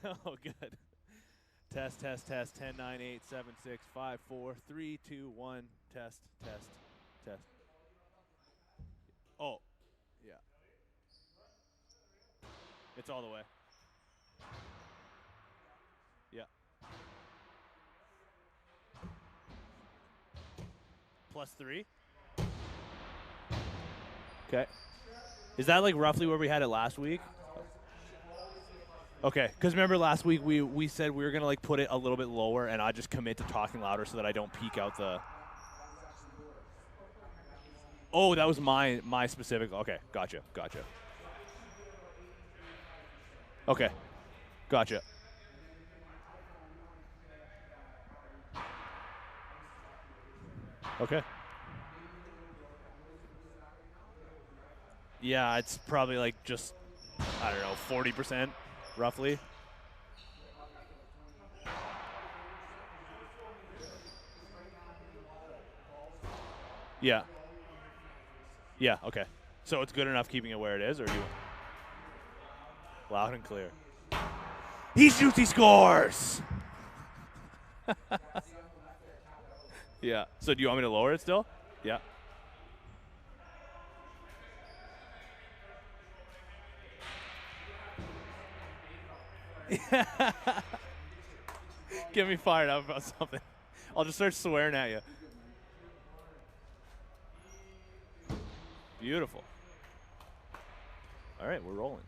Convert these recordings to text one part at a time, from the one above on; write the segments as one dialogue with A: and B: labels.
A: Oh, good. Test, test, test. 10, 9, 8, 7, 6, 5, 4, 3, 2, 1. Test, test, test. Oh, yeah. It's all the way. Yeah. +3. Okay. Is that like roughly where we had it last week? Okay, because remember last week we said we were gonna like put it a little bit lower, and I just commit to talking louder so that I don't peek out the. Oh, that was my specific. Okay, gotcha, gotcha. Okay, gotcha. Okay. Yeah, it's probably like just I don't know 40% roughly. Yeah. Yeah. Okay. So it's good enough keeping it where it is, or do you loud and clear? He shoots. He scores. Yeah. So do you want me to lower it still? Yeah. Get me fired up about something. I'll just start swearing at you. Beautiful. All right, we're rolling.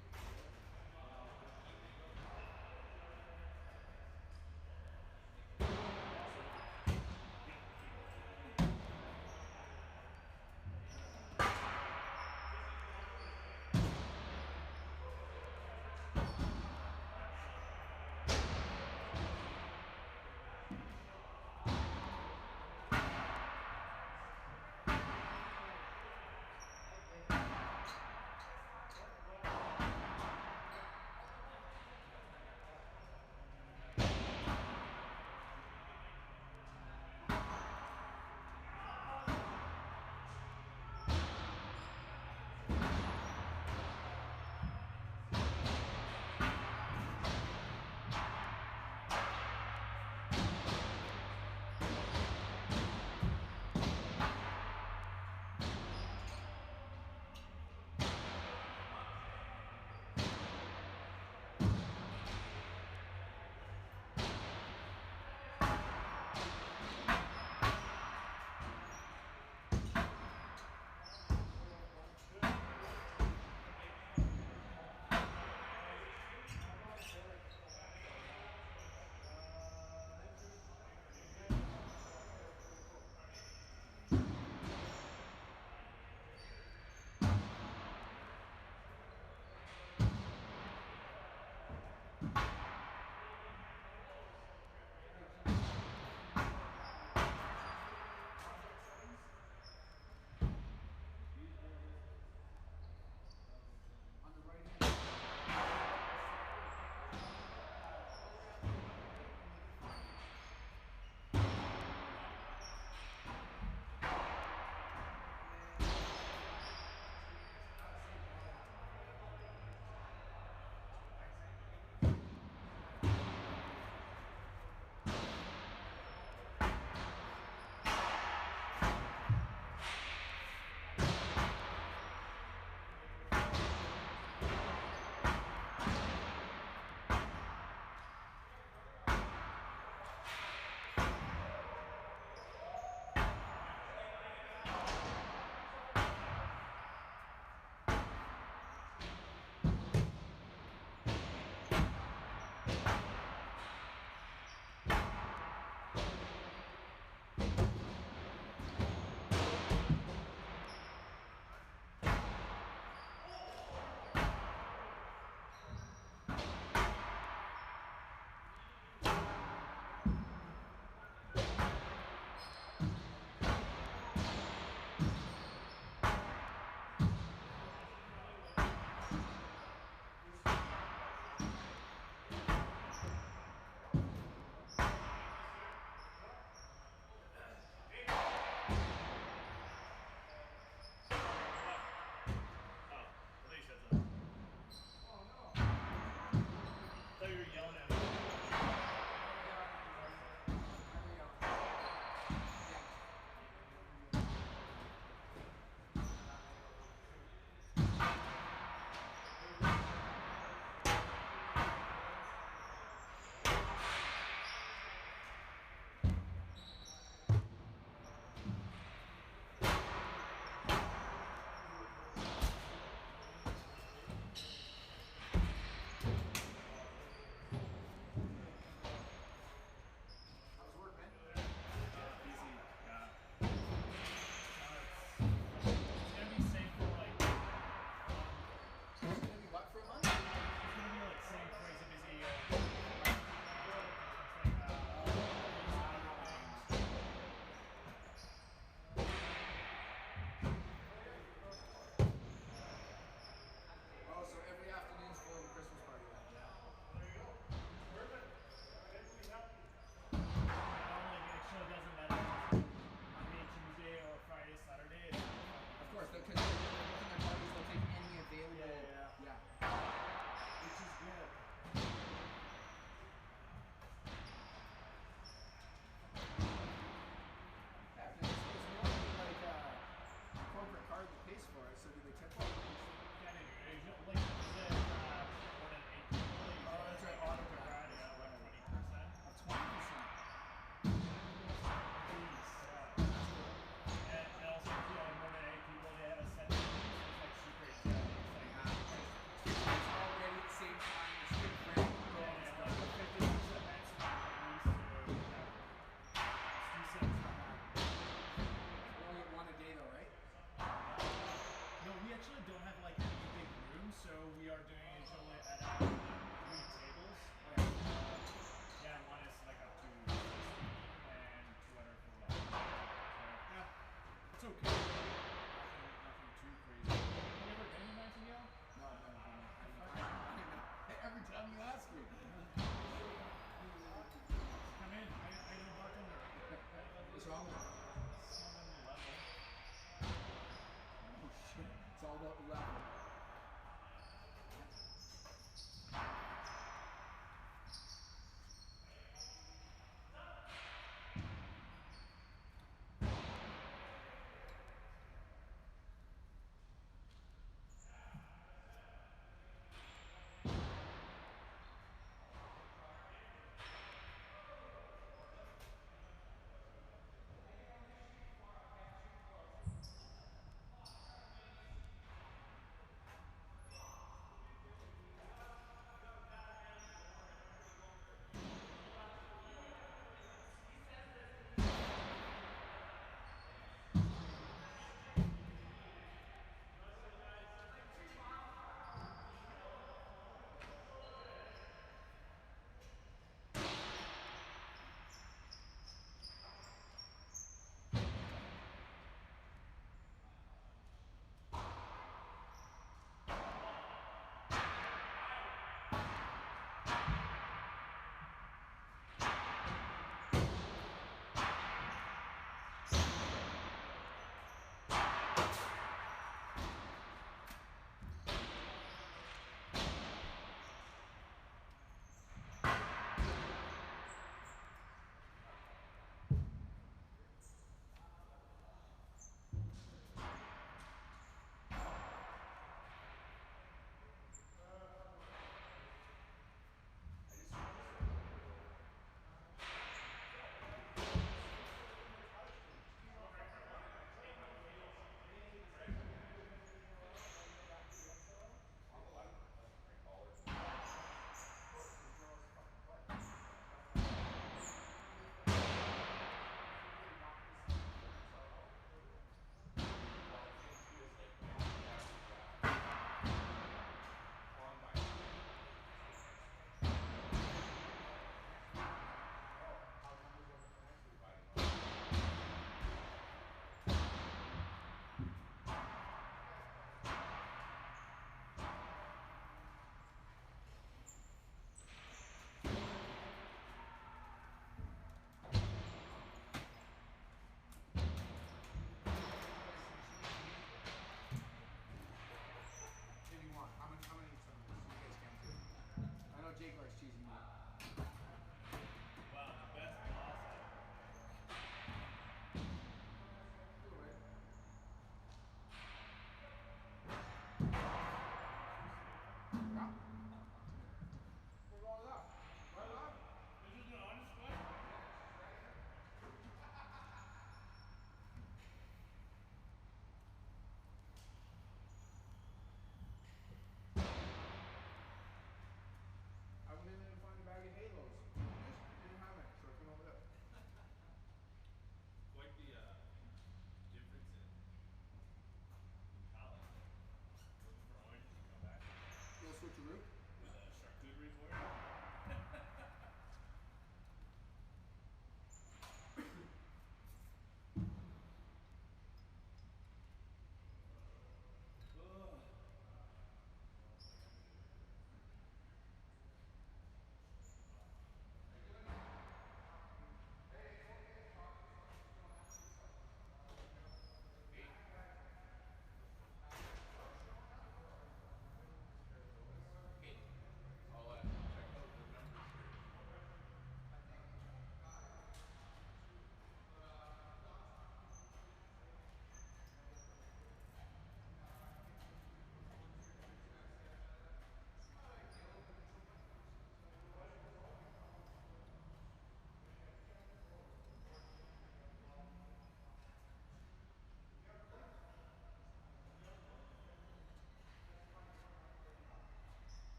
B: It's okay. Nothing too crazy. Have you ever been to Nightingale?
C: No, I've never been there. Every time you ask me.
B: Come in. I know bartender.
C: What's wrong with it?
B: 7-Eleven.
C: Oh shit. It's all about the level.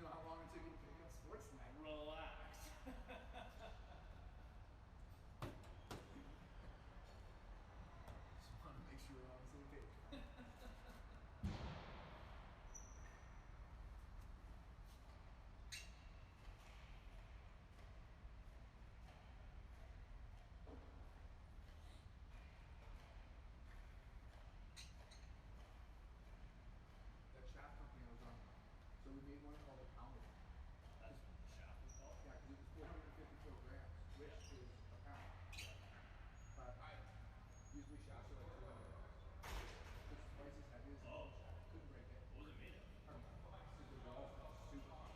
C: know how long it took you to pick up sports tonight.
B: Relax.
C: Just want to make sure we're on the same page. That shaft company I was on, so we made one called a pound.
B: That's what the shaft is called?
C: Yeah, because it was 450 kilograms, which is a pound. But usually shafts are like 200 pounds. It's twice as heavy as a normal shaft. Couldn't break it.
B: What was it made of?
C: Because the walls are super hot.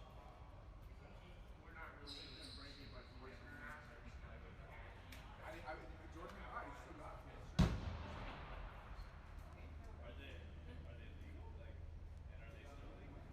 D: We're not really gonna break it, but we're gonna have to.
C: Jordan and I still got it.
B: Are they legal? Like, and are they still legal?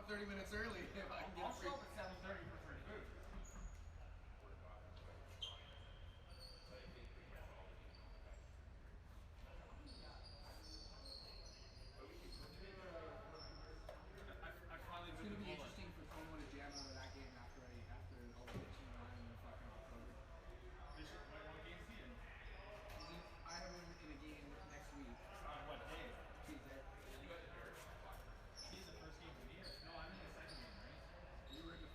C: 30 minutes early if I can get
B: I'll
C: a free.
B: show up at 7:30 for free food. I finally
C: It's
B: been
C: gonna
B: to
C: be
B: Poland.
C: interesting for FOMO to jam out of that game after all the bitching and whining in fucking October.
B: What game's he in?
C: I have him in a game next week.
B: On what day?
C: Tuesday.
B: He's the first game of the year. No, I'm in the second game, right?
C: You were in the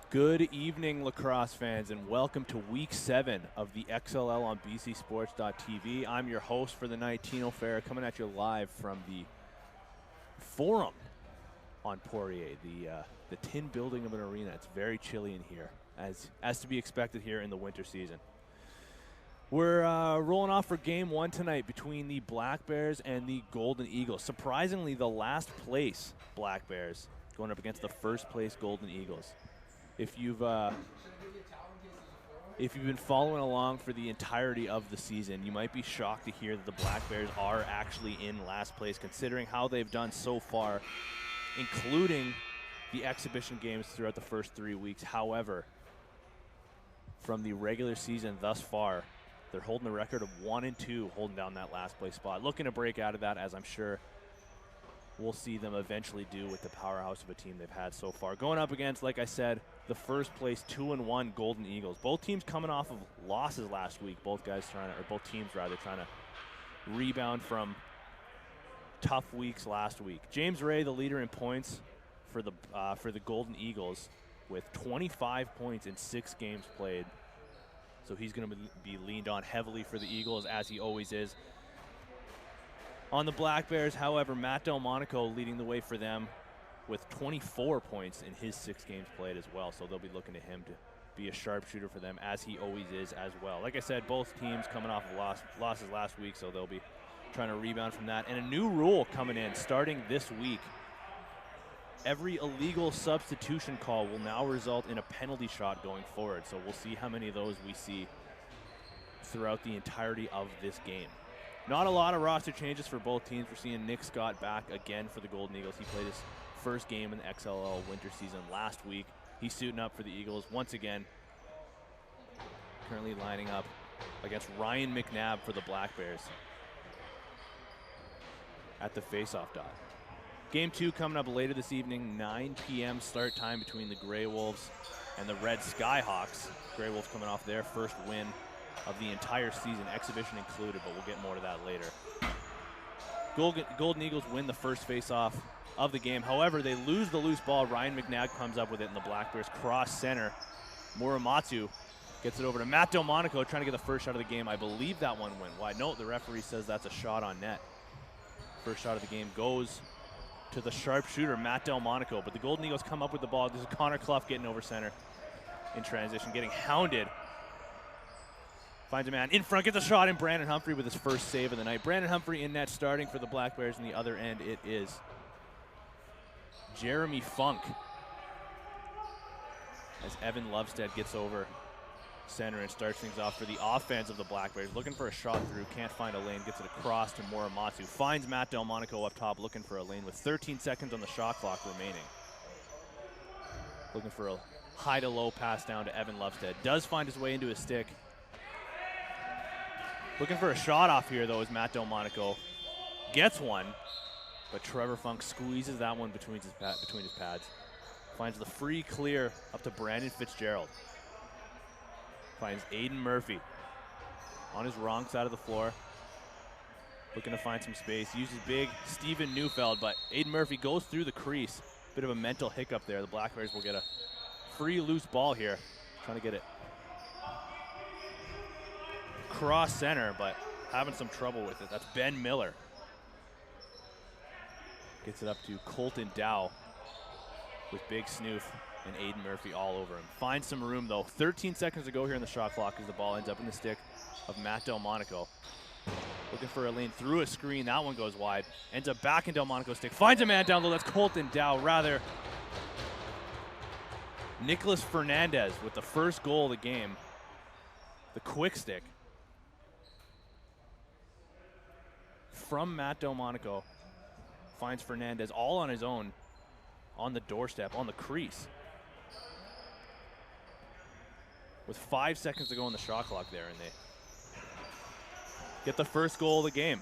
A: Good evening, lacrosse fans, and welcome to Week 7 of the XLL on bcsports.tv. I'm your host for the night, Tino Farah, coming at you live from the Forum on Poirier, the tin building of an arena. It's very chilly in here, as to be expected here in the winter season. We're rolling off for Game 1 tonight between the Black Bears and the Golden Eagles. Surprisingly, the last place Black Bears going up against the first place Golden Eagles. If you've been following along for the entirety of the season, you might be shocked to hear that the Black Bears are actually in last place, considering how they've done so far, including the exhibition games throughout the first 3 weeks. However, from the regular season thus far, they're holding a record of 1-2, holding down that last place spot. Looking to break out of that, as I'm sure we'll see them eventually do with the powerhouse of a team they've had so far. Going up against, like I said, the first place 2-1 Golden Eagles. Both teams coming off of losses last week. Both teams trying to rebound from tough weeks last week. James Ray, the leader in points for the Golden Eagles, with 25 points in 6 games played. So he's going to be leaned on heavily for the Eagles, as he always is. On the Black Bears, however, Matt Delmonico leading the way for them with 24 points in his 6 games played as well. So they'll be looking to him to be a sharpshooter for them, as he always is as well. Like I said, both teams coming off of losses last week, so they'll be trying to rebound from that. And a new rule coming in starting this week. Every illegal substitution call will now result in a penalty shot going forward. So we'll see how many of those we see throughout the entirety of this game. Not a lot of roster changes for both teams. We're seeing Nick Scott back again for the Golden Eagles. He played his first game in the XLL Winter season last week. He's suiting up for the Eagles once again. Currently lining up against Ryan McNabb for the Black Bears at the faceoff dot. Game 2 coming up later this evening, 9 p.m. start time between the Grey Wolves and the Red Skyhawks. Grey Wolves coming off their first win of the entire season, exhibition included, but we'll get more to that later. Golden Eagles win the first face-off of the game. However, they lose the loose ball. Ryan McNabb comes up with it, and the Black Bears cross center. Muramatsu gets it over to Matt Delmonico, trying to get the first shot of the game. I believe that one went wide. No, the referee says that's a shot on net. First shot of the game goes to the sharpshooter, Matt Delmonico, but the Golden Eagles come up with the ball. This is Connor Clough getting over center in transition, getting hounded. Finds a man in front, gets a shot in. Brandon Humphrey with his first save of the night. Brandon Humphrey in net starting for the Black Bears. On the other end, it is Jeremy Funk, as Evan Lovestead gets over center and starts things off for the offense of the Black Bears. Looking for a shot through, can't find a lane, gets it across to Muramatsu. Finds Matt Delmonico up top, looking for a lane with 13 seconds on the shot clock remaining. Looking for a high to low pass down to Evan Lovestead. Does find his way into his stick. Looking for a shot off here, though, is Matt Delmonico. Gets one, but Trevor Funk squeezes that one between his pads. Finds the free clear up to Brandon Fitzgerald. Finds Aiden Murphy on his wrong side of the floor. Looking to find some space. Uses big Steven Neufeld, but Aiden Murphy goes through the crease. Bit of a mental hiccup there. The Black Bears will get a free loose ball here. Trying to get it cross center, but having some trouble with it. That's Ben Miller. Gets it up to Colton Dow with Big Snoof and Aiden Murphy all over him. Finds some room, though. 13 seconds to go here in the shot clock as the ball ends up in the stick of Matt Delmonico. Looking for a lane through a screen. That one goes wide. Ends up back in Delmonico's stick. Finds a man down low. That's Colton Dow. Rather, Nicholas Fernandez with the first goal of the game. The quick stick from Matt Delmonico. Finds Fernandez all on his own on the doorstep, on the crease. With 5 seconds to go on the shot clock there, and they get the first goal of the game.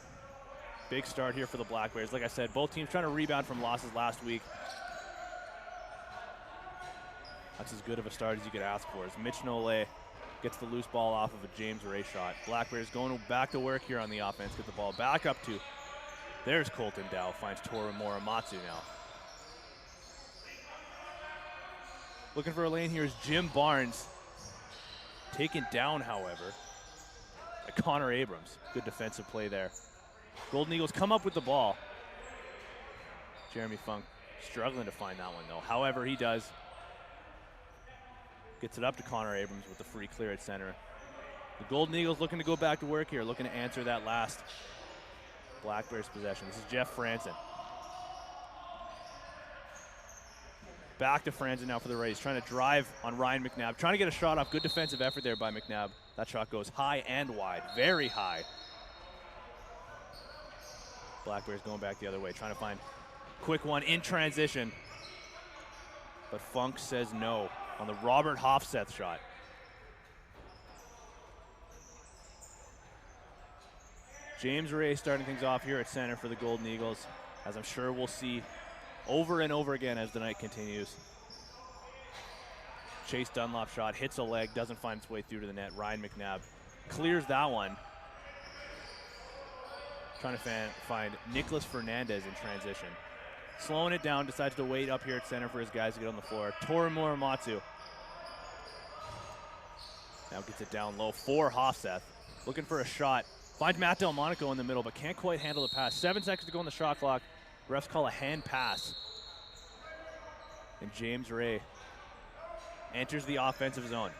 A: Big start here for the Black Bears. Like I said, both teams trying to rebound from losses last week. That's as good of a start as you could ask for. As Mitch Nole gets the loose ball off of a James Ray shot. Black Bears going back to work here on the offense. Get the ball back up to, there's Colton Dow. Finds Toru Muramatsu now. Looking for a lane here is Jim Barnes. Taken down, however, by Connor Abrams. Good defensive play there. Golden Eagles come up with the ball. Jeremy Funk struggling to find that one, though. However, he does. Gets it up to Connor Abrams with the free clear at center. The Golden Eagles looking to go back to work here, looking to answer that last Black Bears possession. This is Jeff Franzen. Back to Franzen now for the race, trying to drive on Ryan McNabb, trying to get a shot off. Good defensive effort there by McNabb. That shot goes high and wide, very high. Black Bears going back the other way, trying to find quick one in transition. But Funk says no on the Robert Hofseth shot. James Ray starting things off here at center for the Golden Eagles, as I'm sure we'll see over and over again as the night continues. Chase Dunlop shot, hits a leg, doesn't find its way through to the net. Ryan McNabb clears that one. Trying to find Nicholas Fernandez in transition. Slowing it down, decides to wait up here at center for his guys to get on the floor. Toru Muramatsu now gets it down low for Hofseth. Looking for a shot. Finds Matt Delmonico in the middle, but can't quite handle the pass. 7 seconds to go on the shot clock. Refs call a hand pass. And James Ray enters the offensive zone.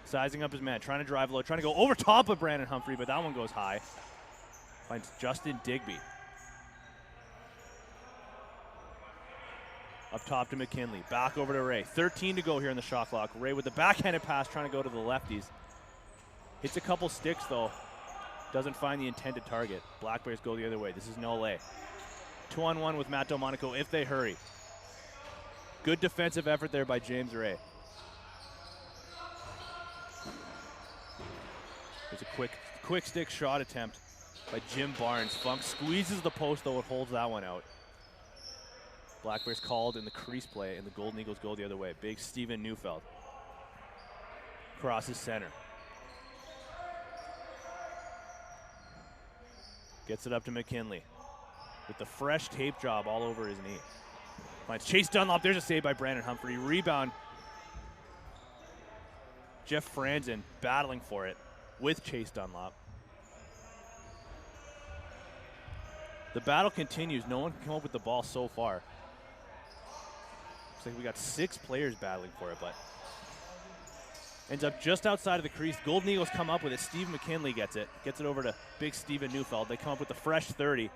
A: Sizing up his man, trying to drive low, trying to go over top of Brandon Humphrey, but that one goes high. Finds Justin Digby. Up top to McKinley, back over to Ray. 13 to go here in the shot clock. Ray with the backhanded pass, trying to go to the lefties. Hits a couple sticks though. Doesn't find the intended target. Black Bears go the other way. This is no lay. 2-on-1 with Matt Delmonico if they hurry. Good defensive effort there by James Ray. There's a quick stick shot attempt by Jim Barnes. Funk squeezes the post though, it holds that one out. Black Bears called in the crease play and the Golden Eagles go the other way. Big Steven Neufeld. Crosses center. Gets it up to McKinley with the fresh tape job all over his knee. Finds Chase Dunlop. There's a save by Brandon Humphrey. Rebound. Jeff Franzen battling for it with Chase Dunlop. The battle continues. No one can come up with the ball so far. Looks like we got 6 players battling for it, but ends up just outside of the crease. Golden Eagles come up with it. Steve McKinley gets it. Gets it over to big Steven Neufeld. They come up with the fresh 30.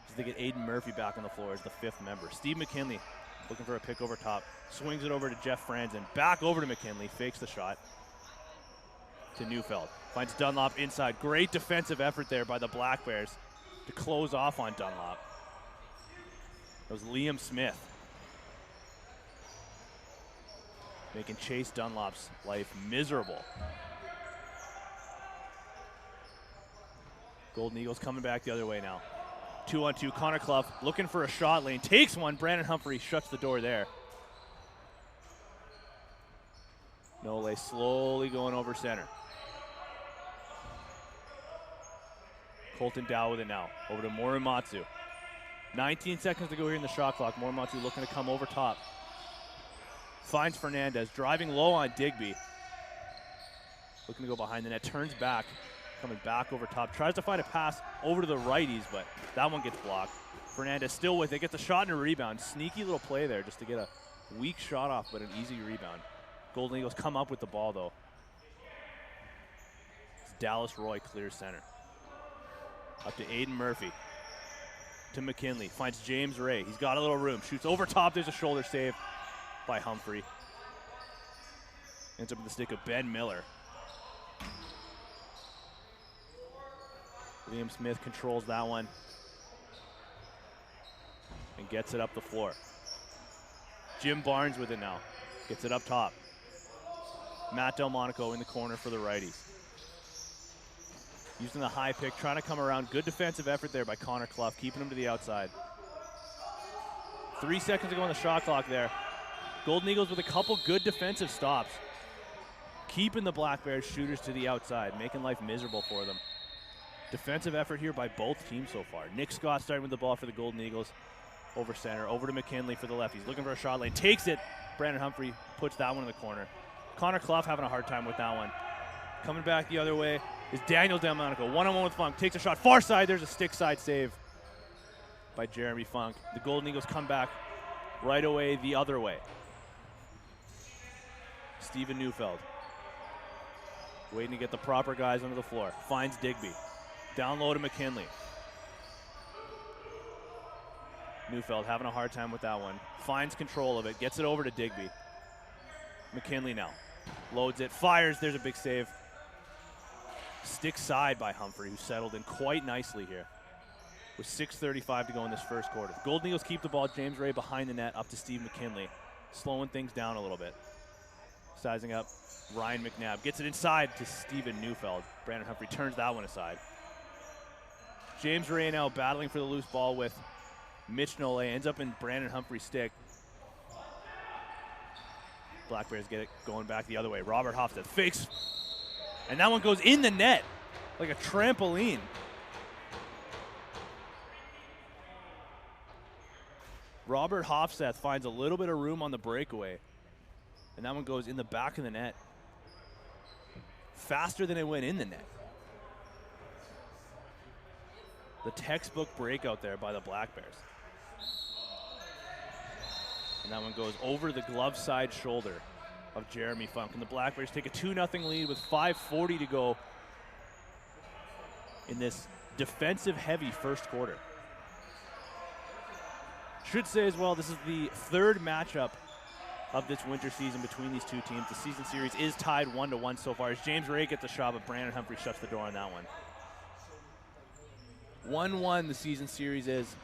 A: As they get Aiden Murphy back on the floor as the 5th member. Steve McKinley looking for a pick over top. Swings it over to Jeff Franzen. Back over to McKinley. Fakes the shot to Neufeld. Finds Dunlop inside. Great defensive effort there by the Black Bears to close off on Dunlop. That was Liam Smith. Making Chase Dunlop's life miserable. Golden Eagles coming back the other way now. 2-on-2, Connor Clough looking for a shot lane. Takes one, Brandon Humphrey shuts the door there. Nole slowly going over center. Colton Dow with it now. Over to Morimatsu. 19 seconds to go here in the shot clock. Morimatsu looking to come over top. Finds Fernandez, driving low on Digby. Looking to go behind the net, turns back, coming back over top. Tries to find a pass over to the righties, but that one gets blocked. Fernandez still with it, gets a shot and a rebound. Sneaky little play there just to get a weak shot off, but an easy rebound. Golden Eagles come up with the ball though. It's Dallas Roy clears center. Up to Aiden Murphy. To McKinley, finds James Ray. He's got a little room, shoots over top, there's a shoulder save by Humphrey. Ends up with the stick of Ben Miller. Liam Smith controls that one and gets it up the floor. Jim Barnes with it now. Gets it up top. Matt Delmonico in the corner for the righties. Using the high pick, trying to come around. Good defensive effort there by Connor Clough, keeping him to the outside. 3 seconds to go on the shot clock there. Golden Eagles with a couple good defensive stops. Keeping the Black Bears shooters to the outside, making life miserable for them. Defensive effort here by both teams so far. Nick Scott starting with the ball for the Golden Eagles. Over center, over to McKinley for the left. He's looking for a shot lane, takes it. Brandon Humphrey puts that one in the corner. Connor Clough having a hard time with that one. Coming back the other way is Daniel Delmonico. One-on-one with Funk. Takes a shot. Far side. There's a stick side save by Jeremy Funk. The Golden Eagles come back right away the other way. Steven Neufeld waiting to get the proper guys under the floor. Finds Digby. Down low to McKinley. Neufeld having a hard time with that one. Finds control of it. Gets it over to Digby. McKinley now. Loads it. Fires. There's a big save. Stick side by Humphrey, who settled in quite nicely here. With 6:35 to go in this first quarter. Golden Eagles keep the ball. James Ray behind the net up to Steve McKinley. Slowing things down a little bit. Sizing up. Ryan McNabb gets it inside to Steven Neufeld. Brandon Humphrey turns that one aside. James Ray now battling for the loose ball with Mitch Nole. Ends up in Brandon Humphrey's stick. Black Bears get it going back the other way. Robert Hofstad fakes. And that one goes in the net like a trampoline. Robert Hofstad finds a little bit of room on the breakaway. And that one goes in the back of the net. Faster than it went in the net. The textbook breakout there by the Black Bears. And that one goes over the glove side shoulder of Jeremy Funk. And the Black Bears take a 2-0 lead with 5:40 to go in this defensive-heavy first quarter. Should say as well, this is the third matchup of this winter season between these two teams. The season series is tied 1-1 so far as James Ray gets a shot, but Brandon Humphrey shuts the door on that one. 1-1 the season series is.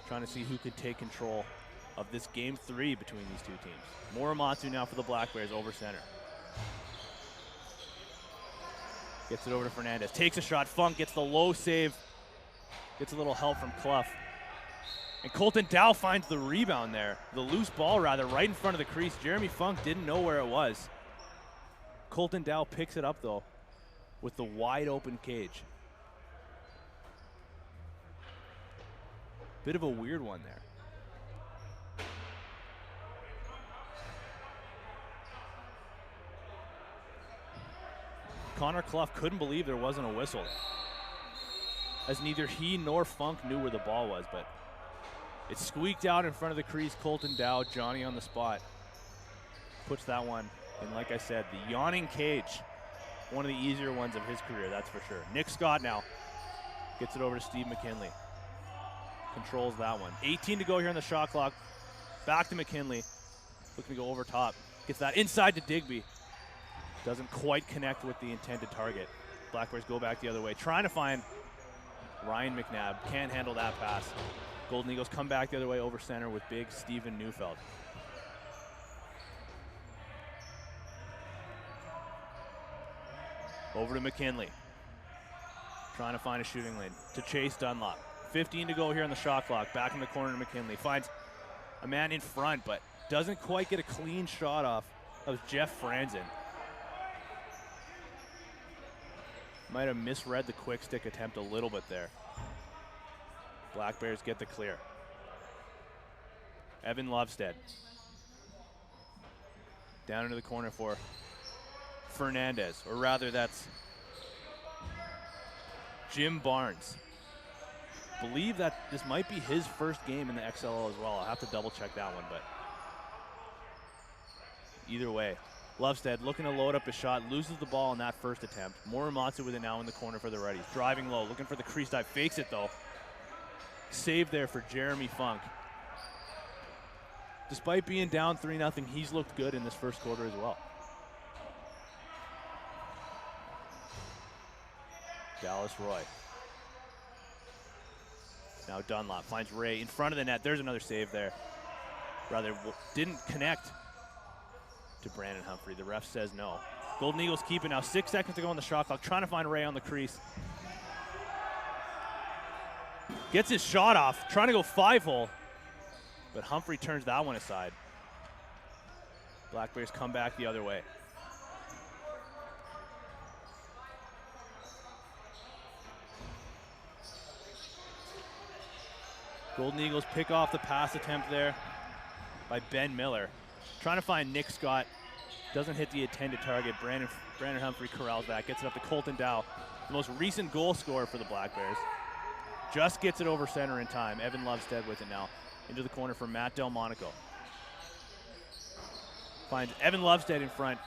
A: Trying to see who could take control of this game 3 between these two teams. Muramatsu now for the Black Bears over center. Gets it over to Fernandez. Takes a shot. Funk gets the low save. Gets a little help from Clough. And Colton Dow finds the rebound there. The loose ball, rather, right in front of the crease. Jeremy Funk didn't know where it was. Colton Dow picks it up, though, with the wide open cage. Bit of a weird one there. Connor Clough couldn't believe there wasn't a whistle, as neither he nor Funk knew where the ball was, but it squeaked out in front of the crease. Colton Dow, Johnny on the spot, puts that one in, like I said, the yawning cage. One of the easier ones of his career, that's for sure. Nick Scott now gets it over to Steve McKinley. Controls that one. 18 to go here on the shot clock. Back to McKinley. Looking to go over top. Gets that inside to Digby. Doesn't quite connect with the intended target. Black Bears go back the other way. Trying to find Ryan McNabb. Can't handle that pass. Golden Eagles come back the other way over center with big Steven Neufeld. Over to McKinley. Trying to find a shooting lane to Chase Dunlop. 15 to go here on the shot clock. Back in the corner to McKinley. Finds a man in front, but doesn't quite get a clean shot off. That was Jeff Franzen. Might have misread the quick stick attempt a little bit there. Black Bears get the clear. Evan Lovestead. Down into the corner for Fernandez, or rather that's Jim Barnes. Believe that this might be his first game in the XLL as well. I'll have to double check that one, but either way, Lovestead looking to load up his shot, loses the ball on that first attempt. Muramatsu with it now in the corner for the Reddies. Driving low, looking for the crease dive, fakes it though. Save there for Jeremy Funk. Despite being down 3-0, he's looked good in this first quarter as well. Dallas Roy. Now Dunlop finds Ray in front of the net. There's another save there. Rather, didn't connect to Brandon Humphrey. The ref says no. Golden Eagles keep it now. 6 seconds to go on the shot clock. Trying to find Ray on the crease. Gets his shot off. Trying to go 5-hole. But Humphrey turns that one aside. Black Bears come back the other way. Golden Eagles pick off the pass attempt there. by Ben Miller. Trying to find Nick Scott. Doesn't hit the intended target. Brandon Humphrey corrals that. Gets it up to Colton Dow, the most recent goal scorer for the Black Bears. Just gets it over center in time. Evan Lovestead with it now. Into the corner for Matt Delmonico. Finds Evan Lovestead in front.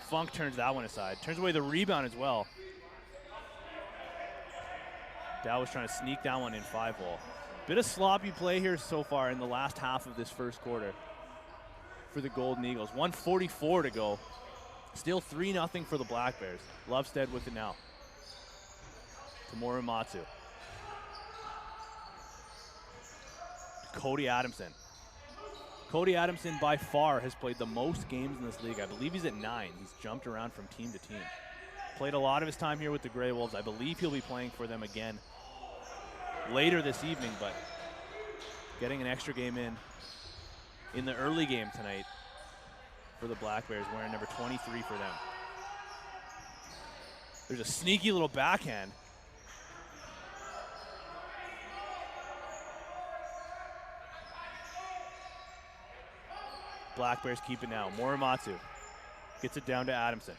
A: Funk turns that one aside. Turns away the rebound as well. Dow was trying to sneak that one in 5-hole. Bit of sloppy play here so far in the last half of this first quarter for the Golden Eagles. 1:44 to go. Still 3-0 for the Black Bears. Lovestead with it now. To Morimatsu. Cody Adamson. Cody Adamson by far has played the most games in this league. I believe he's at 9. He's jumped around from team to team. Played a lot of his time here with the Grey Wolves. I believe he'll be playing for them again later this evening, but getting an extra game in the early game tonight for the Black Bears, wearing number 23 for them. There's a sneaky little backhand. Black Bears keep it now. Morimatsu gets it down to Adamson.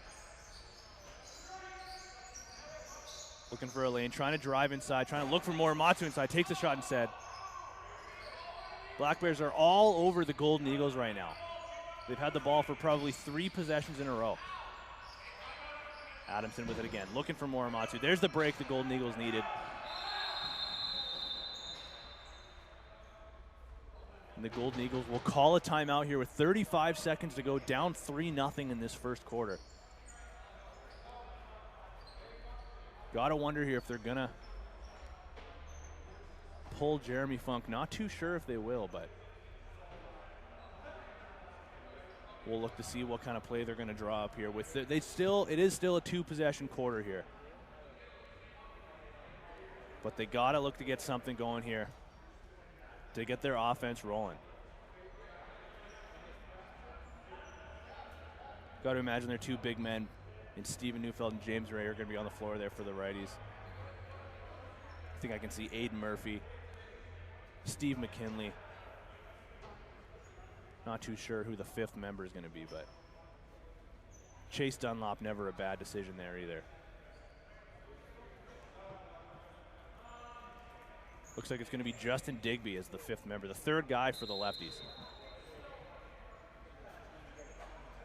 A: Looking for a lane, trying to drive inside, trying to look for Morimatsu inside, takes a shot instead. Black Bears are all over the Golden Eagles right now. They've had the ball for probably 3 possessions in a row. Adamson with it again, looking for Morimatsu. There's the break the Golden Eagles needed. And the Golden Eagles will call a timeout here with 35 seconds to go, down 3-0 in this first quarter. Gotta wonder here if they're gonna pull Jeremy Funk. Not too sure if they will, but we'll look to see what kind of play they're gonna draw up here. With it is still a 2-possession quarter here, but they gotta look to get something going here to get their offense rolling. Got to imagine their 2 big men in Steven Neufeld and James Ray are going to be on the floor there for the righties. I think I can see Aiden Murphy, Steve McKinley. Not too sure who the 5th member is going to be, but Chase Dunlop, never a bad decision there either. Looks like it's going to be Justin Digby as the 5th member, the 3rd guy for the lefties.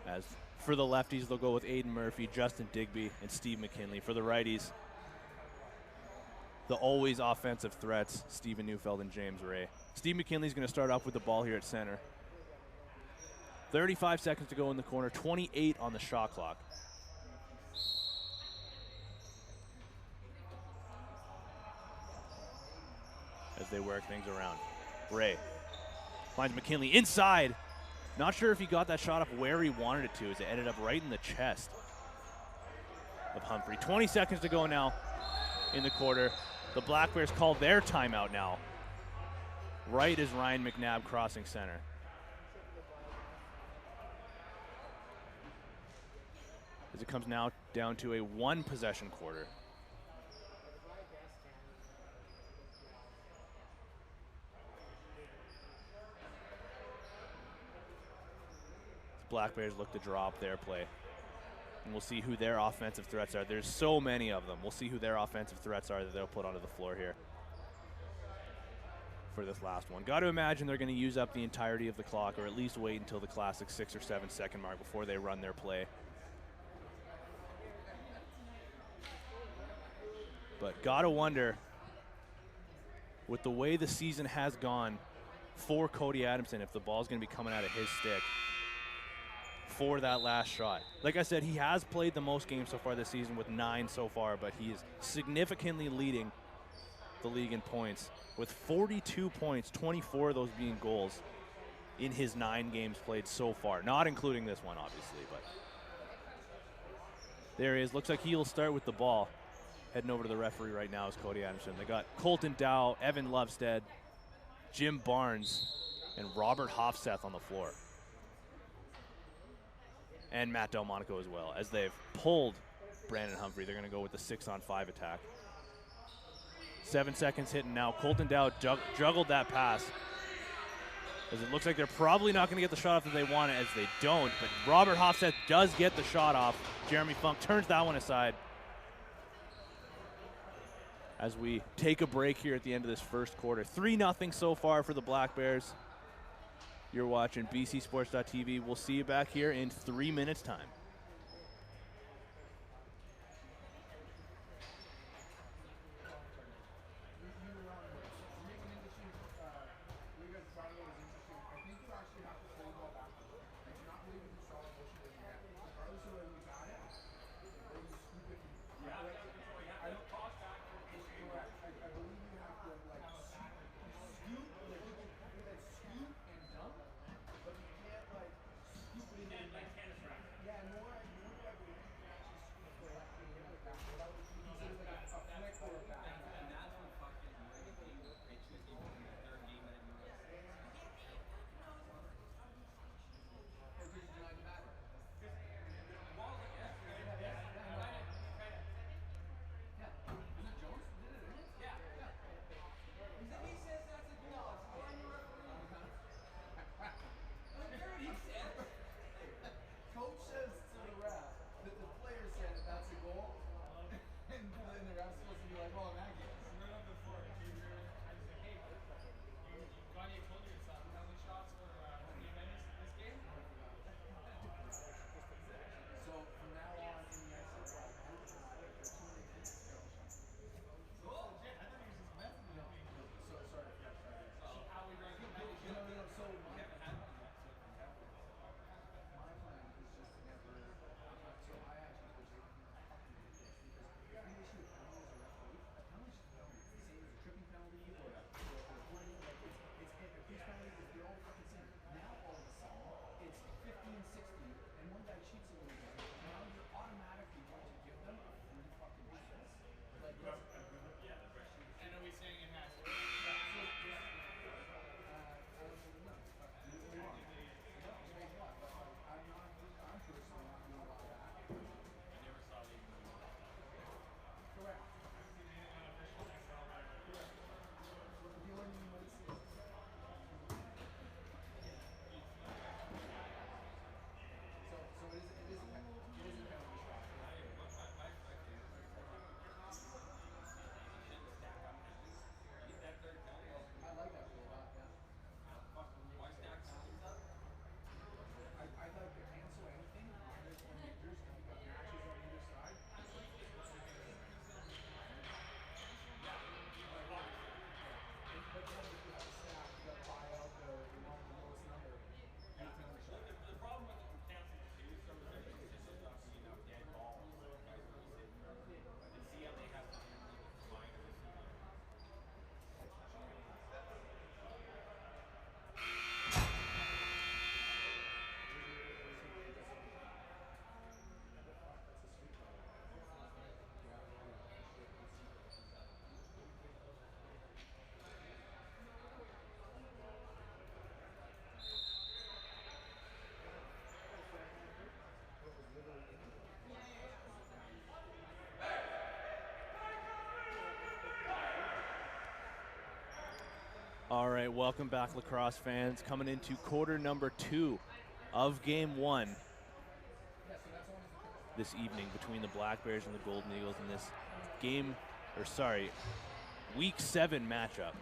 A: As for the lefties, they'll go with Aiden Murphy, Justin Digby, and Steve McKinley. For the righties, the always offensive threats, Steven Neufeld and James Ray. Steve McKinley's going to start off with the ball here at center. 35 seconds to go in the corner, 28 on the shot clock. As they work things around. Ray finds McKinley inside. Not sure if he got that shot up where he wanted it to, as it ended up right in the chest of Humphrey. 20 seconds to go now in the quarter. The Black Bears call their timeout now. Right as Ryan McNabb crossing center. As it comes now down to a 1-possession quarter. Black Bears look to draw up their play. And we'll see who their offensive threats are. There's so many of them. We'll see who their offensive threats are that they'll put onto the floor here for this last one. Got to imagine they're going to use up the entirety of the clock, or at least wait until the classic 6 or 7 second mark before they run their play. But got to wonder, with the way the season has gone for Cody Adamson, if the ball's going to be coming out of his stick for that last shot. Like I said, he has played the most games so far this season with 9 so far, but he is significantly leading the league in points with 42 points, 24 of those being goals in his 9 games played so far, not including this one, obviously, but there he is. Looks like he'll start with the ball. Heading over to the referee right now is Cody Anderson. They got Colton Dow, Evan Lovestead, Jim Barnes, and Robert Hofseth on the floor. And Matt Delmonico as well. As they've pulled Brandon Humphrey, they're going to go with the 6-on-5 attack. 7 seconds hitting now. Colton Dow juggled that pass. As it looks like they're probably not going to get the shot off that they want, as they don't. But Robert Hofstad does get the shot off. Jeremy Funk turns that one aside. As we take a break here at the end of this first quarter. 3-0 so far for the Black Bears. You're watching BCSports.tv. We'll see you back here in 3 minutes' time. All right, welcome back, lacrosse fans. Coming into quarter number 2 of game 1 this evening between the Black Bears and the Golden Eagles in this week 7 matchup,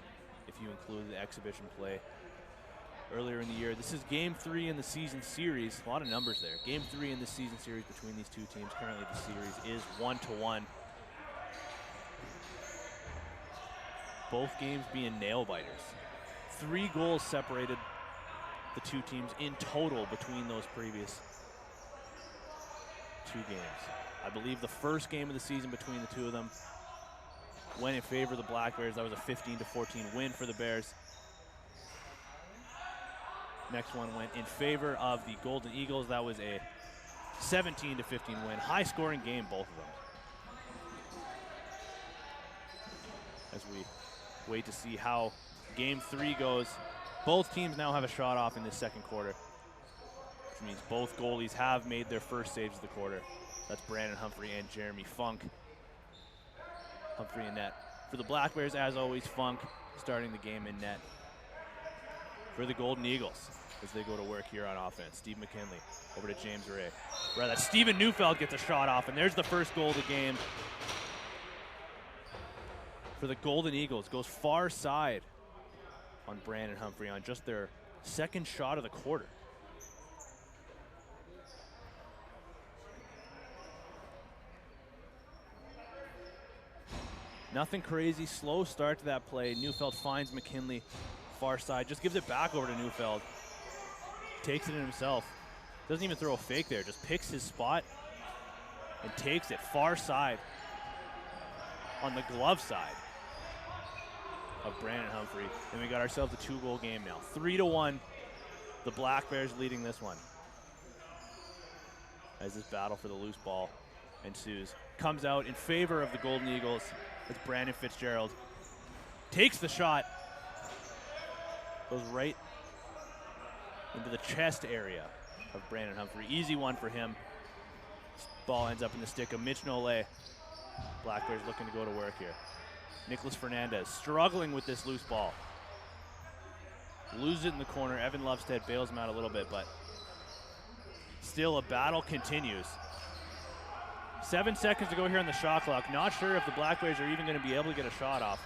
A: if you include the exhibition play earlier in the year. This is game 3 in the season series. A lot of numbers there. Game 3 in the season series between these two teams. Currently the series is 1-1. Both games being nail biters. 3 goals separated the two teams in total between those previous 2 games. I believe the first game of the season between the two of them went in favor of the Black Bears. That was a 15-14 win for the Bears. Next one went in favor of the Golden Eagles. That was a 17-15 win. High scoring game, both of them. As we wait to see how game 3 goes. Both teams now have a shot off in this second quarter, which means both goalies have made their first saves of the quarter. That's Brandon Humphrey and Jeremy Funk. Humphrey in net. For the Black Bears, as always, Funk starting the game in net. for the Golden Eagles as they go to work here on offense. Steve McKinley over to James Ray. Rather, Steven Neufeld gets a shot off, and there's the first goal of the game for the Golden Eagles. Goes far side on Brandon Humphrey on just their second shot of the quarter. Nothing crazy, slow start to that play. Neufeld finds McKinley far side, just gives it back over to Neufeld. Takes it in himself. Doesn't even throw a fake there, just picks his spot and takes it far side on the glove side of Brandon Humphrey. And we got ourselves a 2-goal game now. 3-1, the Black Bears leading this one. As this battle for the loose ball ensues. Comes out in favor of the Golden Eagles as Brandon Fitzgerald takes the shot. Goes right into the chest area of Brandon Humphrey. Easy one for him. Ball ends up in the stick of Mitch Nole. Black Bears looking to go to work here. Nicholas Fernandez struggling with this loose ball. Loses it in the corner. Evan Lovestead bails him out a little bit, but still a battle continues. 7 seconds to go here on the shot clock. Not sure if the Black Bears are even going to be able to get a shot off.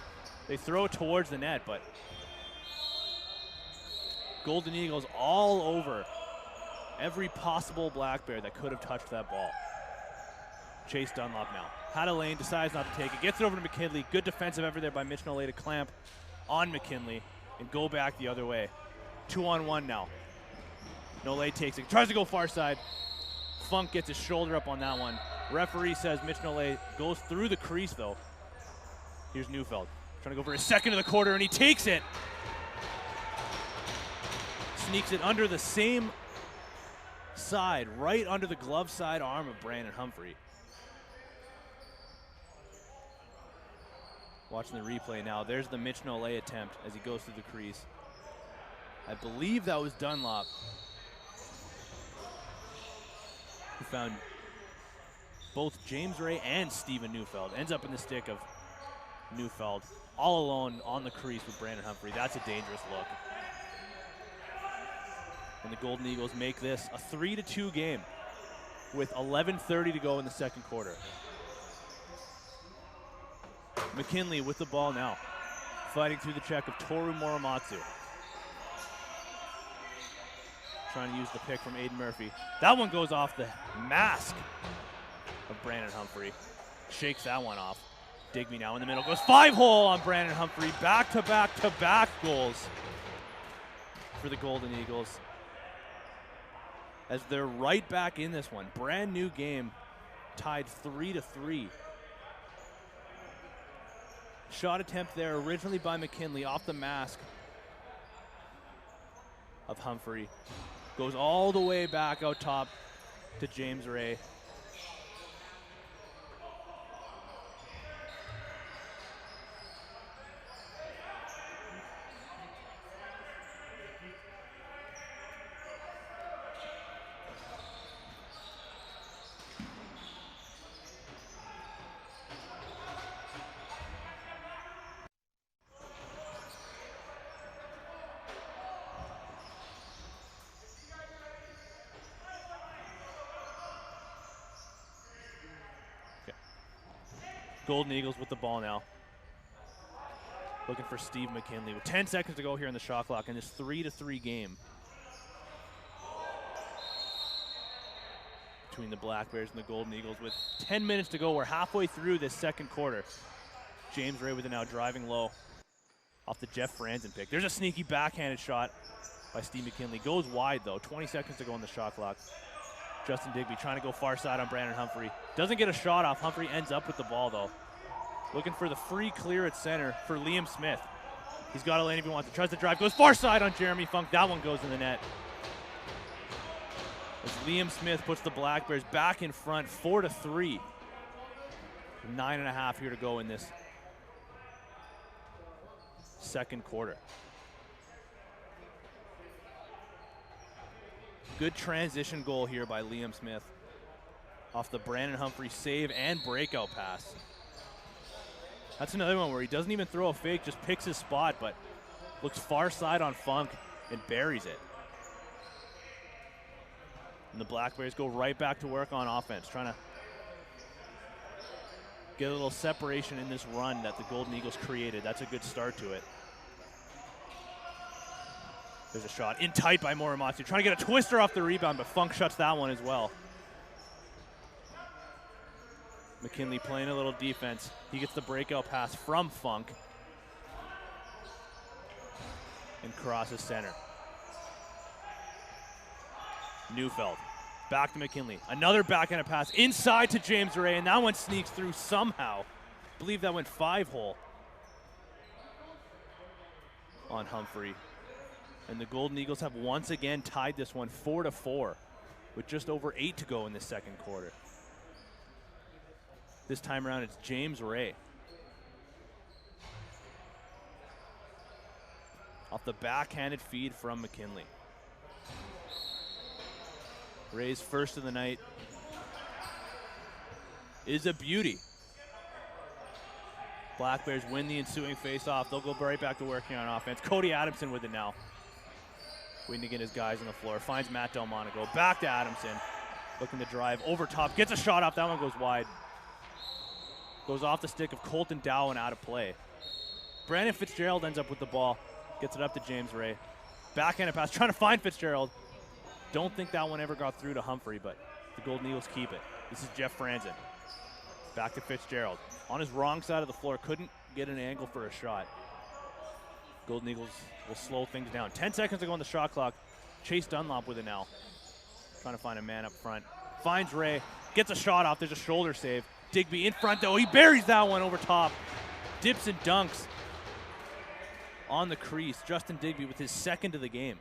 A: They throw it towards the net, but Golden Eagles all over every possible Black Bear that could have touched that ball. Chase Dunlop now. Had a lane, decides not to take it. Gets it over to McKinley. Good defensive effort there by Mitch Nole to clamp on McKinley and go back the other way. 2-on-1 now. Nole takes it. Tries to go far side. Funk gets his shoulder up on that one. Referee says Mitch Nole goes through the crease, though. Here's Neufeld. Trying to go for his second of the quarter, and he takes it. Sneaks it under the same side, right under the glove side arm of Brandon Humphrey. Watching the replay now, there's the Mitch Nole attempt as he goes through the crease. I believe that was Dunlop who found both James Ray and Steven Neufeld. Ends up in the stick of Neufeld, all alone on the crease with Brandon Humphrey. That's a dangerous look. And the Golden Eagles make this a 3-2 game with 11:30 to go in the second quarter. McKinley with the ball now, fighting through the check of Toru Morimatsu. Trying to use the pick from Aiden Murphy. That one goes off the mask of Brandon Humphrey. Shakes that one off. Digby now in the middle. Goes 5-hole on Brandon Humphrey. Back-to-back-to-back goals for the Golden Eagles. As they're right back in this one. Brand new game. Tied 3-3. Shot attempt there originally by McKinley off the mask of Humphrey. Goes all the way back out top to James Ray. Golden Eagles with the ball now. Looking for Steve McKinley with 10 seconds to go here in the shot clock in this 3-3 game between the Black Bears and the Golden Eagles with 10 minutes to go. We're halfway through this second quarter. James Ray with it now driving low off the Jeff Franzen pick. There's a sneaky backhanded shot by Steve McKinley. Goes wide though, 20 seconds to go on the shot clock. Justin Digby trying to go far side on Brandon Humphrey. Doesn't get a shot off. Humphrey ends up with the ball though. Looking for the free clear at center for Liam Smith. He's got a lane if he wants to. Tries to drive. Goes far side on Jeremy Funk. That one goes in the net. As Liam Smith puts the Black Bears back in front, 4-3. 9.5 here to go in this second quarter. Good transition goal here by Liam Smith off the Brandon Humphrey save and breakout pass. That's another one where he doesn't even throw a fake, just picks his spot, but looks far side on Funk and buries it. And the Black Bears go right back to work on offense, trying to get a little separation in this run that the Golden Eagles created. That's a good start to it. There's a shot in tight by Morimatsu, trying to get a twister off the rebound, but Funk shuts that one as well. McKinley playing a little defense. He gets the breakout pass from Funk and crosses center. Neufeld back to McKinley. Another backhanded pass inside to James Ray, and that one sneaks through somehow. I believe that went 5-hole on Humphrey. And the Golden Eagles have once again tied this one 4-4 with just over 8 to go in the second quarter. This time around, it's James Ray. Off the backhanded feed from McKinley. Ray's first of the night is a beauty. Black Bears win the ensuing face-off. They'll go right back to working on offense. Cody Adamson with it now. Waiting to get his guys on the floor. Finds Matt Delmonico. Back to Adamson. Looking to drive over top. Gets a shot off. That one goes wide. Goes off the stick of Colton Dow and out of play. Brandon Fitzgerald ends up with the ball. Gets it up to James Ray. Backhanded pass. Trying to find Fitzgerald. Don't think that one ever got through to Humphrey, but the Golden Eagles keep it. This is Jeff Franzen. Back to Fitzgerald. On his wrong side of the floor. Couldn't get an angle for a shot. Golden Eagles will slow things down. 10 seconds to go on the shot clock. Chase Dunlop with it now. Trying to find a man up front. Finds Ray. Gets a shot off. There's a shoulder save. Digby in front, though. He buries that one over top. Dips and dunks on the crease. Justin Digby with his second of the game.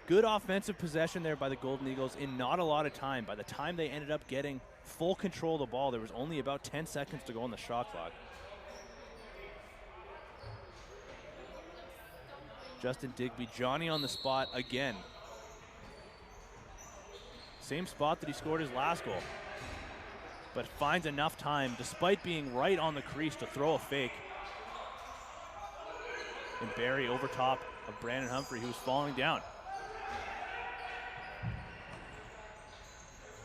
A: Good offensive possession there by the Golden Eagles in not a lot of time. By the time they ended up getting full control of the ball, there was only about 10 seconds to go on the shot clock. Justin Digby, Johnny on the spot again. Same spot that he scored his last goal. But finds enough time, despite being right on the crease, to throw a fake. And bury over top of Brandon Humphrey, who's falling down.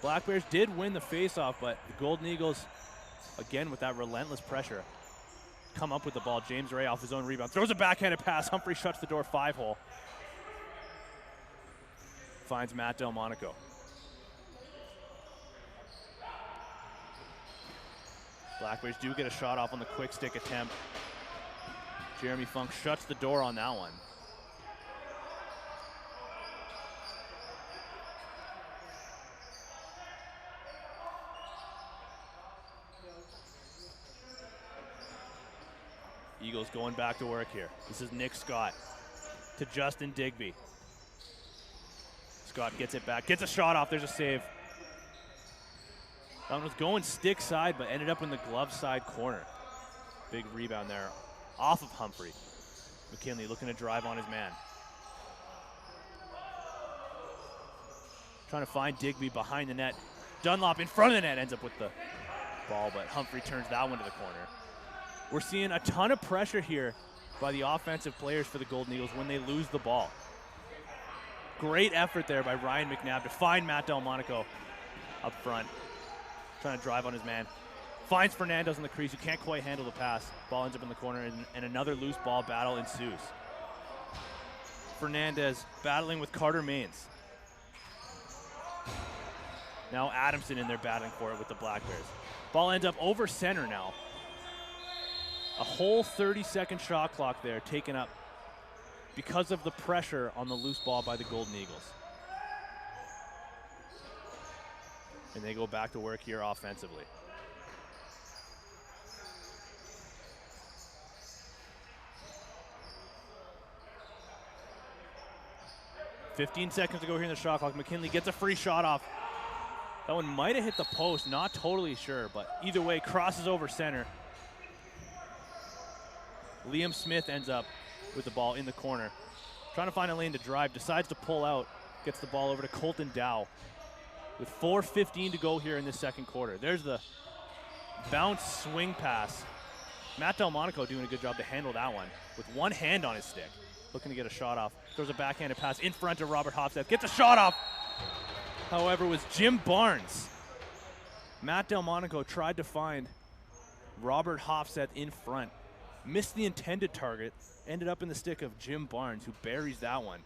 A: Black Bears did win the faceoff, but the Golden Eagles, again with that relentless pressure, come up with the ball. James Ray off his own rebound. Throws a backhanded pass. Humphrey shuts the door 5-hole. Finds Matt Delmonico. Black Bears do get a shot off on the quick stick attempt. Jeremy Funk shuts the door on that one. Eagles going back to work here. This is Nick Scott to Justin Digby. Scott gets it back, gets a shot off, there's a save. That one was going stick side, but ended up in the glove side corner. Big rebound there off of Humphrey. McKinley looking to drive on his man. Trying to find Digby behind the net. Dunlop in front of the net ends up with the ball, but Humphrey turns that one to the corner. We're seeing a ton of pressure here by the offensive players for the Golden Eagles when they lose the ball. Great effort there by Ryan McNabb to find Matt Delmonico up front. Trying to drive on his man. Finds Fernandez in the crease, who can't quite handle the pass. Ball ends up in the corner, and another loose ball battle ensues. Fernandez battling with Carter Maines. Now Adamson in there battling for it with the Black Bears. Ball ends up over center now. A whole 30-second shot clock there taken up because of the pressure on the loose ball by the Golden Eagles. And they go back to work here offensively. "15 seconds to go here in the shot clock. McKinley gets a free shot off. That one might have hit the post, not totally sure, but either way, crosses over center. Liam Smith ends up with the ball in the corner. Trying to find a lane to drive, decides to pull out, gets the ball over to Colton Dow. With 4:15 to go here in the second quarter. There's the bounce swing pass. Matt Delmonico doing a good job to handle that one with one hand on his stick. looking to get a shot off. Throws a backhanded pass in front of Robert Hofstad. Gets a shot off. However, it was Jim Barnes. Matt Delmonico tried to find Robert Hofstad in front. Missed the intended target. Ended up in the stick of Jim Barnes, who buries that one.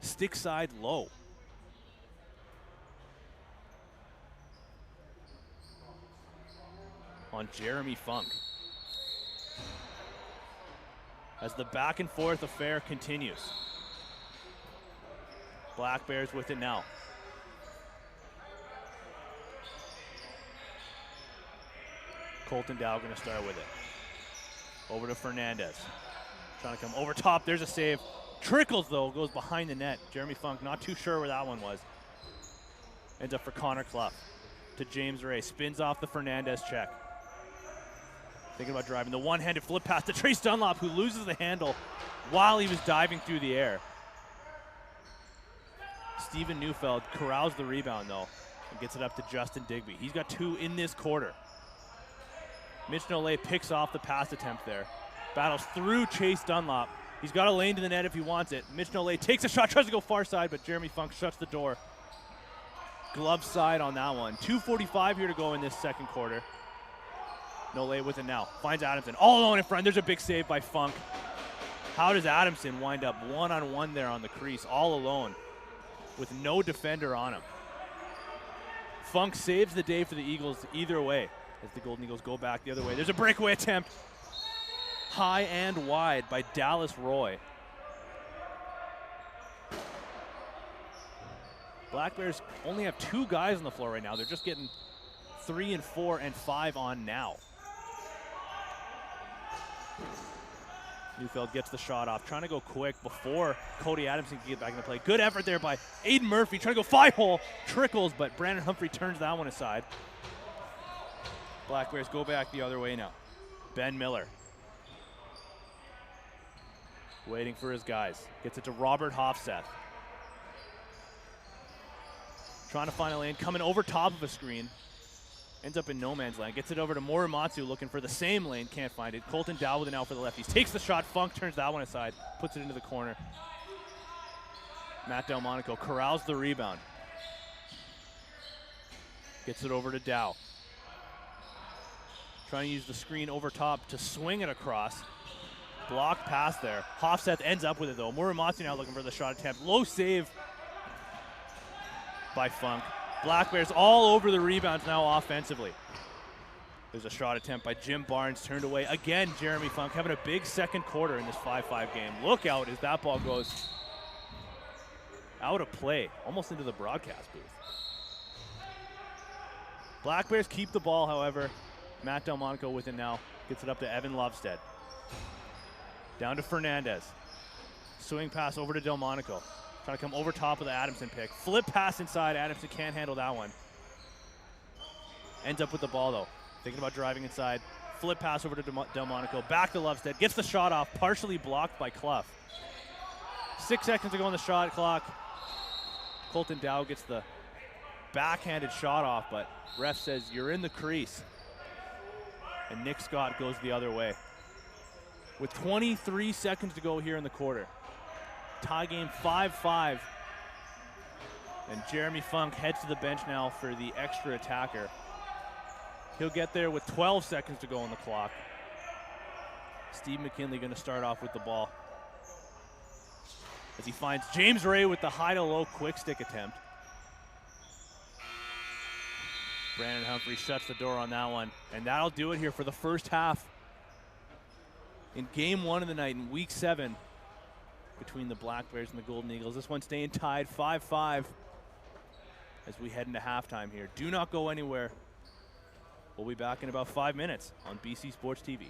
A: Stick side low. On Jeremy Funk. As the back and forth affair continues. Black Bears with it now. Colton Dow going to start with it. Over to Fernandez. Trying to come over top. There's a save. Trickles, though, goes behind the net. Jeremy Funk not too sure where that one was. Ends up for Connor Clough. To James Ray. Spins off the Fernandez check. Thinking about driving. The one-handed flip pass to Trace Dunlop, who loses the handle while he was diving through the air. Steven Neufeld corrals the rebound, though, and gets it up to Justin Digby. He's got 2 in this quarter. Mitch Nolay picks off the pass attempt there. Battles through Chase Dunlop. He's got a lane to the net if he wants it. Mitch Nolay takes a shot, tries to go far side, but Jeremy Funk shuts the door. Glove side on that one. 2:45 here to go in this second quarter. Nolay with it now. Finds Adamson all alone in front. There's a big save by Funk. How does Adamson wind up one-on-one there on the crease, all alone, with no defender on him? Funk saves the day for the Eagles either way, as the Golden Eagles go back the other way. There's a breakaway attempt. High and wide by Dallas Roy. Black Bears only have 2 guys on the floor right now. They're just getting 3 and 4 and 5 on now. Neufeld gets the shot off, trying to go quick before Cody Adamson can get back into play. Good effort there by Aiden Murphy, trying to go 5-hole, trickles, but Brandon Humphrey turns that one aside. Black Bears go back the other way now. Ben Miller. Waiting for his guys. Gets it to Robert Hofstad. Trying to find a lane, coming over top of a screen. Ends up in no man's land. Gets it over to Morimatsu, looking for the same lane. Can't find it. Colton Dow with an out for the lefties. Takes the shot. Funk turns that one aside. Puts it into the corner. Matt Delmonico corrals the rebound. Gets it over to Dow. Trying to use the screen over top to swing it across. Blocked pass there. Hofstad ends up with it, though. Morimatsu now looking for the shot attempt. Low save by Funk. Black Bears all over the rebounds now offensively. There's a shot attempt by Jim Barnes, turned away. Again, Jeremy Funk having a big second quarter in this 5-5 game. Look out as that ball goes out of play, almost into the broadcast booth. Black Bears keep the ball, however. Matt Delmonico with it now. Gets it up to Evan Lovestead. Down to Fernandez. Swing pass over to Delmonico. Trying to come over top of the Adamson pick. Flip pass inside. Adamson can't handle that one. Ends up with the ball, though. Thinking about driving inside. Flip pass over to Delmonico. Back to Lovestead. Gets the shot off. Partially blocked by Clough. 6 seconds to go on the shot clock. Colton Dow gets the backhanded shot off, but ref says you're in the crease. And Nick Scott goes the other way. With 23 seconds to go here in the quarter. Tie game 5-5. And Jeremy Funk heads to the bench now for the extra attacker. He'll get there with 12 seconds to go on the clock. Steve McKinley going to start off with the ball. As he finds James Ray with the high to low quick stick attempt. Brandon Humphrey shuts the door on that one. And that'll do it here for the first half. In game 1 of the night in week 7. Between the Black Bears and the Golden Eagles. This one staying tied 5-5 as we head into halftime here. Do not go anywhere. We'll be back in about 5 minutes on BC Sports TV.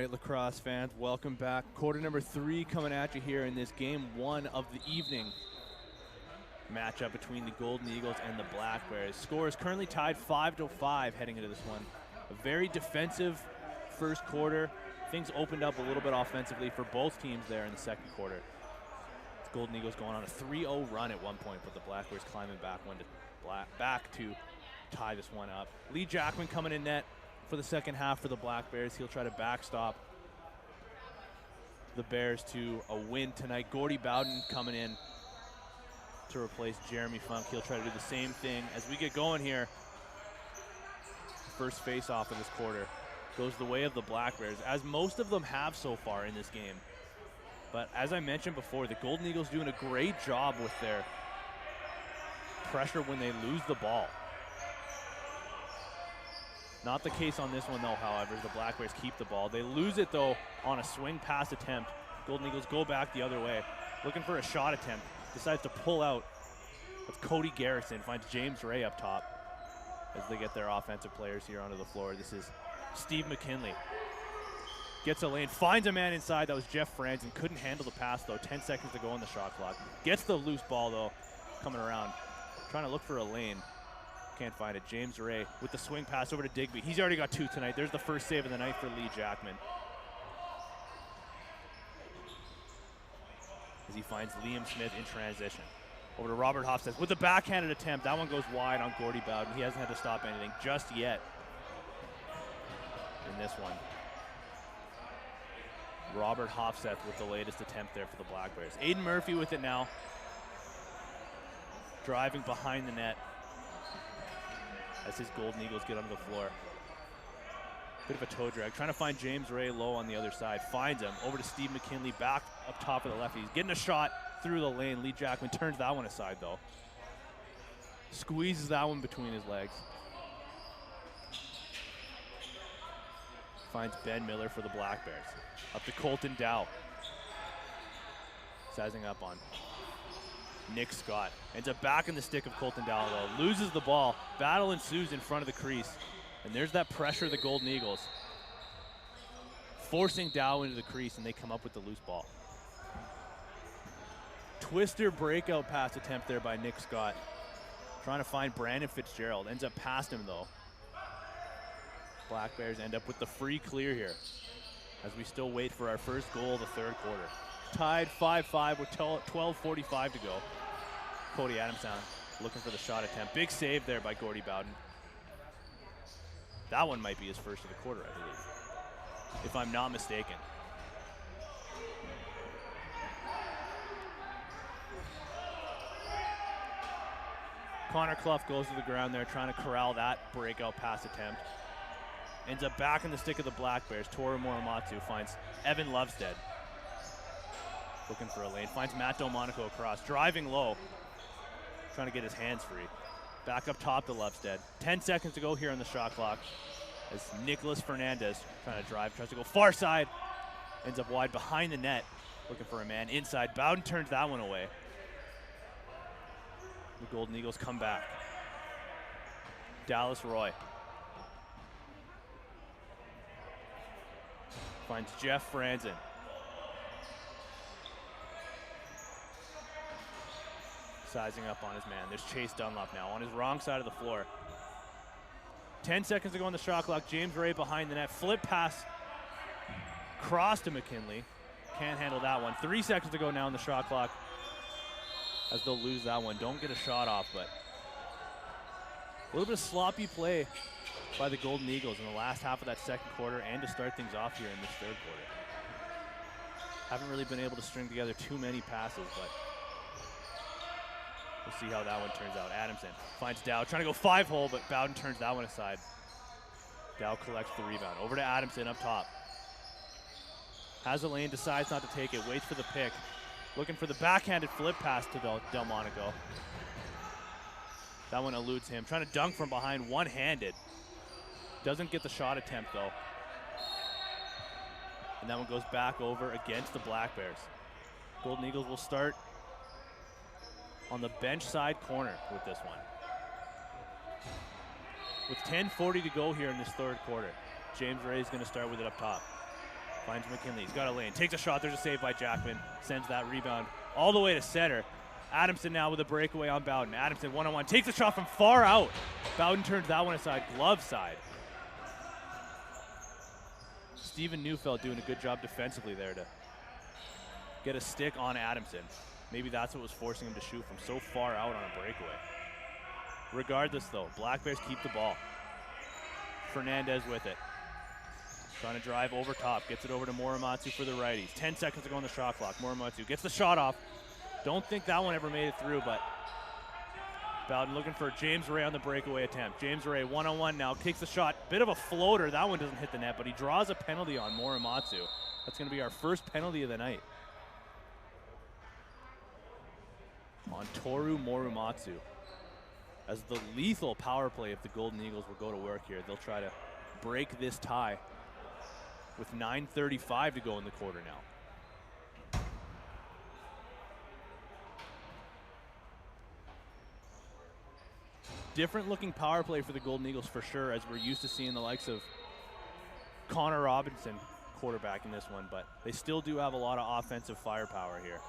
A: right, lacrosse fans, welcome back. Quarter number 3 coming at you here in this game 1 of the evening matchup between the Golden Eagles and the Black Bears. Score is currently tied 5-5 heading into this one. A very defensive first quarter. Things opened up a little bit offensively for both teams there in the second quarter. The Golden Eagles going on a 3-0 run at one point, but the Black Bears climbing back to tie this one up. Lee Jackman coming in net for the second half for the Black Bears. He'll try to backstop the Bears to a win tonight. Gordy Bowden coming in to replace Jeremy Funk. He'll try to do the same thing as we get going here. First face-off of this quarter goes the way of the Black Bears, as most of them have so far in this game. But as I mentioned before, the Golden Eagles doing a great job with their pressure when they lose the ball. Not the case on this one, though, however. The Black Bears keep the ball. They lose it, though, on a swing pass attempt. Golden Eagles go back the other way, looking for a shot attempt. Decides to pull out. That's Cody Garrison. Finds James Ray up top as they get their offensive players here onto the floor. This is Steve McKinley. Gets a lane, finds a man inside. That was Jeff Franzen. Couldn't handle the pass, though. 10 seconds to go on the shot clock. Gets the loose ball, though, coming around. Trying to look for a lane. Can't find it. James Ray with the swing pass over to Digby. He's already got 2 tonight. There's the first save of the night for Lee Jackman. As he finds Liam Smith in transition. Over to Robert Hofstad with the backhanded attempt. That one goes wide on Gordy Bowden. He hasn't had to stop anything just yet in this one. Robert Hofstad with the latest attempt there for the Black Bears. Aiden Murphy with it now. Driving behind the net as his Golden Eagles get onto the floor. Bit of a toe drag. Trying to find James Ray low on the other side. Finds him. Over to Steve McKinley back up top of the left. He's getting a shot through the lane. Lee Jackman turns that one aside, though. Squeezes that one between his legs. Finds Ben Miller for the Black Bears. Up to Colton Dow. Sizing up on Nick Scott. Ends up back in the stick of Colton Dow, though. Loses the ball. Battle ensues in front of the crease. And there's that pressure of the Golden Eagles. Forcing Dow into the crease, and they come up with the loose ball. Twister breakout pass attempt there by Nick Scott. Trying to find Brandon Fitzgerald. Ends up past him, though. Black Bears end up with the free clear here as we still wait for our first goal of the third quarter. Tied 5-5 with 12:45 to go. Cody Adamson looking for the shot attempt. Big save there by Gordy Bowden. That one might be his first of the quarter, I believe, if I'm not mistaken. Connor Clough goes to the ground there, trying to corral that breakout pass attempt. Ends up back in the stick of the Black Bears. Toru Muramatsu finds Evan Lovestead. Looking for a lane. Finds Matt Delmonico across. Driving low. Trying to get his hands free. Back up top to Lovestead. 10 seconds to go here on the shot clock. As Nicholas Fernandez trying to drive. Tries to go far side. Ends up wide behind the net. Looking for a man inside. Bowden turns that one away. The Golden Eagles come back. Dallas Roy. Finds Jeff Franzen. Sizing up on his man. There's Chase Dunlop now on his wrong side of the floor. 10 seconds to go on the shot clock. James Ray behind the net. Flip pass. Cross to McKinley. Can't handle that one. 3 seconds to go now on the shot clock as they'll lose that one. Don't get a shot off, but a little bit of sloppy play by the Golden Eagles in the last half of that second quarter and to start things off here in this third quarter. Haven't really been able to string together too many passes, but we'll see how that one turns out. Adamson finds Dow, trying to go 5-hole, but Bowden turns that one aside. Dow collects the rebound. Over to Adamson up top. Has a lane, decides not to take it, waits for the pick. Looking for the backhanded flip pass to Delmonico. That one eludes him. Trying to dunk from behind one-handed. Doesn't get the shot attempt, though. And that one goes back over against the Black Bears. Golden Eagles will start on the bench side corner with this one. With 10:40 to go here in this third quarter, James Ray is going to start with it up top. Finds McKinley. He's got a lane. Takes a shot. There's a save by Jackman. Sends that rebound all the way to center. Adamson now with a breakaway on Bowden. Adamson one-on-one. Takes a shot from far out. Bowden turns that one aside. Glove side. Steven Neufeld doing a good job defensively there to get a stick on Adamson. Maybe that's what was forcing him to shoot from so far out on a breakaway. Regardless, though, Black Bears keep the ball. Fernandez with it. Trying to drive over top. Gets it over to Morimatsu for the righties. 10 seconds to go on the shot clock. Morimatsu gets the shot off. Don't think that one ever made it through, but Bowden looking for James Ray on the breakaway attempt. James Ray one-on-one now. Takes the shot. Bit of a floater. That one doesn't hit the net, but he draws a penalty on Morimatsu. That's going to be our first penalty of the night. On Toru Morimatsu. As the lethal power play if the Golden Eagles will go to work here, they'll try to break this tie with 9:35 to go in the quarter now. Different looking power play for the Golden Eagles for sure, as we're used to seeing the likes of Connor Robinson quarterbacking this one, but they still do have a lot of offensive firepower here.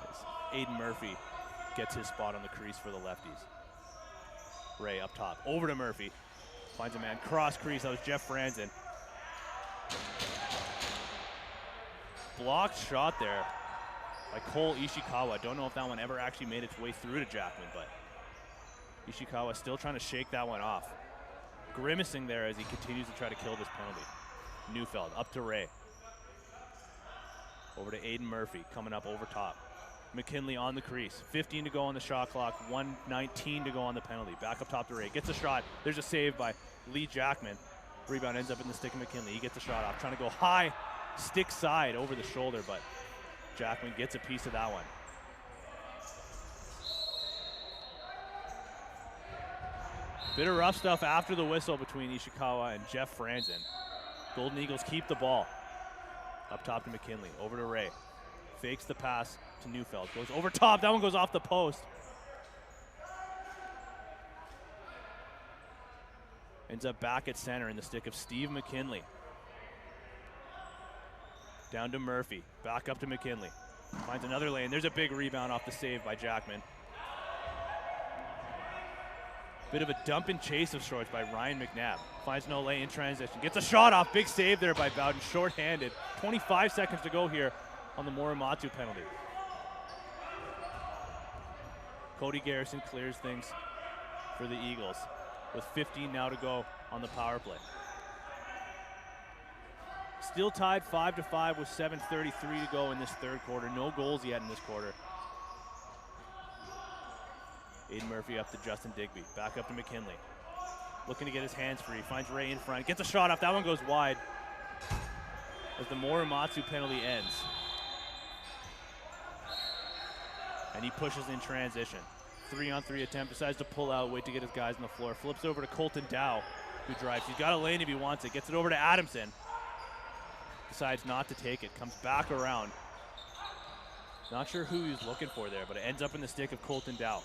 A: As Aiden Murphy gets his spot on the crease for the lefties. Ray up top, over to Murphy. Finds a man, cross crease, that was Jeff Franzen. Blocked shot there by Cole Ishikawa. Don't know if that one ever actually made its way through to Jackman, but Ishikawa still trying to shake that one off. Grimacing there as he continues to try to kill this penalty. Neufeld up to Ray. Over to Aiden Murphy, coming up over top. McKinley on the crease. 15 to go on the shot clock, 1:19 to go on the penalty. Back up top to Ray. Gets a shot. There's a save by Lee Jackman. Rebound ends up in the stick of McKinley. He gets a shot off. Trying to go high, stick side over the shoulder, but Jackman gets a piece of that one. Bit of rough stuff after the whistle between Ishikawa and Jeff Franzen. Golden Eagles keep the ball. Up top to McKinley. Over to Ray. Fakes the pass to Neufeld. Goes over top. That one goes off the post. Ends up back at center in the stick of Steve McKinley. Down to Murphy. Back up to McKinley. Finds another lane. There's a big rebound off the save by Jackman. Bit of a dump and chase of sorts by Ryan McNabb. Finds no lane in transition. Gets a shot off. Big save there by Bowden. Short-handed. 25 seconds to go here on the Morimatsu penalty. Cody Garrison clears things for the Eagles with 15 now to go on the power play. Still tied 5-5 with 7:33 to go in this third quarter. No goals yet in this quarter. Aiden Murphy up to Justin Digby. Back up to McKinley. Looking to get his hands free. Finds Ray in front. Gets a shot off. That one goes wide as the Morimatsu penalty ends. And he pushes in transition. 3-on-3 attempt. Decides to pull out. Wait to get his guys on the floor. Flips over to Colton Dow, who drives. He's got a lane if he wants it. Gets it over to Adamson. Decides not to take it. Comes back around. Not sure who he was looking for there, but it ends up in the stick of Colton Dow.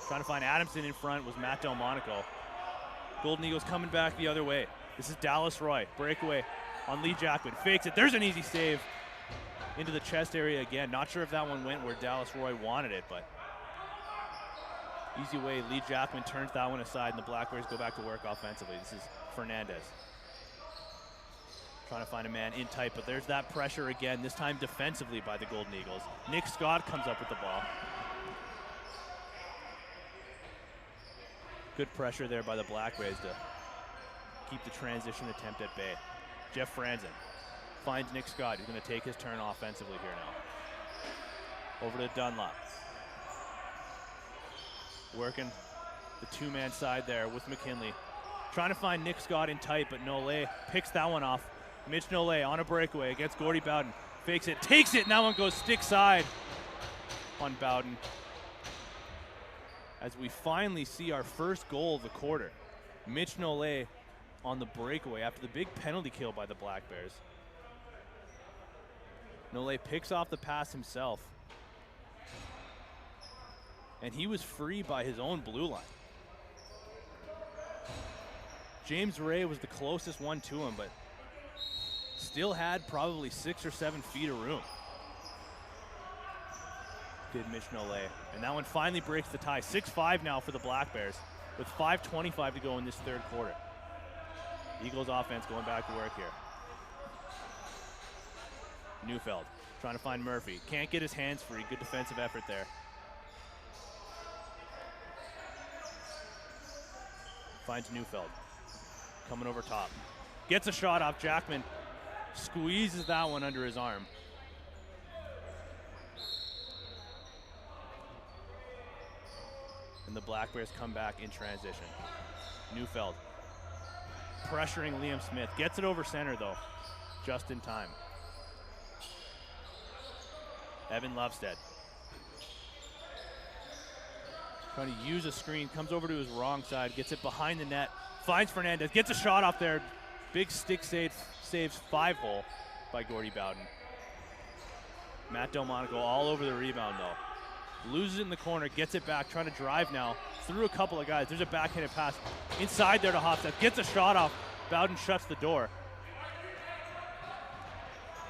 A: Trying to find Adamson in front was Matt Delmonico. Golden Eagles coming back the other way. This is Dallas Roy. Breakaway on Lee Jackman. Fakes it. There's an easy save into the chest area again. Not sure if that one went where Dallas Roy wanted it, but easy way. Lee Jackman turns that one aside, and the Black Bears go back to work offensively. This is Fernandez. Trying to find a man in tight, but there's that pressure again, this time defensively by the Golden Eagles. Nick Scott comes up with the ball. Good pressure there by the Black Bears to keep the transition attempt at bay. Jeff Franzen finds Nick Scott, who's going to take his turn offensively here now. Over to Dunlop. Working the two-man side there with McKinley. Trying to find Nick Scott in tight, but Nole picks that one off. Mitch Nole on a breakaway against Gordy Bowden. Fakes it, takes it, and that one goes stick side on Bowden. As we finally see our first goal of the quarter. Mitch Nole on the breakaway after the big penalty kill by the Black Bears. Nole picks off the pass himself. And he was free by his own blue line. James Ray was the closest one to him, but Still had probably 6 or 7 feet of room. Did Mitch Nolay. And that one finally breaks the tie. 6-5 now for the Black Bears with 5:25 to go in this third quarter. Eagles offense going back to work here. Neufeld trying to find Murphy. Can't get his hands free. Good defensive effort there. Finds Neufeld. Coming over top. Gets a shot off. Jackman squeezes that one under his arm. And the Black Bears come back in transition. Neufeld pressuring Liam Smith. Gets it over center though, just in time. Evan Lovestead trying to use a screen, comes over to his wrong side, gets it behind the net, finds Fernandez, gets a shot off there. Big stick save, saves 5-hole by Gordy Bowden. Matt Delmonico all over the rebound though. Loses it in the corner, gets it back, trying to drive now through a couple of guys. There's a backhanded pass inside there to Hofstad, gets a shot off. Bowden shuts the door.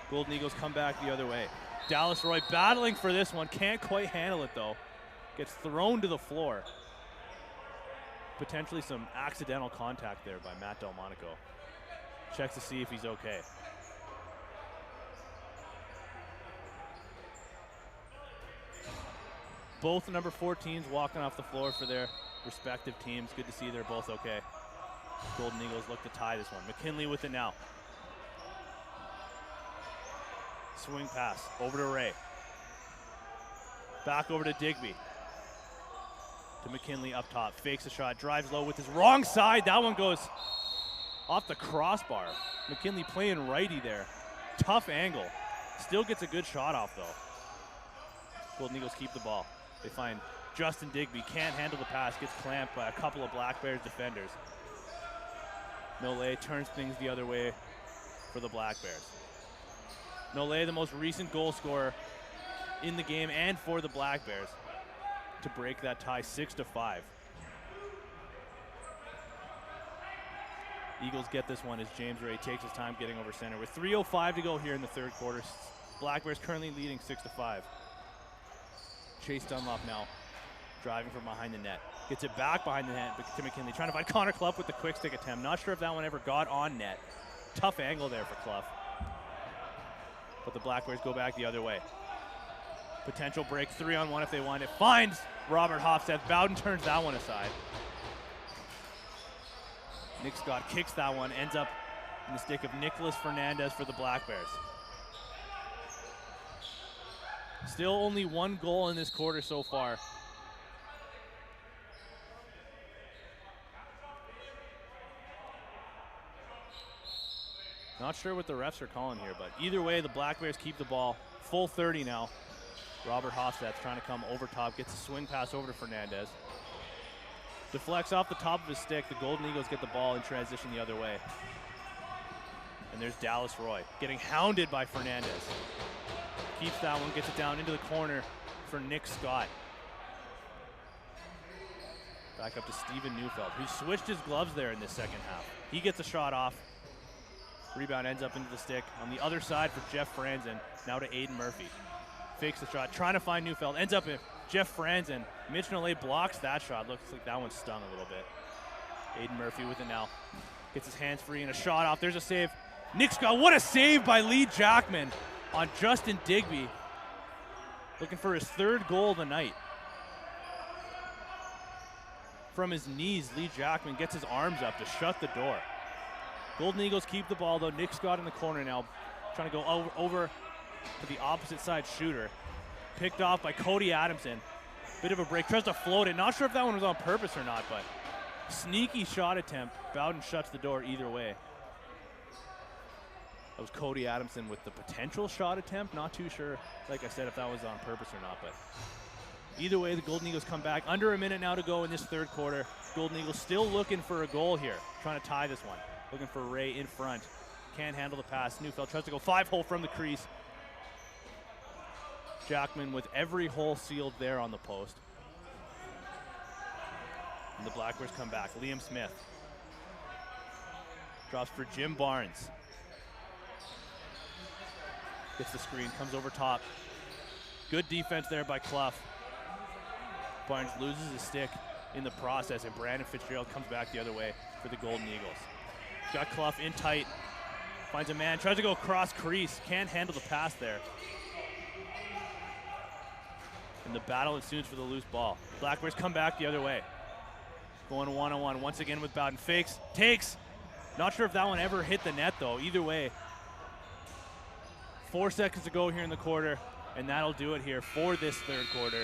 A: Golden Eagles come back the other way. Dallas Roy battling for this one, can't quite handle it though. Gets thrown to the floor. Potentially some accidental contact there by Matt Delmonico. Checks to see if he's okay. Both number 14s walking off the floor for their respective teams. Good to see they're both okay. Golden Eagles look to tie this one. McKinley with it now. Swing pass over to Ray. Back over to Digby. To McKinley up top. Fakes a shot, drives low with his wrong side. That one goes off the crossbar. McKinley playing righty there. Tough angle. Still gets a good shot off though. Golden Eagles keep the ball. They find Justin Digby, can't handle the pass, gets clamped by a couple of Black Bears defenders. Nolay turns things the other way for the Black Bears. Nolay, the most recent goal scorer in the game and for the Black Bears, to break that tie 6-5. Eagles get this one as James Ray takes his time getting over center. With 3:05 to go here in the third quarter, Black Bears currently leading 6-5. Chase Dunlop now driving from behind the net. Gets it back behind the net to McKinley, trying to find Connor Clough with the quick stick attempt. Not sure if that one ever got on net. Tough angle there for Clough. But the Black Bears go back the other way. Potential break, 3-on-1 if they want it. Finds Robert Hofstad. Bowden turns that one aside. Nick Scott kicks that one, ends up in the stick of Nicholas Fernandez for the Black Bears. Still only one goal in this quarter so far. Not sure what the refs are calling here, but either way, the Black Bears keep the ball. Full 30 now. Robert Hofstad's trying to come over top, gets a swing pass over to Fernandez. Deflects off the top of his stick. The Golden Eagles get the ball in transition the other way. And there's Dallas Roy getting hounded by Fernandez. Keeps that one, gets it down into the corner for Nick Scott. Back up to Steven Neufeld, who switched his gloves there in this second half. He gets a shot off. Rebound ends up into the stick. On the other side for Jeff Franzen, now to Aiden Murphy. Fakes the shot, trying to find Neufeld. Ends up with Jeff Franzen. Mitch Nolay blocks that shot. Looks like that one stung a little bit. Aiden Murphy with it now. Gets his hands free and a shot off. There's a save. Nick Scott, what a save by Lee Jackman on Justin Digby. Looking for his third goal of the night. From his knees, Lee Jackman gets his arms up to shut the door. Golden Eagles keep the ball though. Nick Scott in the corner now, trying to go over to the opposite side shooter. Picked off by Cody Adamson. Bit of a break, tries to float it. Not sure if that one was on purpose or not, but sneaky shot attempt. Bowden shuts the door either way. That was Cody Adamson with the potential shot attempt. Not too sure, like I said, if that was on purpose or not, but either way, the Golden Eagles come back. Under a minute now to go in this third quarter. Golden Eagles still looking for a goal here, trying to tie this one. Looking for Ray in front. Can't handle the pass. Neufeld tries to go 5-hole from the crease. Jackman with every hole sealed there on the post. And the Black Bears come back. Liam Smith drops for Jim Barnes. Gets the screen, comes over top. Good defense there by Clough. Barnes loses his stick in the process, and Brandon Fitzgerald comes back the other way for the Golden Eagles. Got Clough in tight, finds a man, tries to go across crease, can't handle the pass there. And the battle ensues for the loose ball. Black Bears come back the other way. Going one-on-one once again with Bowden. Fakes, takes. Not sure if that one ever hit the net though. Either way, 4 seconds to go here in the quarter, and that'll do it here for this third quarter.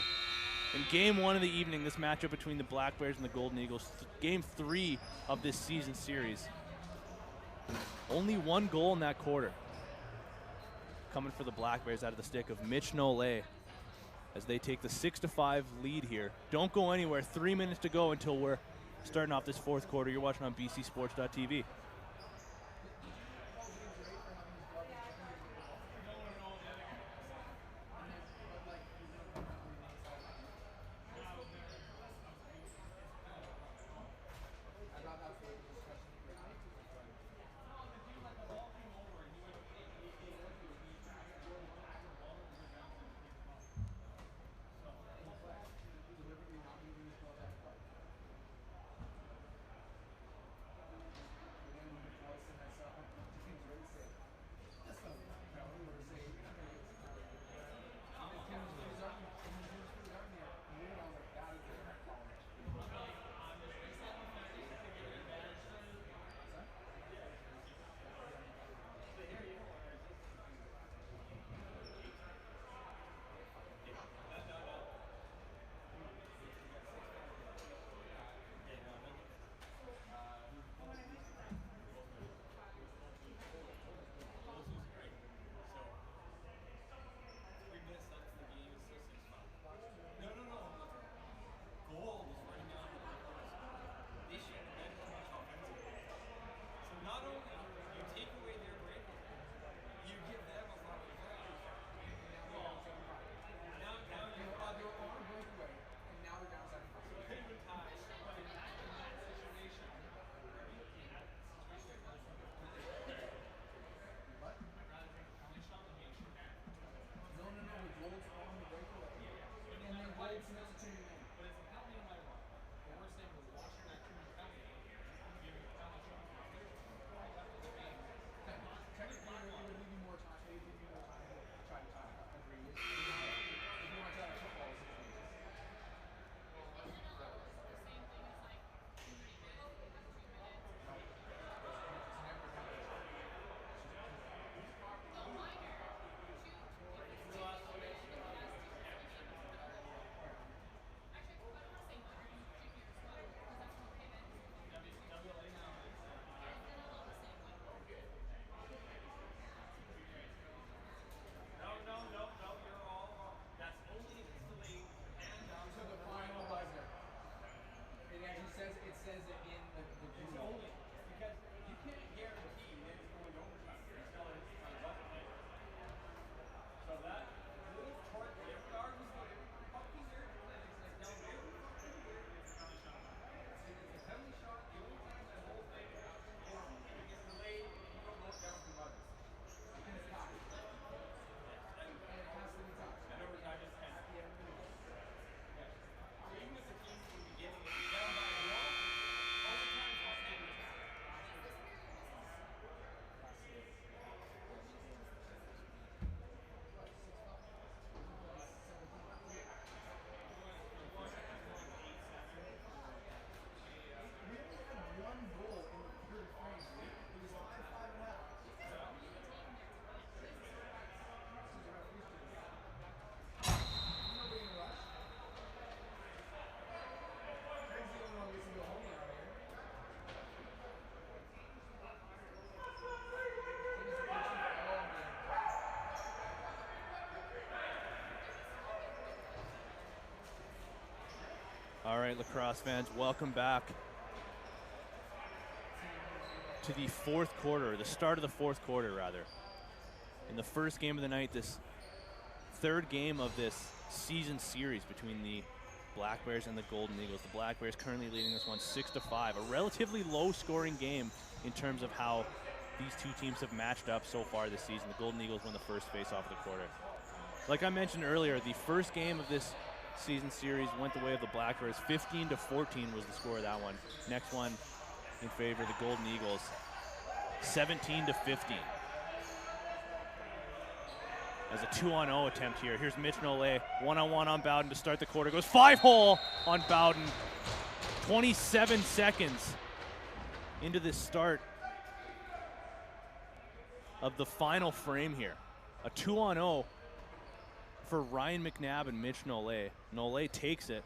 A: In game 1 of the evening, this matchup between the Black Bears and the Golden Eagles, game 3 of this season series. Only 1 goal in that quarter. Coming for the Black Bears out of the stick of Mitch Nolay as they take the 6-5 lead here. Don't go anywhere. 3 minutes to go until we're starting off this fourth quarter. You're watching on bcsports.tv. All right, lacrosse fans, welcome back to the fourth quarter, the start of the fourth quarter, rather. In the first game of the night, this third game of this season series between the Black Bears and the Golden Eagles. The Black Bears currently leading this one 6-5, a relatively low-scoring game in terms of how these two teams have matched up so far this season. The Golden Eagles won the first face-off of the quarter. Like I mentioned earlier, the first game of this season series went the way of the Black Bears. 15-14 was the score of that one. Next one in favor of the Golden Eagles, 17-15. As a 2-on-0 attempt here. Here's Mitch Nolay, one-on-one on Bowden to start the quarter. Goes 5-hole on Bowden. 27 seconds into this start of the final frame here. A 2-on-0 for Ryan McNabb and Mitch Nolay. Nolay takes it,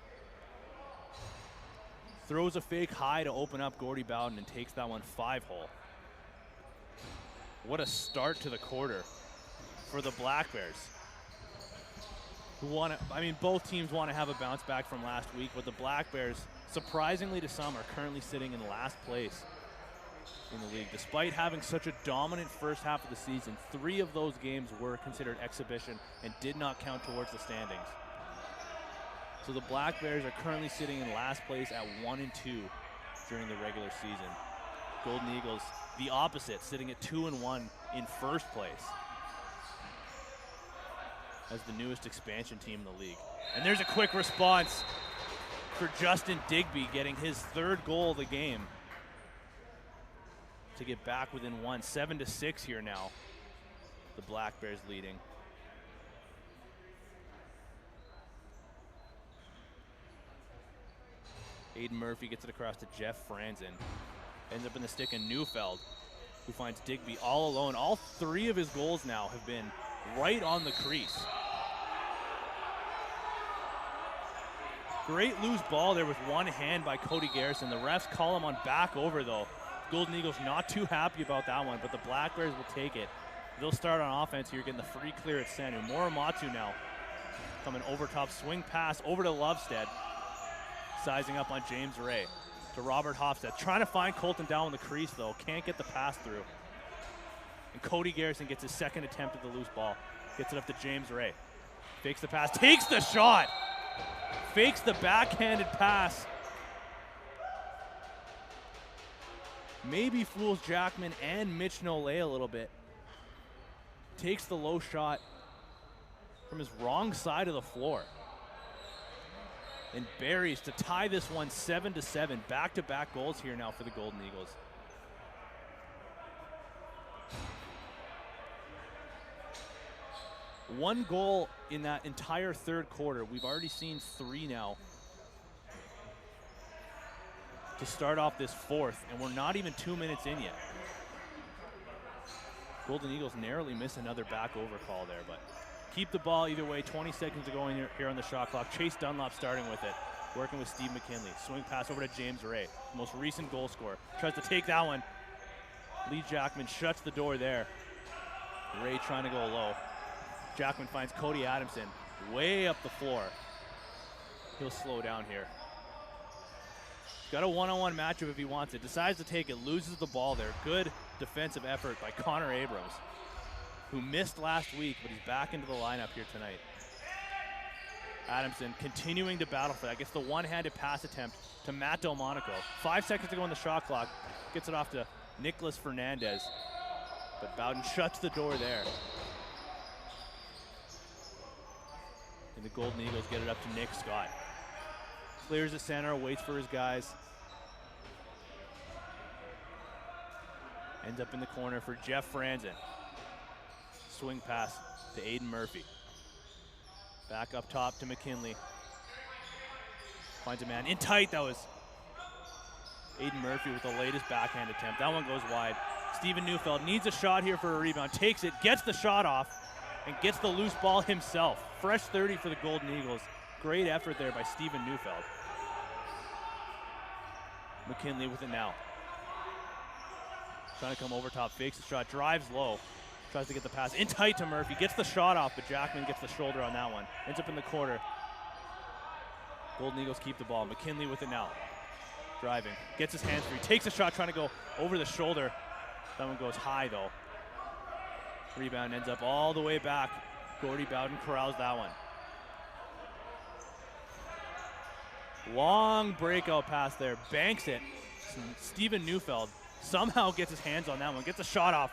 A: throws a fake high to open up Gordy Bowden and takes that one 5-hole. What a start to the quarter for the Black Bears, who want to, I mean, both teams want to have a bounce back from last week, but the Black Bears, surprisingly to some, are currently sitting in last place in the league. Despite having such a dominant first half of the season, 3 of those games were considered exhibition and did not count towards the standings. So the Black Bears are currently sitting in last place at 1-2 during the regular season. Golden Eagles, the opposite, sitting at 2-1 in first place as the newest expansion team in the league. And there's a quick response for Justin Digby, getting his 3rd goal of the game to get back within 1. 7-6 here now. The Black Bears leading. Aiden Murphy gets it across to Jeff Franzen. Ends up in the stick in Neufeld, who finds Digby all alone. All 3 of his goals now have been right on the crease. Great loose ball there with one hand by Cody Garrison. The refs call him on back over though. Golden Eagles not too happy about that one, but the Black Bears will take it. They'll start on offense here, getting the free clear at center. Morimatsu now coming over top, swing pass over to Lovestead. Sizing up on James Ray to Robert Hofstad. Trying to find Colton down in the crease though, can't get the pass through. And Cody Garrison gets his 2nd attempt at the loose ball. Gets it up to James Ray. Fakes the pass, takes the shot. Fakes the backhanded pass. Maybe fools Jackman and Mitch Nolay a little bit. Takes the low shot from his wrong side of the floor. And buries to tie this one 7-7. Back-to-back goals here now for the Golden Eagles. One goal in that entire 3rd quarter. We've already seen 3 now to start off this 4th, and we're not even 2 minutes in yet. Golden Eagles narrowly miss another back over call there, but keep the ball either way. 20 seconds to go in here on the shot clock. Chase Dunlop starting with it, working with Steve McKinley. Swing pass over to James Ray, the most recent goal scorer. Tries to take that one. Lee Jackman shuts the door there. Ray trying to go low. Jackman finds Cody Adamson way up the floor. He'll slow down here. Got a 1-on-1 matchup if he wants it. Decides to take it, loses the ball there. Good defensive effort by Connor Abrams, who missed last week, but he's back into the lineup here tonight. Adamson continuing to battle for that. Gets the one-handed pass attempt to Matt Delmonico. 5 seconds to go on the shot clock. Gets it off to Nicholas Fernandez. But Bowden shuts the door there. And the Golden Eagles get it up to Nick Scott. Clears the center, waits for his guys. Ends up in the corner for Jeff Franzen. Swing pass to Aiden Murphy. Back up top to McKinley. Finds a man in tight. That was Aiden Murphy with the latest backhand attempt. That one goes wide. Steven Neufeld needs a shot here for a rebound. Takes it, gets the shot off, and gets the loose ball himself. Fresh 30 for the Golden Eagles. Great effort there by Steven Neufeld. McKinley with it now. Trying to come over top, fakes the shot, drives low. Tries to get the pass in tight to Murphy. Gets the shot off, but Jackman gets the shoulder on that one. Ends up in the corner. Golden Eagles keep the ball. McKinley with it now. Driving. Gets his hands free. Takes a shot trying to go over the shoulder. That one goes high though. Rebound ends up all the way back. Gordy Bowden corrals that one. Long breakout pass there. Banks it. Steven Neufeld Somehow gets his hands on that one, gets a shot off.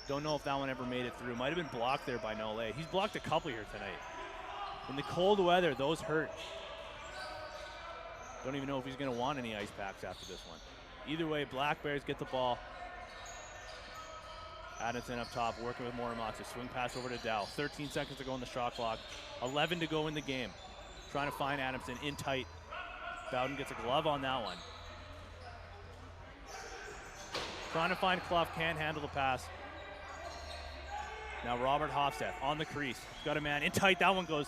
A: Don't know if that one ever made it through. Might have been blocked there by Nole. He's blocked a couple here tonight. In the cold weather, those hurt. Don't even know if he's going to want any ice packs after this one. Either way, Black Bears get the ball. Adamson up top, working with Morimatsu. Swing pass over to Dow. 13 seconds to go on the shot clock. 11 to go in the game. Trying to find Adamson in tight. Bowden gets a glove on that one. Trying to find Clough, can't handle the pass. Now Robert Hofstad on the crease. He's got a man in tight. That one goes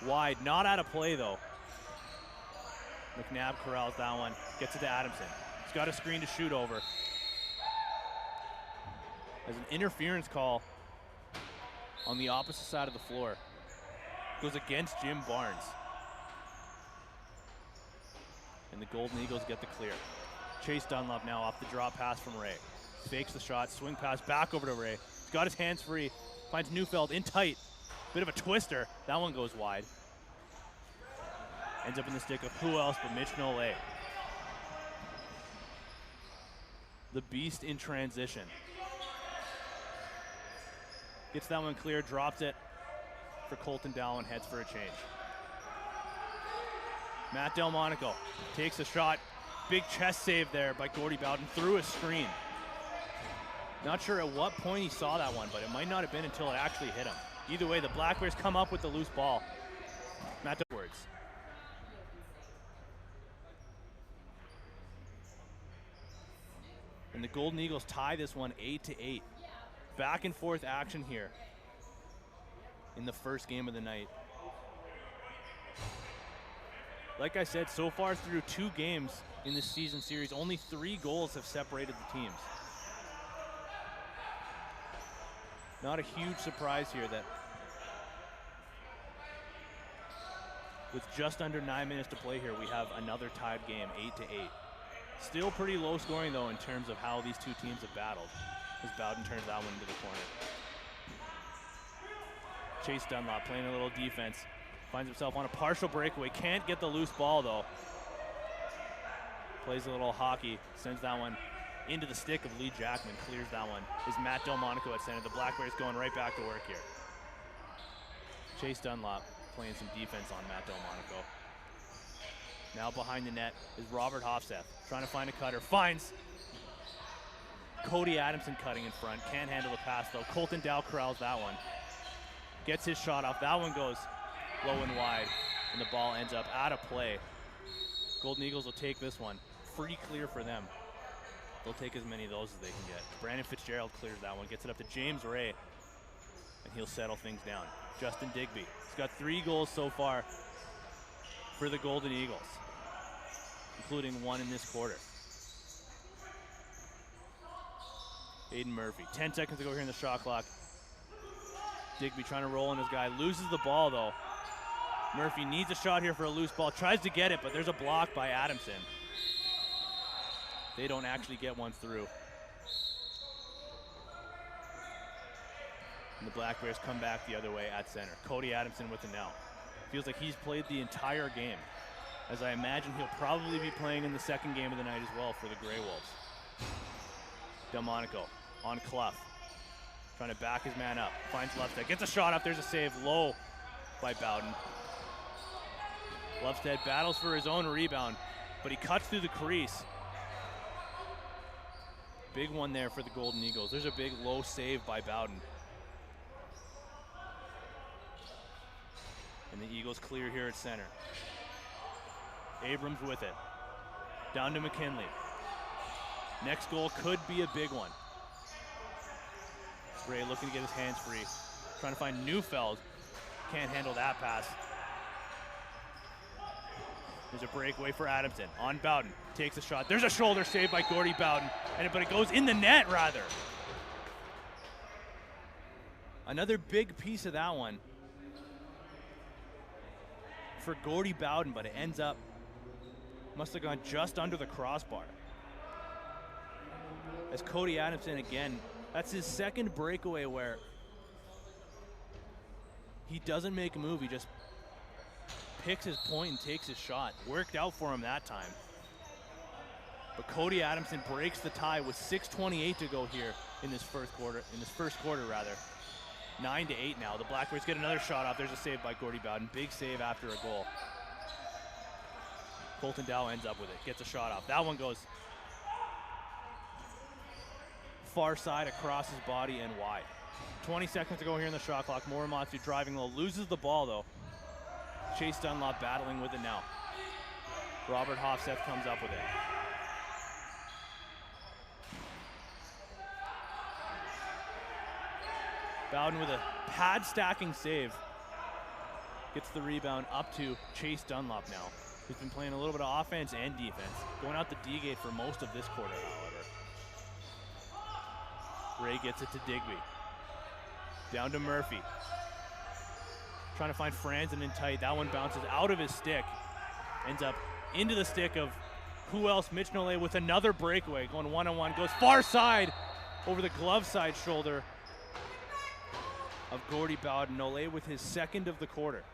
A: wide. Not out of play, though. McNabb corrals that one. Gets it to Adamson. He's got a screen to shoot over. There's an interference call on the opposite side of the floor. Goes against Jim Barnes. And the Golden Eagles get the clear. Chase Dunlop now off the drop pass from Ray. Fakes the shot, swing pass back over to Ray. He's got his hands free, finds Neufeld in tight. Bit of a twister. That one goes wide. Ends up in the stick of who else but Mitch Nole. The beast in transition. Gets that one clear, drops it for Colton Dow and heads for a change. Matt Delmonico takes a shot. Big chest save there by Gordie Bowden through a screen. Not sure at what point he saw that one, but it might not have been until it actually hit him. Either way, the Black Bears come up with the loose ball. Matt Edwards. And the Golden Eagles tie this one 8-8. Back and forth action here in the first game of the night. Like I said, so far through 2 games in this season series, only 3 goals have separated the teams. Not a huge surprise here that with just under 9 minutes to play here, we have another tied game, 8-8. Still pretty low scoring though in terms of how these 2 teams have battled, as Bowden turns that one into the corner. Chase Dunlop playing a little defense. Finds himself on a partial breakaway. Can't get the loose ball, though. Plays a little hockey. Sends that one into the stick of Lee Jackman. Clears that one. Is Matt Delmonico at center. The Black Bears going right back to work here. Chase Dunlop playing some defense on Matt Delmonico. Now behind the net is Robert Hofstad. Trying to find a cutter. Finds Cody Adamson cutting in front. Can't handle the pass, though. Colton Dow corrals that one. Gets his shot off. That one goes low and wide, and the ball ends up out of play. Golden Eagles will take this one. Free clear for them. They'll take as many of those as they can get. Brandon Fitzgerald clears that one, gets it up to James Ray, and he'll settle things down. Justin Digby. He's got 3 goals so far for the Golden Eagles, including 1 in this quarter. Aiden Murphy. 10 seconds to go here in the shot clock. Digby trying to roll in his guy. Loses the ball, though. Murphy needs a shot here for a loose ball. Tries to get it, but there's a block by Adamson. They don't actually get one through. And the Black Bears come back the other way at center. Cody Adamson with it now. Feels like he's played the entire game, as I imagine he'll probably be playing in the second game of the night as well for the Grey Wolves. Delmonico on Clough. Trying to back his man up. Finds Lovestead. Gets a shot up. There's a save low by Bowden. Lovestead battles for his own rebound, but he cuts through the crease. Big one there for the Golden Eagles. There's a big low save by Bowden. And the Eagles clear here at center. Abrams with it. Down to McKinley. Next goal could be a big one. Ray looking to get his hands free. Trying to find Neufeld. Can't handle that pass. There's a breakaway for Adamson on Bowden. Takes a shot. There's a shoulder save by Gordie Bowden, but it goes in the net, rather. Another big piece of that one for Gordie Bowden, but it ends up, must have gone just under the crossbar. As Cody Adamson again, that's his second breakaway where he doesn't make a move, he just picks his point and takes his shot. Worked out for him that time. But Cody Adamson breaks the tie with 6:28 to go here in this first quarter. 9-8 now. The Blackbirds get another shot off. There's a save by Gordy Bowden. Big save after a goal. Colton Dow ends up with it. Gets a shot off. That one goes far side across his body and wide. 20 seconds to go here in the shot clock. Morimatsu driving low. Loses the ball though. Chase Dunlop battling with it now. Robert Hofseth comes up with it. Bowden with a pad stacking save. Gets the rebound up to Chase Dunlop now, who's been playing a little bit of offense and defense. Going out the D-gate for most of this quarter, however. Ray gets it to Digby. Down to Murphy. Trying to find Franzen in tight. That one bounces out of his stick. Ends up into the stick of who else? Mitch Nole with another breakaway. Going one-on-one. Goes far side over the glove side shoulder of Gordy Bowden. Nole with his second of the quarter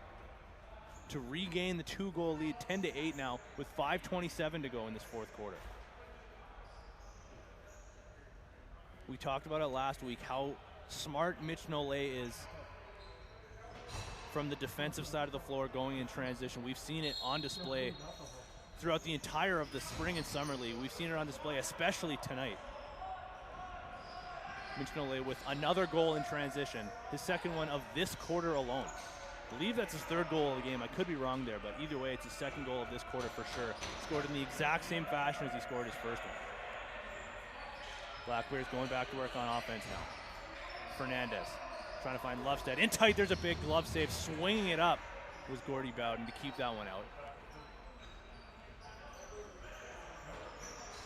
A: to regain the 2-goal lead, 10-8 now with 5:27 to go in this fourth quarter. We talked about it last week, how smart Mitch Nole is from the defensive side of the floor going in transition. We've seen it on display throughout the entire of the spring and summer league. We've seen it on display, especially tonight. Mitch Nole with another goal in transition, his second one of this quarter alone. I believe that's his third goal of the game. I could be wrong there, but either way, it's his second goal of this quarter for sure. Scored in the exact same fashion as he scored his first one. Black Bears going back to work on offense now. Fernandez trying to find Lovestead. In tight, there's a big glove save. Swinging it up was Gordy Bowden to keep that one out.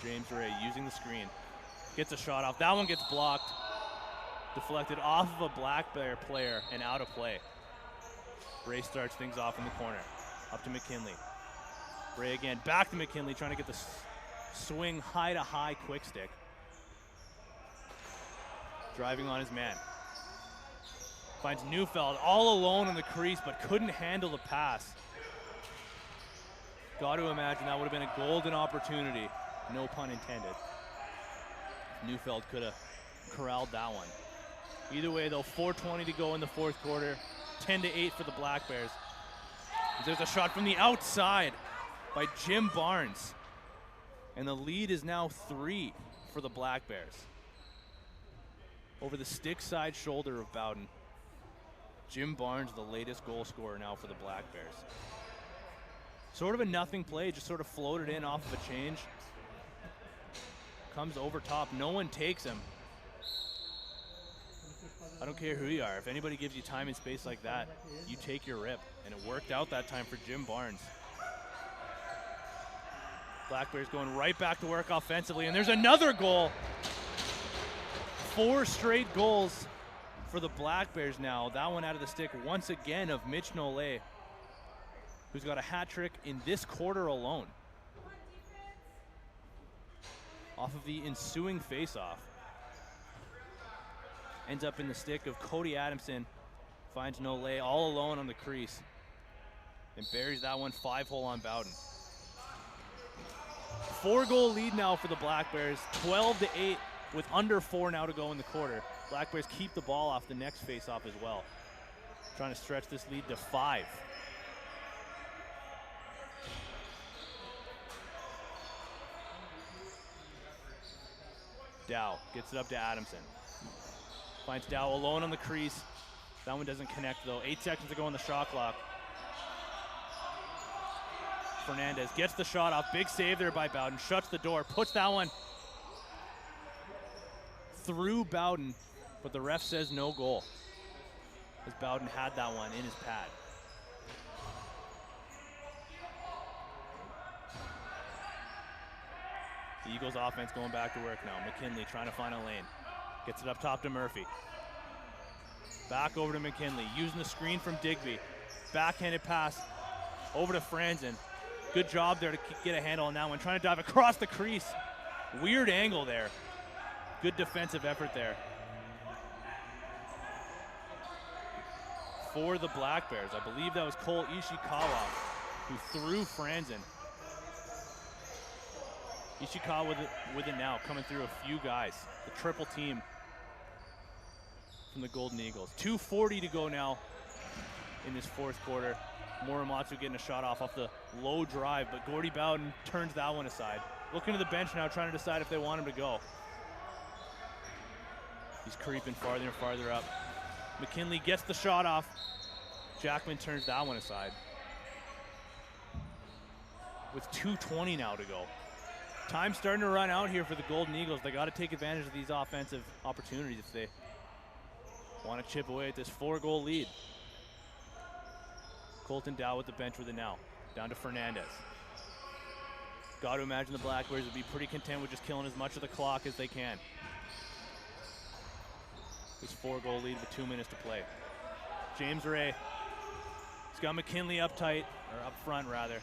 A: James Ray using the screen. Gets a shot off. That one gets blocked. Deflected off of a Black Bear player and out of play. Ray starts things off in the corner. Up to McKinley. Ray again. Back to McKinley trying to get the swing high to high quick stick. Driving on his man. Finds Neufeld all alone in the crease but couldn't handle the pass. Got to imagine that would have been a golden opportunity. No pun intended. Neufeld could have corralled that one. Either way though, 4:20 to go in the fourth quarter. 10-8 for the Black Bears. There's a shot from the outside by Jim Barnes. And the lead is now 3 for the Black Bears. Over the stick side shoulder of Bowden. Jim Barnes, the latest goal scorer now for the Black Bears. Sort of a nothing play, just sort of floated in off of a change. Comes over top, no one takes him. I don't care who you are. If anybody gives you time and space like that, you take your rip. And it worked out that time for Jim Barnes. Black Bears going right back to work offensively, and there's another goal. 4 straight goals for the Black Bears now. That one out of the stick once again of Mitch Nole, who's got a hat trick in this quarter alone. Off of the ensuing faceoff. Ends up in the stick of Cody Adamson. Finds Nole all alone on the crease. And buries that one 5-hole on Bowden. 4-goal lead now for the Black Bears. 12-8 with under 4 now to go in the quarter. Black Bears keep the ball off the next faceoff as well. Trying to stretch this lead to 5. Dow gets it up to Adamson. Finds Dow alone on the crease. That one doesn't connect though. 8 seconds to go on the shot clock. Fernandez gets the shot off. Big save there by Bowden. Shuts the door. Puts that one through Bowden, but the ref says no goal, as Bowden had that one in his pad. The Eagles offense going back to work now. McKinley trying to find a lane. Gets it up top to Murphy. Back over to McKinley, using the screen from Digby. Backhanded pass over to Franzen. Good job there to get a handle on that one. Trying to dive across the crease. Weird angle there. Good defensive effort there for the Black Bears. I believe that was Cole Ishikawa who threw Franzen. Ishikawa with it now, coming through a few guys. The triple team from the Golden Eagles. 2:40 to go now in this fourth quarter. Muramatsu getting a shot off the low drive, but Gordy Bowden turns that one aside. Looking to the bench now, trying to decide if they want him to go. He's creeping farther and farther up. McKinley gets the shot off. Jackman turns that one aside. With 2:20 now to go. Time's starting to run out here for the Golden Eagles. They got to take advantage of these offensive opportunities if they want to chip away at this 4-goal lead. Colton Dow with the bench with it now. Down to Fernandez. Got to imagine the Black Bears would be pretty content with just killing as much of the clock as they can. This 4-goal lead with 2 minutes to play. James Ray. He's got McKinley up tight, or up front rather.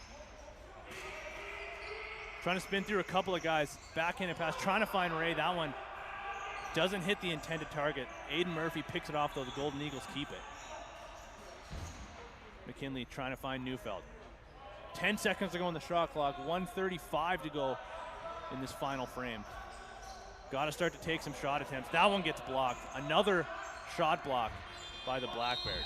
A: Trying to spin through a couple of guys. Backhanded pass, trying to find Ray. That one doesn't hit the intended target. Aiden Murphy picks it off though. The Golden Eagles keep it. McKinley trying to find Neufeld. 10 seconds to go on the shot clock. 1:35 to go in this final frame. Got to start to take some shot attempts. That one gets blocked. Another shot block by the Black Bears.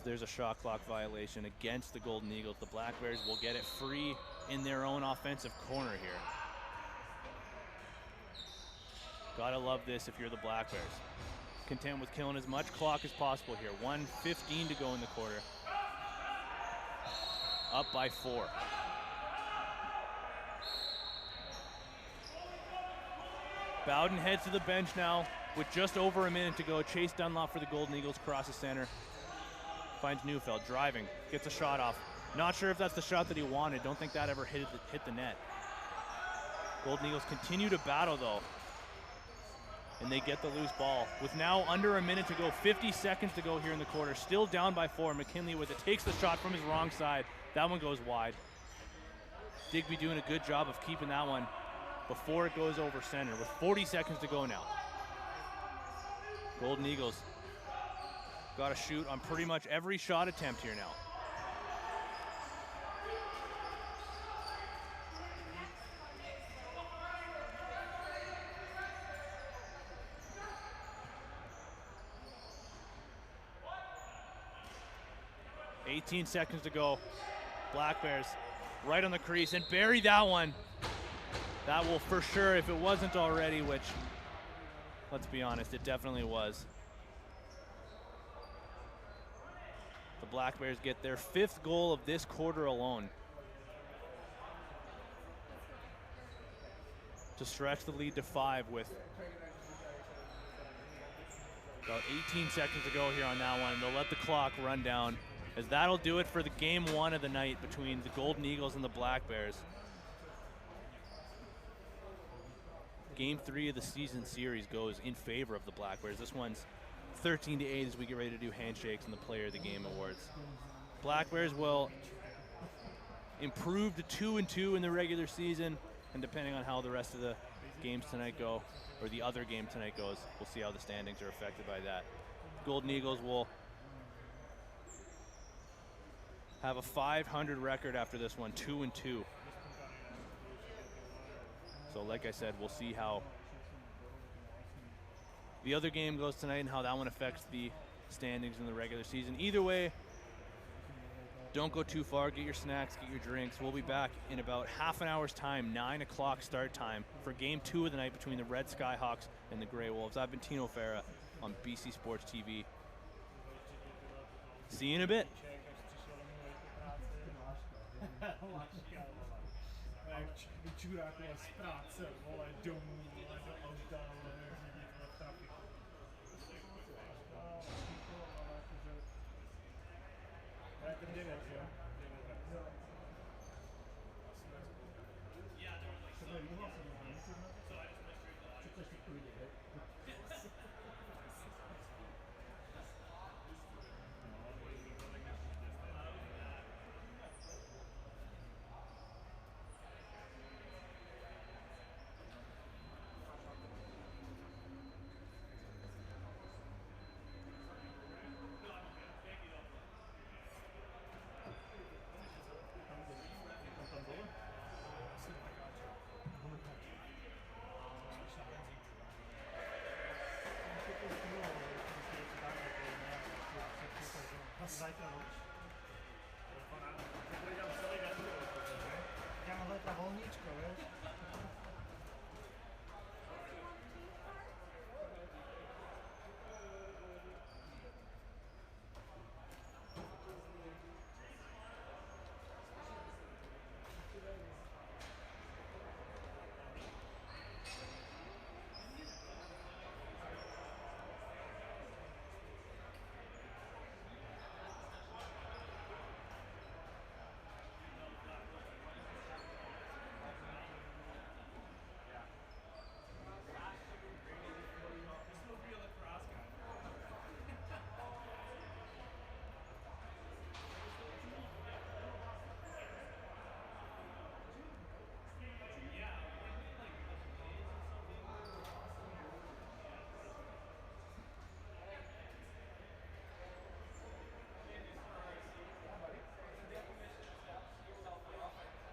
A: There's a shot clock violation against the Golden Eagles. The Black Bears will get it free in their own offensive corner here. Gotta love this if you're the Black Bears. Content with killing as much clock as possible here. 1:15 to go in the quarter. Up by 4. Bowden heads to the bench now with just over a minute to go. Chase Dunlop for the Golden Eagles crosses center. Finds Neufeld, driving, gets a shot off. Not sure if that's the shot that he wanted. Don't think that ever hit the net. Golden Eagles continue to battle though. And they get the loose ball. With now under a minute to go, 50 seconds to go here in the quarter. Still down by 4. McKinley with it, takes the shot from his wrong side. That one goes wide. Digby doing a good job of keeping that one before it goes over center with 40 seconds to go now. Golden Eagles got to shoot on pretty much every shot attempt here now. $18 seconds to go. Black Bears right on the crease and bury that one. That will for sure, if it wasn't already, which, let's be honest, it definitely was. The Black Bears get their 5th goal of this quarter alone to stretch the lead to 5 with about 18 seconds to go here on that one. They'll let the clock run down, as that'll do it for the game 1 of the night between the Golden Eagles and the Black Bears. Game 3 of the season series goes in favor of the Black Bears. This one's 13-8 as we get ready to do handshakes and the Player of the Game awards. Black Bears will improve to 2-2 in the regular season, and depending on how the rest of the games tonight go, or the other game tonight goes, we'll see how the standings are affected by that. Golden Eagles will have a .500 record after this one, 2-2. So like I said, we'll see how the other game goes tonight and how that one affects the standings in the regular season. Either way, don't go too far. Get your snacks, get your drinks. We'll be back in about half an hour's time, 9 o'clock start time, for game 2 of the night between the Red Skyhawks and the Grey Wolves. I've been Tino Farah on BC Sports TV. See you in a bit.
E: Zajtranoc.
D: Ty powiedział sobie wiatru.
E: Ja mam letra wolniczko, wiesz?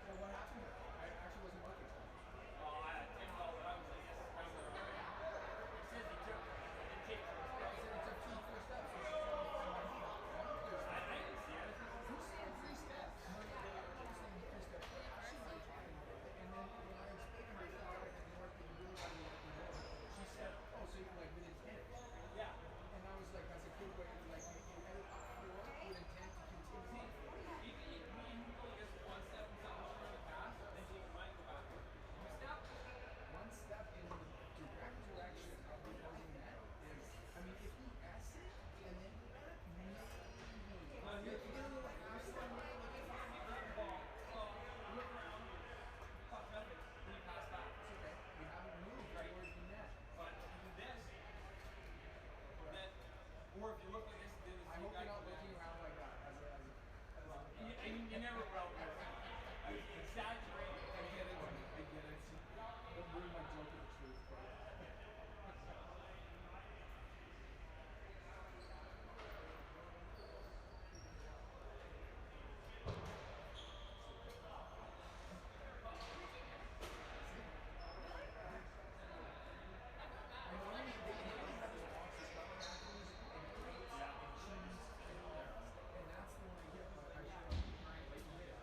C: So what happened there? I actually wasn't looking. It took 2 full steps. So she told me to find my feet. Who said 3 steps? No, yeah, I was saying 3 steps. She was talking about it. And then when I explained to her, I said, "Alright, North, you really gotta be looking more." She said, "Oh, so you're like with intent." Yeah. And I was like, that's a good way to like you headed up 4 with intent to continue on 4. One step in the direct direction of the opposing net is, I mean, if you S it and then go back, maybe. If you get a little half step away, like if it's it's okay. You haven't moved towards the net.
F: Or if you look like this, then
C: I hope you're not looking around like that
F: you never will. Exaggerate.
C: I get it, Jimmy. I get it. Don't ruin my joke of the truth, bro. And normally they have this box of stuff and apples and grapes and cheese and that's the one I get, but I should have eaten my like later.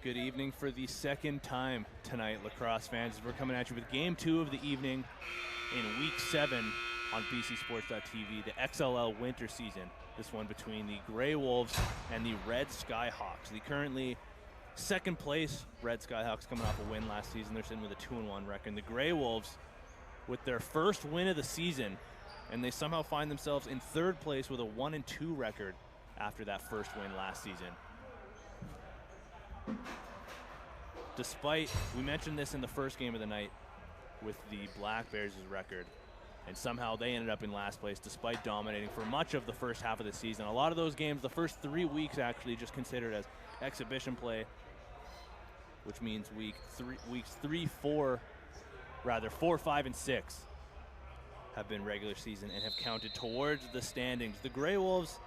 A: Good evening for the second time tonight, lacrosse fans. We're coming at you with Game 2 of the evening in Week 7 on BCSports.tv, the XLL Winter season. This one between the Grey Wolves and the Red Skyhawks. The currently second place Red Skyhawks coming off a win last season. They're sitting with a 2-1 record. The Grey Wolves with their first win of the season, and they somehow find themselves in third place with a 1-2 record after that first win last season. Despite, we mentioned this in the first game of the night with the Black Bears' record, and somehow they ended up in last place despite dominating for much of the first half of the season. A lot of those games, the first 3 weeks actually just considered as exhibition play, which means weeks 3, 4, 5, and 6 have been regular season and have counted towards the standings. The Grey Wolves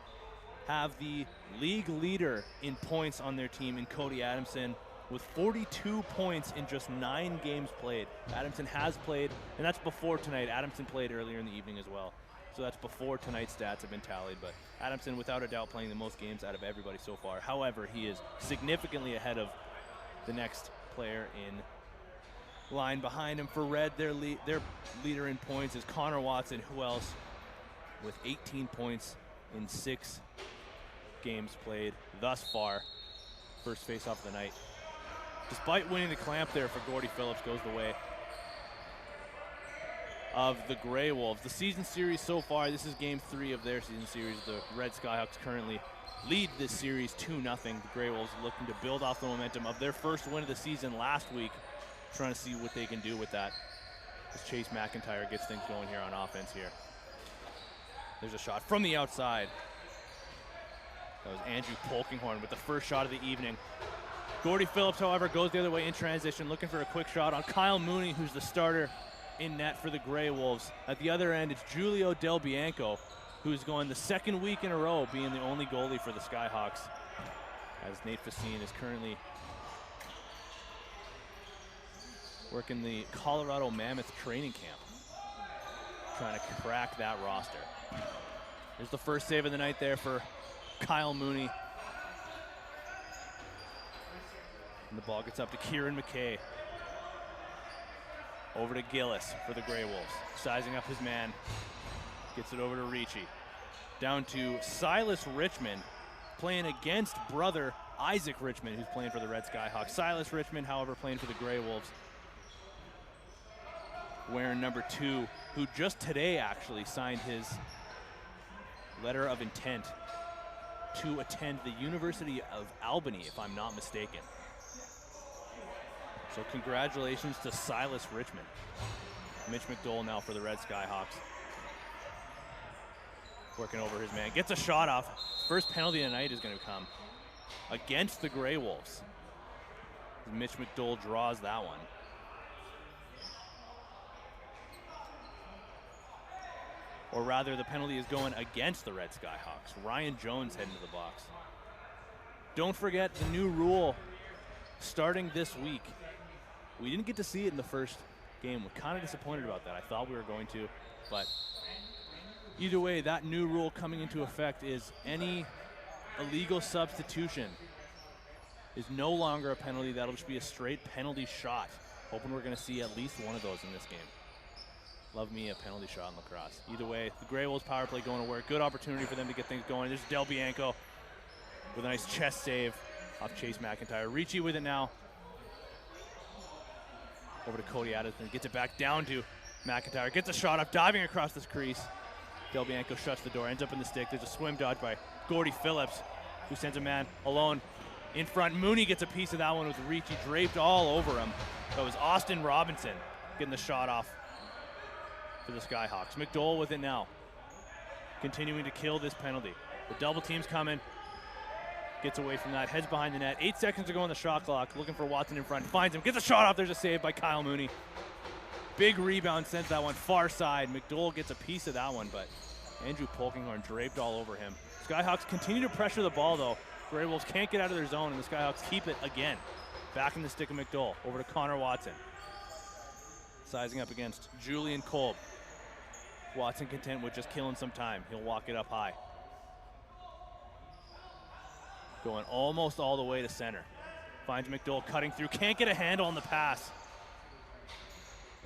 A: have the league leader in points on their team in Cody Adamson with 42 points in just 9 games played. Adamson has played, and that's before tonight. Adamson played earlier in the evening as well. So that's before tonight's stats have been tallied, but Adamson without a doubt playing the most games out of everybody so far. However, he is significantly ahead of the next player in line behind him. For Red, their leader in points is Connor Watson, who else with 18 points in 6 games played thus far. First face-off of the night. Despite winning the clamp there for Gordy Phillips, goes the way of the Grey Wolves. The season series so far, this is game 3 of their season series. The Red Skyhawks currently lead this series 2-0. The Grey Wolves looking to build off the momentum of their first win of the season last week, trying to see what they can do with that as Chase McIntyre gets things going here on offense here. There's a shot from the outside. That was Andrew Polkinghorn with the first shot of the evening. Gordy Phillips, however, goes the other way in transition, looking for a quick shot on Kyle Mooney, who's the starter in net for the Grey Wolves. At the other end, it's Giulio Del Bianco, who's going the second week in a row being the only goalie for the Skyhawks, as Nate Facine is currently working the Colorado Mammoth training camp, trying to crack that roster. There's the first save of the night there for Kyle Mooney. And the ball gets up to Kieran McKay. Over to Gillis for the Grey Wolves. Sizing up his man. Gets it over to Ricci. Down to Silas Richmond, playing against brother Isaac Richmond, who's playing for the Red Skyhawks. Silas Richmond, however, playing for the Grey Wolves, wearing number 2, who just today actually signed his letter of intent to attend the University of Albany, if I'm not mistaken. So congratulations to Silas Richmond. Mitch McDowell now for the Red Skyhawks. Working over his man. Gets a shot off. First penalty of the night is going to come against the Grey Wolves. Mitch McDowell draws that one. Or rather, the penalty is going against the Red Skyhawks. Ryan Jones heading to the box. Don't forget the new rule starting this week. We didn't get to see it in the first game. We're kind of disappointed about that. I thought we were going to, but either way, that new rule coming into effect is any illegal substitution is no longer a penalty. That'll just be a straight penalty shot. Hoping we're going to see at least one of those in this game. Love me a penalty shot in lacrosse. Either way, the Grey Wolves power play going to work. Good opportunity for them to get things going. There's Del Bianco with a nice chest save off Chase McIntyre. Ricci with it now. Over to Cody Addison. Gets it back down to McIntyre. Gets a shot up, diving across this crease. Del Bianco shuts the door, ends up in the stick. There's a swim dodge by Gordy Phillips, who sends a man alone in front. Mooney gets a piece of that one with Ricci draped all over him. That was Austin Robinson getting the shot off for the Skyhawks. McDowell with it now. Continuing to kill this penalty. The double team's coming. Gets away from that, heads behind the net. 8 seconds to go on the shot clock. Looking for Watson in front. Finds him, gets a shot off. There's a save by Kyle Mooney. Big rebound, sends that one far side. McDowell gets a piece of that one, but Andrew Polkinghorn draped all over him. Skyhawks continue to pressure the ball, though. Grey Wolves can't get out of their zone, and the Skyhawks keep it again. Back in the stick of McDowell. Over to Connor Watson. Sizing up against Julian Kolb. Watson content with just killing some time. He'll walk it up high. Going almost all the way to center. Finds McDowell cutting through, can't get a handle on the pass.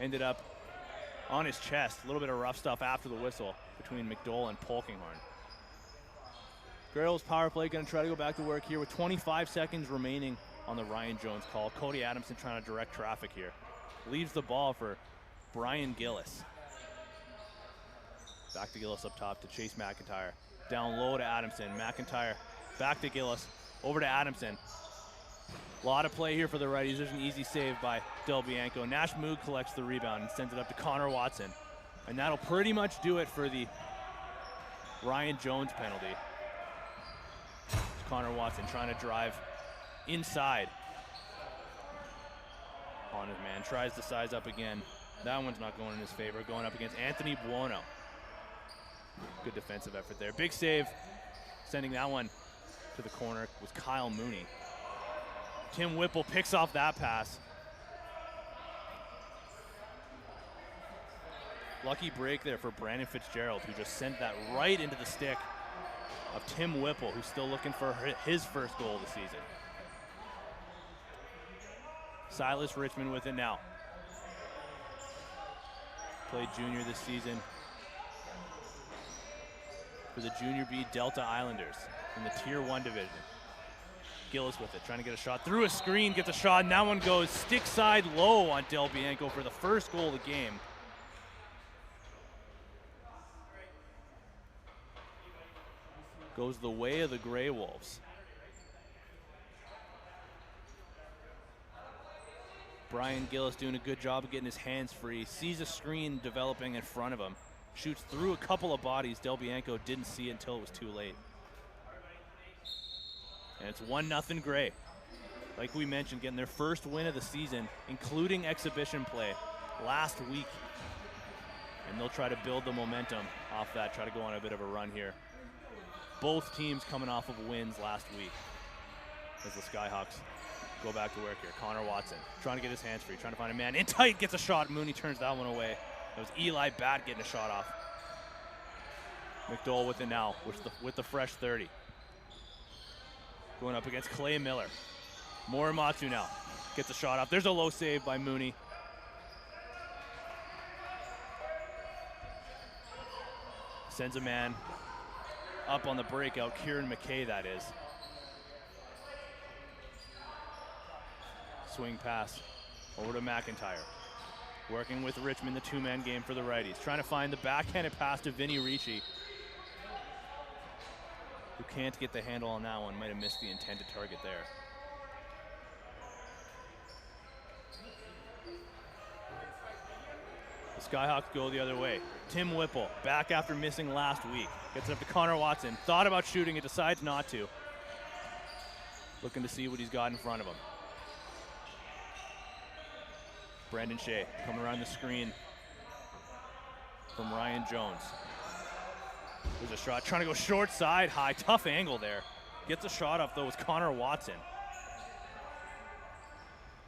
A: Ended up on his chest. A little bit of rough stuff after the whistle between McDowell and Polkinghorn. Grayl's power play gonna try to go back to work here with 25 seconds remaining on the Ryan Jones call. Cody Adamson trying to direct traffic here. Leaves the ball for Brian Gillis. Back to Gillis up top to Chase McIntyre. Down low to Adamson. McIntyre back to Gillis. Over to Adamson. A lot of play here for the righties. There's an easy save by Del Bianco. Nash Moog collects the rebound and sends it up to Connor Watson. And that'll pretty much do it for the Ryan Jones penalty. It's Connor Watson trying to drive inside on his man. Tries to size up again. That one's not going in his favor. Going up against Anthony Buono. Good defensive effort there. Big save. Sending that one to the corner was Kyle Mooney. Tim Whipple picks off that pass. Lucky break there for Brandon Fitzgerald, who just sent that right into the stick of Tim Whipple, who's still looking for his first goal of the season. Silas Richmond with it now. Played junior this season for the Junior B Delta Islanders in the Tier 1 division. Gillis with it, trying to get a shot through a screen, gets a shot, and that one goes stick side low on Del Bianco for the first goal of the game. Goes the way of the Grey Wolves. Brian Gillis doing a good job of getting his hands free, sees a screen developing in front of him, shoots through a couple of bodies. Del Bianco didn't see it until it was too late. And it's 1-0 Grey. Like we mentioned, getting their first win of the season, including exhibition play last week. And they'll try to build the momentum off that, try to go on a bit of a run here. Both teams coming off of wins last week as the Skyhawks go back to work here. Connor Watson trying to get his hands free, trying to find a man in tight, gets a shot. Mooney turns that one away. That was Eli Batt getting a shot off. McDowell with it now, with the fresh 30. Going up against Clay Miller. Morimatsu now gets a shot off. There's a low save by Mooney. Sends a man up on the breakout. Kieran McKay, that is. Swing pass over to McIntyre. Working with Richmond, the two-man game for the righties. Trying to find the backhanded pass to Vinny Ricci, who can't get the handle on that one. Might have missed the intended target there. The Skyhawks go the other way. Tim Whipple, back after missing last week. Gets it up to Connor Watson. Thought about shooting it, decides not to. Looking to see what he's got in front of him. Brandon Shea coming around the screen from Ryan Jones. There's a shot, trying to go short side, high, tough angle there. Gets a shot up though, was Connor Watson.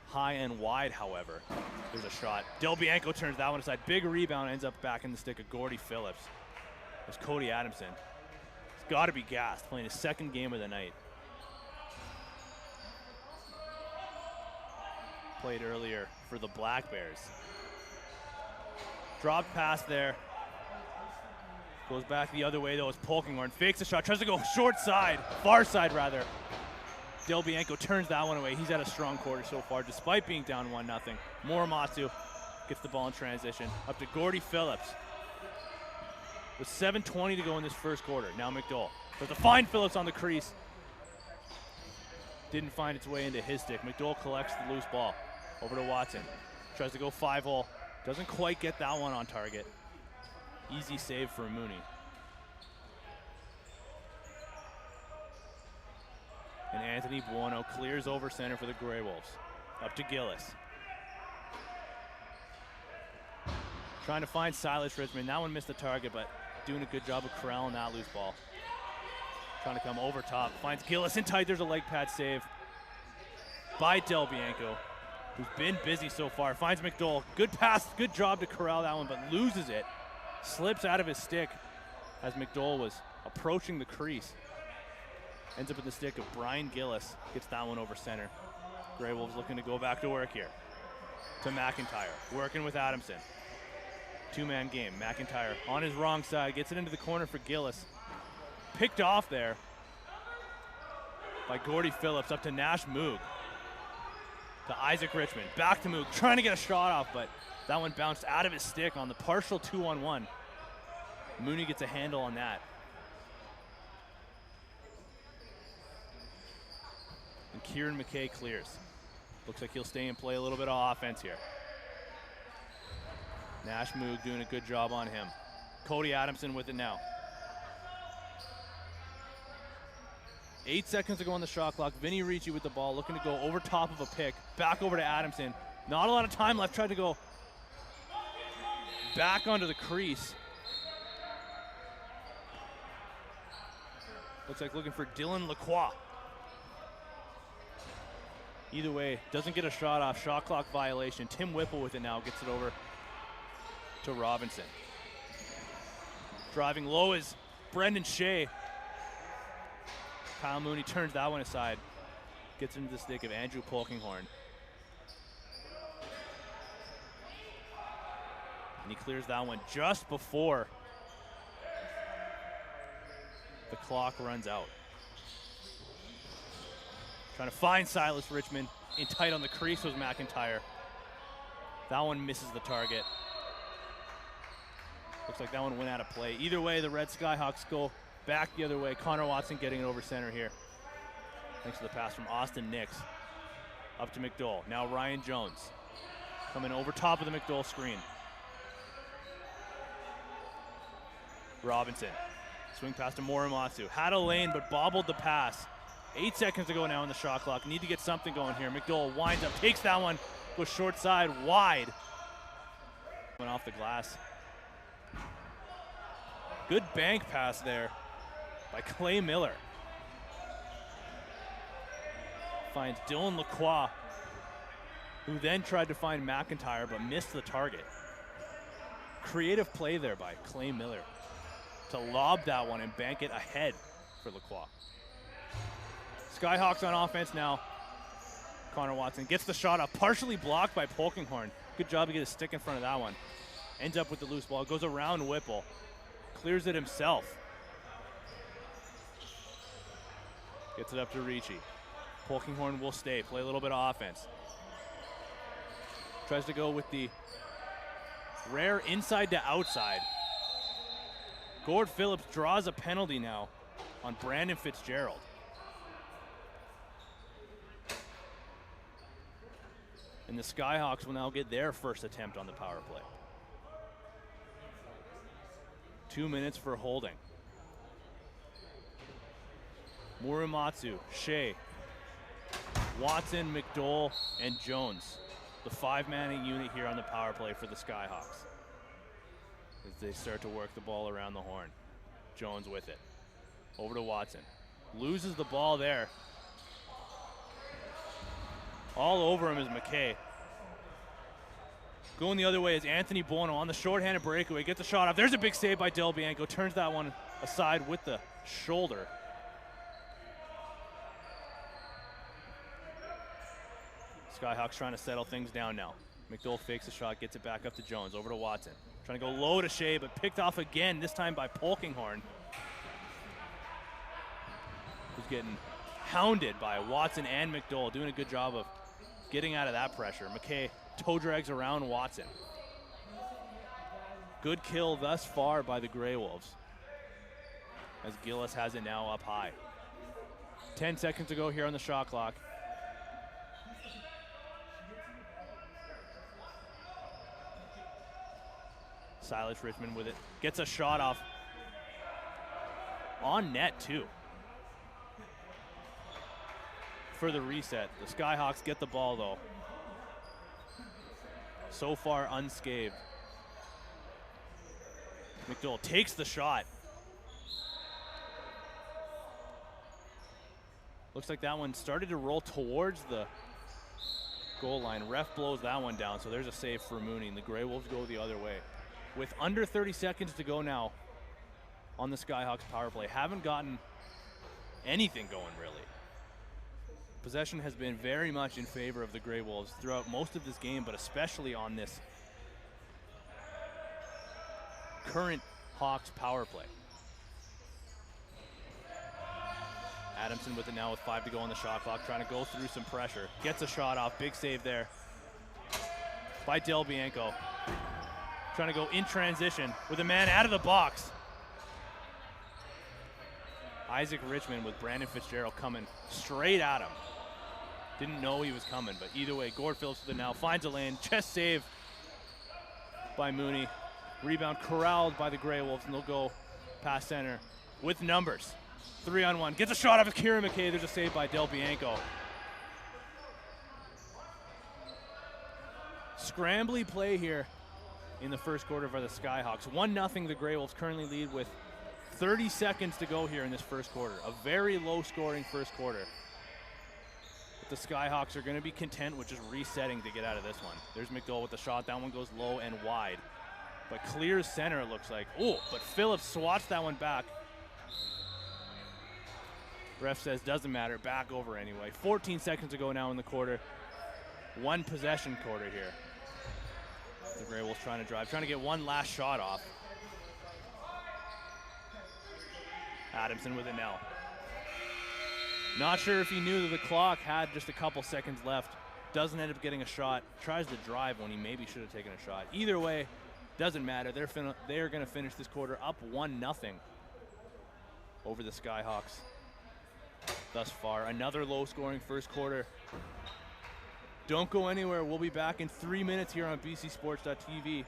A: High and wide, however. There's a shot. Del Bianco turns that one aside. Big rebound, ends up back in the stick of Gordy Phillips. There's Cody Adamson. He's got to be gassed, playing his second game of the night. Played earlier for the Black Bears. Dropped pass there. Goes back the other way though as Polkinghorn fakes a shot, tries to go short side, far side rather. Del Bianco turns that one away. He's had a strong quarter so far despite being down 1-0. Morimatsu gets the ball in transition. Up to Gordy Phillips. With 7:20 to go in this first quarter. Now McDowell. But to find Phillips on the crease. Didn't find its way into his stick. McDowell collects the loose ball. Over to Watson. Tries to go 5-hole. Doesn't quite get that one on target. Easy save for Mooney. And Anthony Buono clears over center for the Grey Wolves. Up to Gillis. Trying to find Silas Richmond. That one missed the target, but doing a good job of corralling that loose ball. Trying to come over top. Finds Gillis in tight. There's a leg pad save by Del Bianco, who's been busy so far. Finds McDowell. Good pass. Good job to corral that one, but loses it. Slips out of his stick as McDowell was approaching the crease. Ends up in the stick of Brian Gillis. Gets that one over center. Grey Wolves looking to go back to work here. To McIntyre, working with Adamson. Two-man game. McIntyre on his wrong side, gets it into the corner for Gillis. Picked off there by Gordy Phillips, up to Nash Moog. To Isaac Richmond, back to Moog, trying to get a shot off, but that one bounced out of his stick on the partial 2-on-1. Mooney gets a handle on that. And Kieran McKay clears. Looks like he'll stay and play a little bit of offense here. Nash Moog doing a good job on him. Cody Adamson with it now. 8 seconds to go on the shot clock. Vinny Ricci with the ball, looking to go over top of a pick. Back over to Adamson. Not a lot of time left. Tried to go back onto the crease. Looks like looking for Dylan Lacroix. Either way, doesn't get a shot off. Shot clock violation. Tim Whipple with it now. Gets it over to Robinson. Driving low is Brendan Shea. Kyle Mooney turns that one aside. Gets into the stick of Andrew Polkinghorn. And he clears that one just before the clock runs out. Trying to find Silas Richmond. In tight on the crease was McIntyre. That one misses the target. Looks like that one went out of play. Either way, the Red Skyhawks go back the other way. Connor Watson getting it over center here. Thanks to the pass from Austin Nix. Up to McDowell. Now Ryan Jones. Coming over top of the McDowell screen. Robinson. Swing pass to Morimatsu. Had a lane, but bobbled the pass. 8 seconds to go now on the shot clock. Need to get something going here. McDowell winds up, takes that one, goes short side, wide. Went off the glass. Good bank pass there by Clay Miller. Finds Dylan Lacroix, who then tried to find McIntyre but missed the target. Creative play there by Clay Miller to lob that one and bank it ahead for Lacroix. Skyhawks on offense now. Connor Watson gets the shot up, partially blocked by Polkinghorn. Good job to get a stick in front of that one. Ends up with the loose ball, goes around Whipple. Clears it himself. Gets it up to Ricci. Polkinghorn will stay, play a little bit of offense. Tries to go with the rare inside to outside. Gord Phillips draws a penalty now on Brandon Fitzgerald. And the Skyhawks will now get their first attempt on the power play. 2 minutes for holding. Morimatsu, Shea, Watson, McDowell, and Jones. The five-man unit here on the power play for the Skyhawks. As they start to work the ball around the horn. Jones with it. Over to Watson. Loses the ball there. All over him is McKay. Going the other way is Anthony Bono on the shorthanded breakaway. Gets a shot off. There's a big save by Del Bianco. Turns that one aside with the shoulder. Skyhawks trying to settle things down now. McDowell fakes a shot, gets it back up to Jones. Over to Watson. Trying to go low to Shea, but picked off again, this time by Polkinghorn. Who's getting hounded by Watson and McDowell. Doing a good job of getting out of that pressure. McKay toe drags around Watson. Good kill thus far by the Grey Wolves, as Gillis has it now up high. 10 seconds to go here on the shot clock. Silas Richmond with it. Gets a shot off. On net, too. For the reset. The Skyhawks get the ball, though. So far unscathed. McDowell takes the shot. Looks like that one started to roll towards the goal line. Ref blows that one down, so there's a save for Mooney, and the Grey Wolves go the other way. With under 30 seconds to go now on the Skyhawks power play. Haven't gotten anything going, really. Possession has been very much in favor of the Grey Wolves throughout most of this game, but especially on this current Hawks power play. Adamson with it now with 5 to go on the shot clock, trying to go through some pressure. Gets a shot off, big save there by Del Bianco. Trying to go in transition with a man out of the box. Isaac Richmond with Brandon Fitzgerald coming straight at him. Didn't know he was coming, but either way, Gord Phillips with it now, finds a lane, chest save by Mooney. Rebound corralled by the Grey Wolves, and they'll go past center with numbers. 3-on-1, gets a shot off of Kieran McKay. There's a save by Del Bianco. Scrambly play here in the first quarter by the Skyhawks. 1-0 the Grey Wolves currently lead with 30 seconds to go here in this first quarter. A very low scoring first quarter. But the Skyhawks are going to be content with just resetting to get out of this one. There's McDowell with the shot. That one goes low and wide. But clear center, it looks like. Oh, but Phillips swats that one back. Ref says doesn't matter, back over anyway. 14 seconds to go now in the quarter. 1 possession quarter here. The Grey Wolves trying to drive, trying to get one last shot off. Adamson with it now. Not sure if he knew that the clock had just a couple seconds left. Doesn't end up getting a shot. Tries to drive when he maybe should have taken a shot. Either way, doesn't matter. They're going to finish this quarter up 1-0 over the Skyhawks thus far. Another low-scoring first quarter. Don't go anywhere. We'll be back in 3 minutes here on bcsports.tv.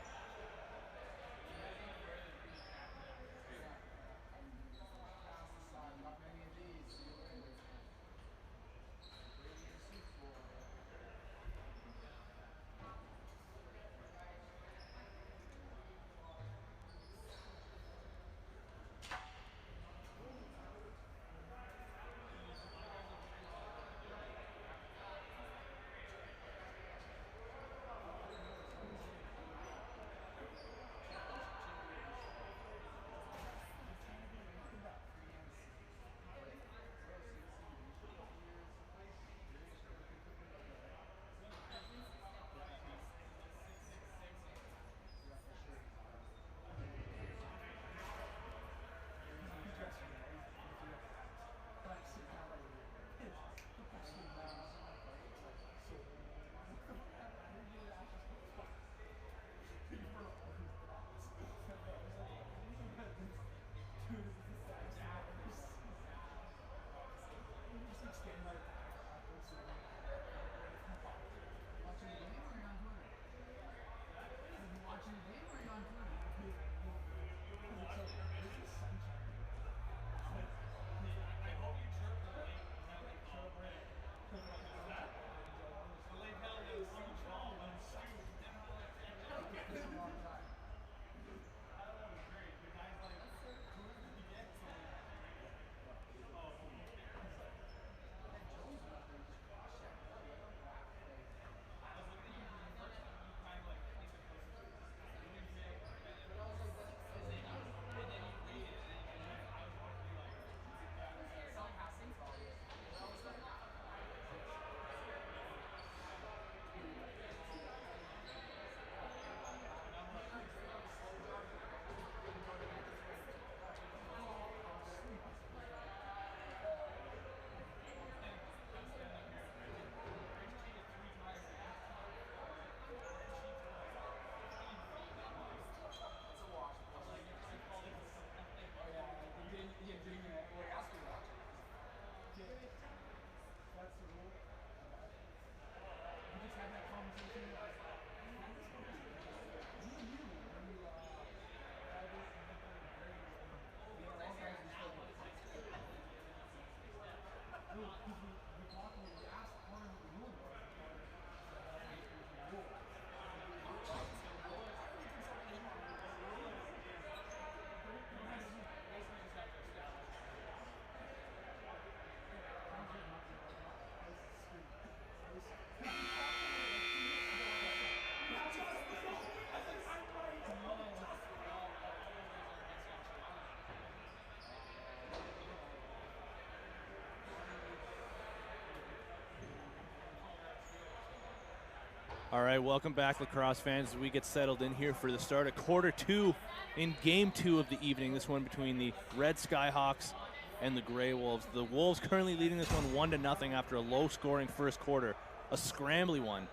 A: All right, welcome back, lacrosse fans, as we get settled in here for the start of quarter 2 in game 2 of the evening. This one between the Red Skyhawks and the Grey Wolves. The Wolves currently leading this one 1-0 after a low-scoring first quarter, a scrambly one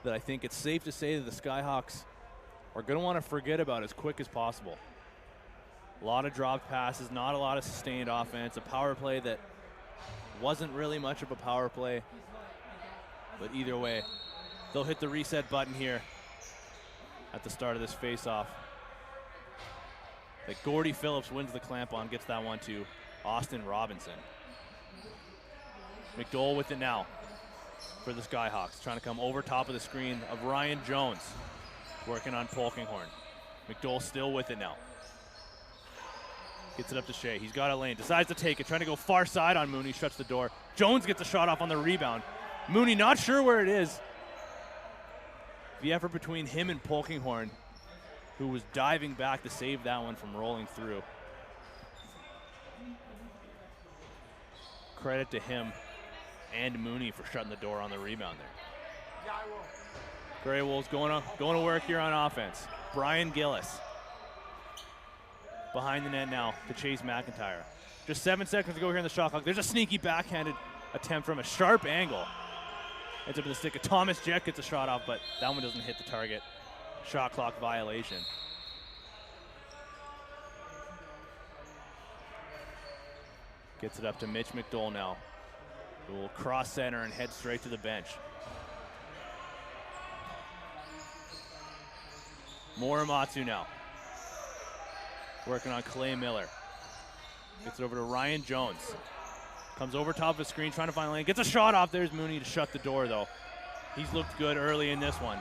A: that I think it's safe to say that the Skyhawks are going to want to forget about as quick as possible. A lot of dropped passes, not a lot of sustained offense, a power play that wasn't really much of a power play, but either way, they'll hit the reset button here at the start of this face-off. Like Gordy Phillips wins the clamp on, gets that one to Austin Robinson. McDowell with it now for the Skyhawks, trying to come over top of the screen of Ryan Jones, working on Polkinghorn. McDowell still with it now. Gets it up to Shea. He's got a lane, decides to take it, trying to go far side on Mooney, shuts the door. Jones gets a shot off on the rebound. Mooney not sure where it is. The effort between him and Polkinghorn, who was diving back to save that one from rolling through. Credit to him and Mooney for shutting the door on the rebound there. Grey Wolves going to work here on offense. Brian Gillis behind the net now to Chase McIntyre. Just 7 seconds to go here in the shot clock. There's a sneaky backhanded attempt from a sharp angle. Ends up in the stick of Thomas Jett, gets a shot off, but that one doesn't hit the target. Shot clock violation. Gets it up to Mitch McDowell now, who will cross center and head straight to the bench. Morimatsu now, working on Clay Miller. Gets it over to Ryan Jones. Comes over top of the screen, trying to find a lane. Gets a shot off. There's Mooney to shut the door, though. He's looked good early in this one.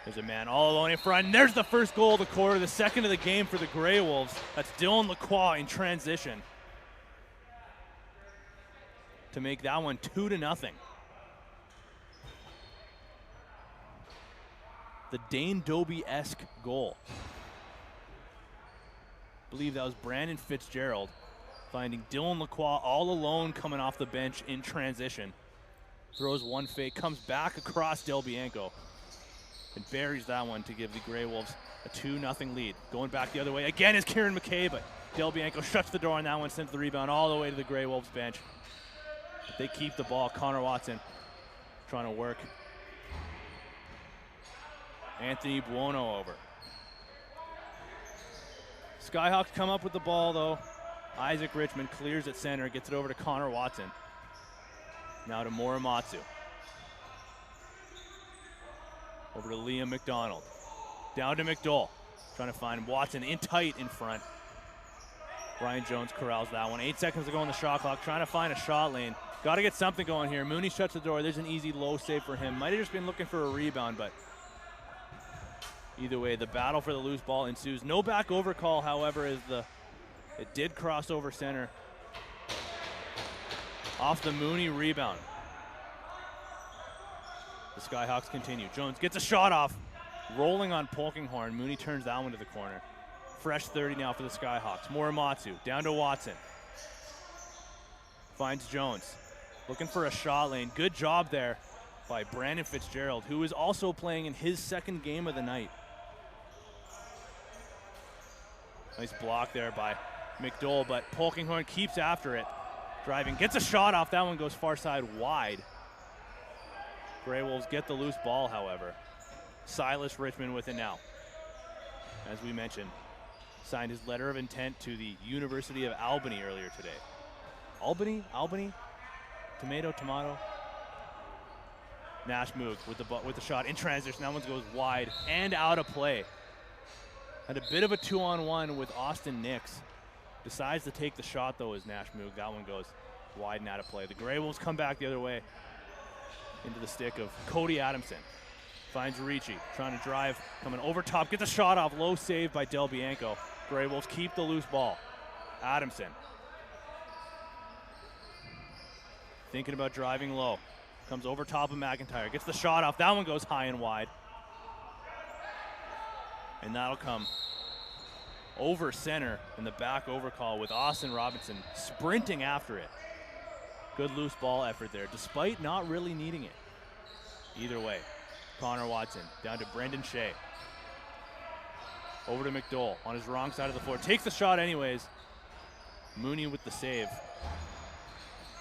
A: There's a man all alone in front. And there's the first goal of the quarter, the second of the game for the Grey Wolves. That's Dylan Lacroix in transition to make that one 2-0. The Dane Doby-esque goal. I believe that was Brandon Fitzgerald finding Dylan Lacroix all alone coming off the bench in transition. Throws one fake, comes back across Del Bianco and buries that one to give the Grey Wolves a 2-0 lead. Going back the other way again is Kieran McKay, but Del Bianco shuts the door on that one, sends the rebound all the way to the Grey Wolves bench. But they keep the ball. Connor Watson trying to work Anthony Buono over. Skyhawks come up with the ball, though. Isaac Richmond clears at center, gets it over to Connor Watson. Now to Morimatsu. Over to Liam McDonald. Down to McDowell. Trying to find Watson in tight in front. Ryan Jones corrals that one. 8 seconds to go on the shot clock. Trying to find a shot lane. Got to get something going here. Mooney shuts the door. There's an easy low save for him. Might have just been looking for a rebound, but either way, the battle for the loose ball ensues. No back over call, however, as it did cross over center. Off the Mooney rebound. The Skyhawks continue. Jones gets a shot off. Rolling on Polkinghorn. Mooney turns that one to the corner. Fresh 30 now for the Skyhawks. Morimatsu down to Watson. Finds Jones. Looking for a shot lane. Good job there by Brandon Fitzgerald, who is also playing in his second game of the night. Nice block there by McDowell, but Polkinghorn keeps after it. Driving, gets a shot off. That one goes far side wide. Grey Wolves get the loose ball, however. Silas Richmond with it now. As we mentioned, signed his letter of intent to the University of Albany earlier today. Albany? Tomato? Nash Moog with the shot in transition. That one goes wide and out of play. Had a bit of a 2-on-1 with Austin Nix. Decides to take the shot, though, as Nash Moog. That one goes wide and out of play. The Grey Wolves come back the other way into the stick of Cody Adamson. Finds Ricci, trying to drive, coming over top, gets a shot off, low save by Del Bianco. Grey Wolves keep the loose ball. Adamson. Thinking about driving low. Comes over top of McIntyre, gets the shot off. That one goes high and wide. And that'll come over center in the back overcall with Austin Robinson sprinting after it. Good loose ball effort there, despite not really needing it. Either way, Connor Watson down to Brendan Shea. Over to McDowell on his wrong side of the floor. Takes the shot anyways. Mooney with the save.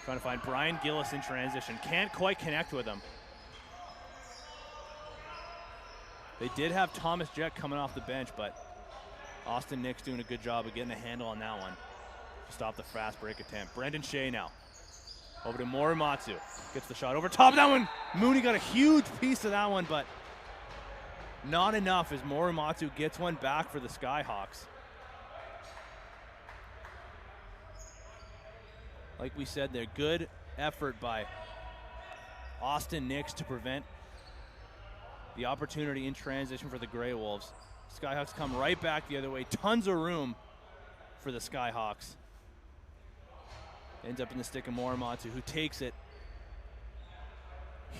A: Trying to find Brian Gillis in transition. Can't quite connect with him. They did have Thomas Jeck coming off the bench, but Austin Nix doing a good job of getting a handle on that one. Stop the fast break attempt. Brendan Shea now. Over to Morimatsu. Gets the shot over top of that one. Mooney got a huge piece of that one, but not enough as Morimatsu gets one back for the Skyhawks. Like we said there, good effort by Austin Nix to prevent the opportunity in transition for the Grey Wolves. Skyhawks come right back the other way. Tons of room for the Skyhawks. Ends up in the stick of Morimatsu, who takes it.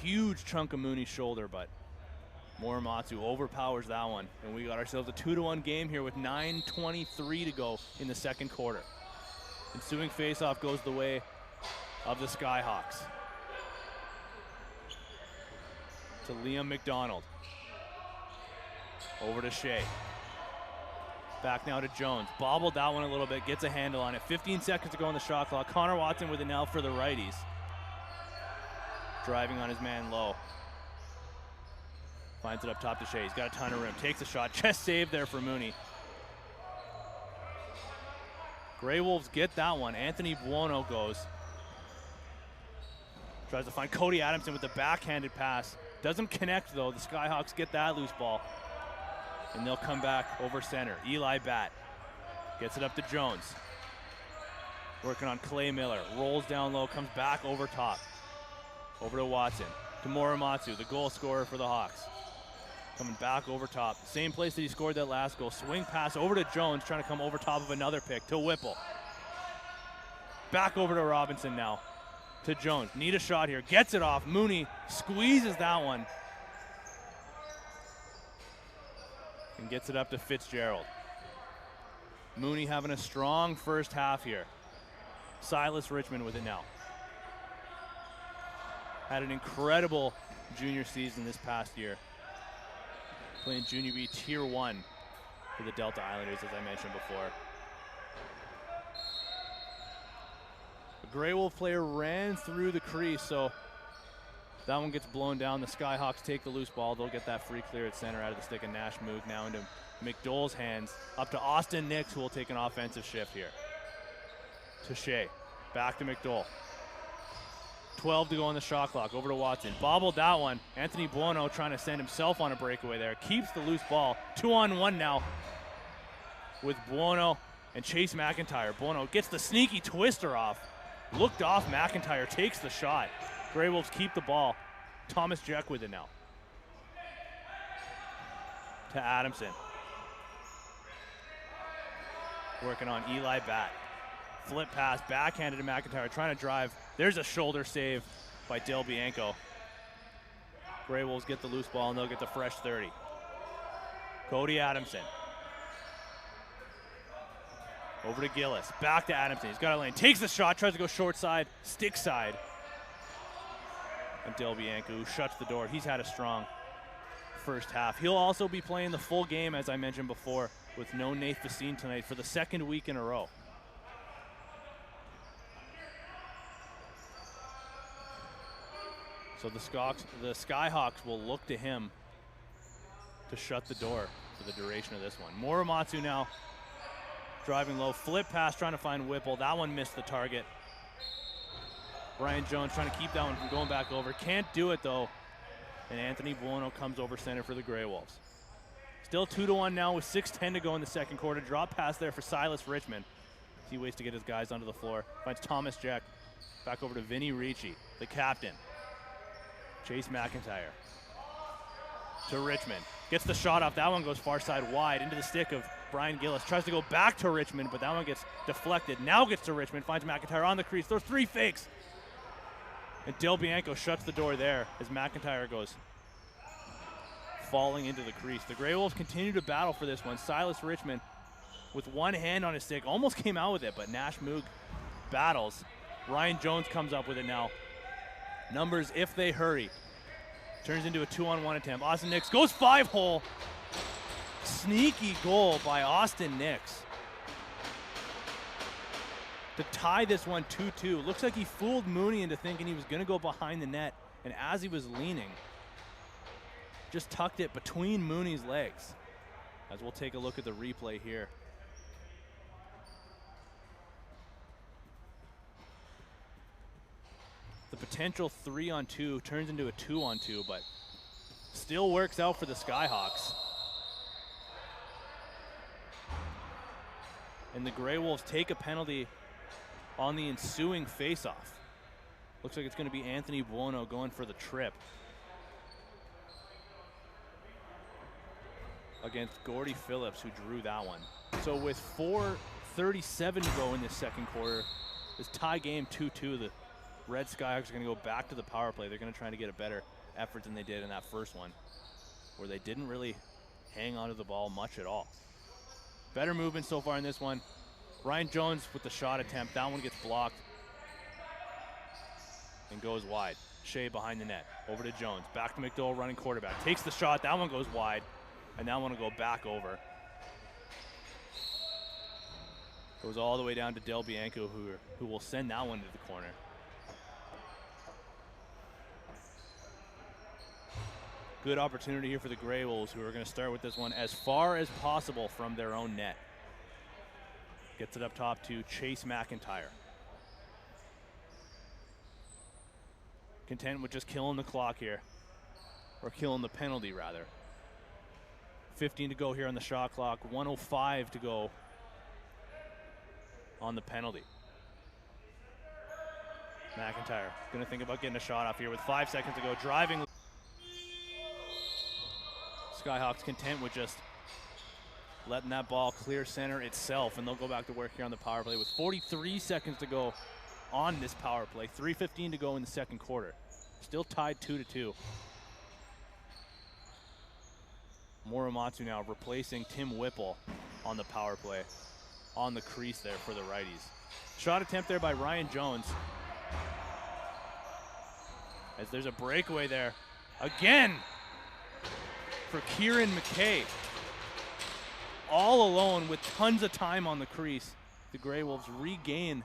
A: Huge chunk of Mooney's shoulder, but Morimatsu overpowers that one. And we got ourselves a 2-1 game here with 9:23 to go in the second quarter. Ensuing faceoff goes the way of the Skyhawks. To Liam McDonald. Over to Shea. Back now to Jones. Bobbled that one a little bit, gets a handle on it. 15 seconds to go on the shot clock. Connor Watson with an L for the righties. Driving on his man low. Finds it up top to Shea. He's got a ton of room. Takes a shot. Chest save there for Mooney. Grey Wolves get that one. Anthony Buono goes. Tries to find Cody Adamson with the backhanded pass. Doesn't connect though. The Skyhawks get that loose ball. And they'll come back over center. Eli Batt gets it up to Jones. Working on Clay Miller. Rolls down low, comes back over top. Over to Watson. To Morimatsu, the goal scorer for the Hawks. Coming back over top. Same place that he scored that last goal. Swing pass over to Jones, trying to come over top of another pick. To Whipple. Back over to Robinson now. To Jones. Need a shot here. Gets it off. Mooney squeezes that one. And gets it up to Fitzgerald. Mooney having a strong first half here. Silas Richmond with it now. Had an incredible junior season this past year. Playing Junior B Tier 1 for the Delta Islanders, as I mentioned before. A Grey Wolf player ran through the crease, so that one gets blown down. The Skyhawks take the loose ball. They'll get that free clear at center out of the stick of Nash Moog now into McDowell's hands. Up to Austin Nix, who will take an offensive shift here. To Shea. Back to McDowell. 12 to go on the shot clock. Over to Watson. Bobbled that one. Anthony Buono trying to send himself on a breakaway there. Keeps the loose ball. 2-on-1 now with Buono and Chase McIntyre. Buono gets the sneaky twister off. Looked off McIntyre. Takes the shot. Grey Wolves keep the ball. Thomas Jeck with it now. To Adamson. Working on Eli Batt. Flip pass, backhanded to McIntyre, trying to drive. There's a shoulder save by Del Bianco. Grey Wolves get the loose ball and they'll get the fresh 30. Cody Adamson. Over to Gillis, back to Adamson. He's got a lane, takes the shot, tries to go short side, stick side. And Del Bianco, who shuts the door. He's had a strong first half. He'll also be playing the full game, as I mentioned before, with no Nath Facine tonight for the second week in a row. So the Skyhawks will look to him to shut the door for the duration of this one. Morimatsu now driving low, flip pass, trying to find Whipple. That one missed the target. Brian Jones trying to keep that one from going back over. Can't do it though. And Anthony Buono comes over center for the Grey Wolves. Still 2-1 now with 6:10 to go in the second quarter. Drop pass there for Silas Richmond. He waits to get his guys onto the floor. Finds Thomas Jeck. Back over to Vinny Ricci, the captain. Chase McIntyre. To Richmond. Gets the shot off. That one goes far side wide into the stick of Brian Gillis. Tries to go back to Richmond, but that one gets deflected. Now gets to Richmond. Finds McIntyre on the crease. Throws 3 fakes. And Del Bianco shuts the door there as McIntyre goes falling into the crease. The Grey Wolves continue to battle for this one. Silas Richmond with one hand on his stick. Almost came out with it, but Nash Moog battles. Ryan Jones comes up with it now. Numbers, if they hurry. Turns into a 2-on-1 attempt. Austin Nix goes 5-hole. Sneaky goal by Austin Nix to tie this one 2-2. Looks like he fooled Mooney into thinking he was going to go behind the net, and as he was leaning, just tucked it between Mooney's legs. As we'll take a look at the replay here. The potential 3-on-2 turns into a 2-on-2, but still works out for the Skyhawks. And the Grey Wolves take a penalty on the ensuing faceoff. Looks like it's going to be Anthony Buono going for the trip against Gordy Phillips, who drew that one. So with 4:37 to go in this second quarter, this tie game 2-2, the Red Skyhawks are going to go back to the power play. They're going to try to get a better effort than they did in that first one, where they didn't really hang onto the ball much at all. Better movement so far in this one. Ryan Jones with the shot attempt. That one gets blocked and goes wide. Shea behind the net. Over to Jones. Back to McDowell running quarterback. Takes the shot. That one goes wide. And that one will go back over. Goes all the way down to Del Bianco, who will send that one to the corner. Good opportunity here for the Grey Wolves, who are going to start with this one as far as possible from their own net. Gets it up top to Chase McIntyre. Content with just killing the clock here, or killing the penalty rather. 15 to go here on the shot clock, 1:05 to go on the penalty. McIntyre gonna think about getting a shot off here with 5 seconds to go, driving. Skyhawks content with just letting that ball clear center itself, and they'll go back to work here on the power play with 43 seconds to go on this power play. 3:15 to go in the second quarter. Still tied 2-2. Muramatsu now replacing Tim Whipple on the power play, on the crease there for the righties. Shot attempt there by Ryan Jones. As there's a breakaway there again for Kieran McKay. All alone with tons of time on the crease. The Grey Wolves regain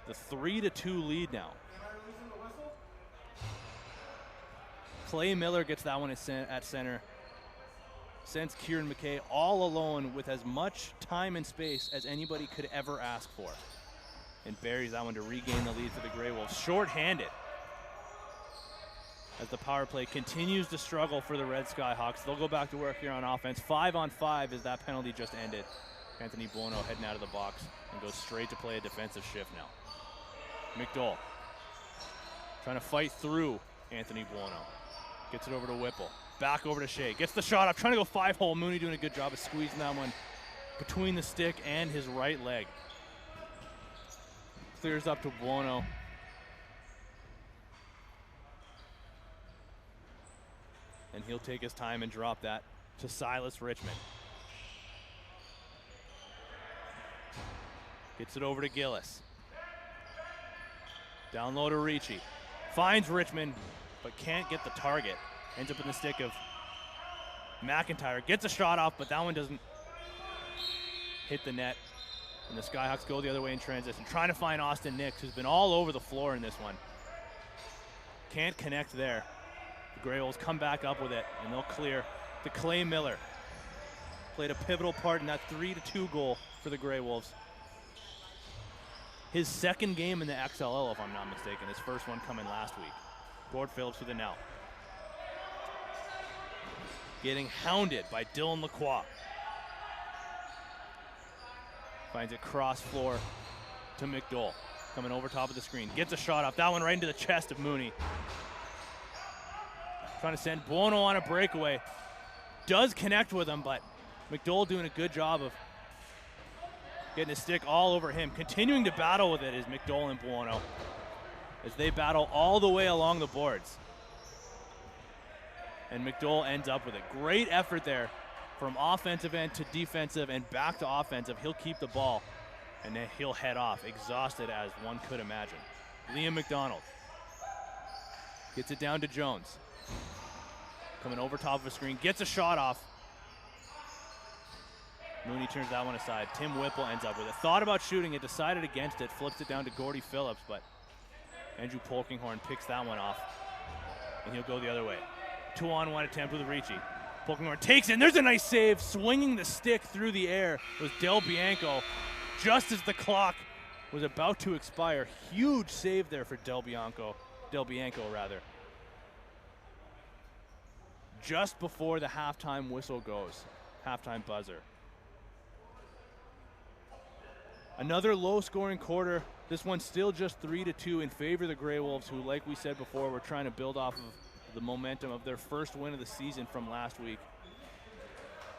A: the 3-2 lead now. Clay Miller gets that one at center. Sends Kieran McKay all alone with as much time and space as anybody could ever ask for. And buries that one to regain the lead for the Grey Wolves. Short-handed as the power play continues to struggle for the Red Skyhawks. They'll go back to work here on offense. 5-on-5 as that penalty just ended. Anthony Buono heading out of the box and goes straight to play a defensive shift now. McDowell trying to fight through Anthony Buono. Gets it over to Whipple. Back over to Shea. Gets the shot up. Trying to go 5-hole. Mooney doing a good job of squeezing that one between the stick and his right leg. Clears up to Buono. And he'll take his time and drop that to Silas Richmond. Gets it over to Gillis. Down low to Ricci. Finds Richmond, but can't get the target. Ends up in the stick of McIntyre. Gets a shot off, but that one doesn't hit the net. And the Skyhawks go the other way in transition. Trying to find Austin Nix, who's been all over the floor in this one. Can't connect there. The Grey Wolves come back up with it, and they'll clear to Clay Miller. Played a pivotal part in that 3-2 goal for the Grey Wolves. His second game in the XLL, if I'm not mistaken. His first one coming last week. Gord Phillips with it now. Getting hounded by Dylan Lacroix. Finds it cross floor to McDowell. Coming over top of the screen. Gets a shot off. That one right into the chest of Mooney. Trying to send Buono on a breakaway. Does connect with him, but McDowell doing a good job of getting his stick all over him. Continuing to battle with it is McDowell and Buono as they battle all the way along the boards. And McDowell ends up with it. Great effort there from offensive end to defensive and back to offensive. He'll keep the ball, and then he'll head off, exhausted as one could imagine. Liam McDonald gets it down to Jones. Coming over top of a screen, gets a shot off. Mooney turns that one aside. Tim Whipple ends up with it. Thought about shooting it, decided against it, flips it down to Gordy Phillips, but Andrew Polkinghorn picks that one off, and he'll go the other way. 2-on-1 attempt with Ricci. Polkinghorn takes it, and there's a nice save. Swinging the stick through the air was Del Bianco just as the clock was about to expire. Huge save there for Del Bianco, just before the halftime whistle goes, halftime buzzer. Another low-scoring quarter. This one's still just 3-2 in favor of the Grey Wolves, who, like we said before, were trying to build off of the momentum of their first win of the season from last week.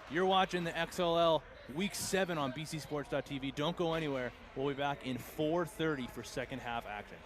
A: You're watching the XLL Week 7 on bcsports.tv. Don't go anywhere. We'll be back in 4:30 for second half action.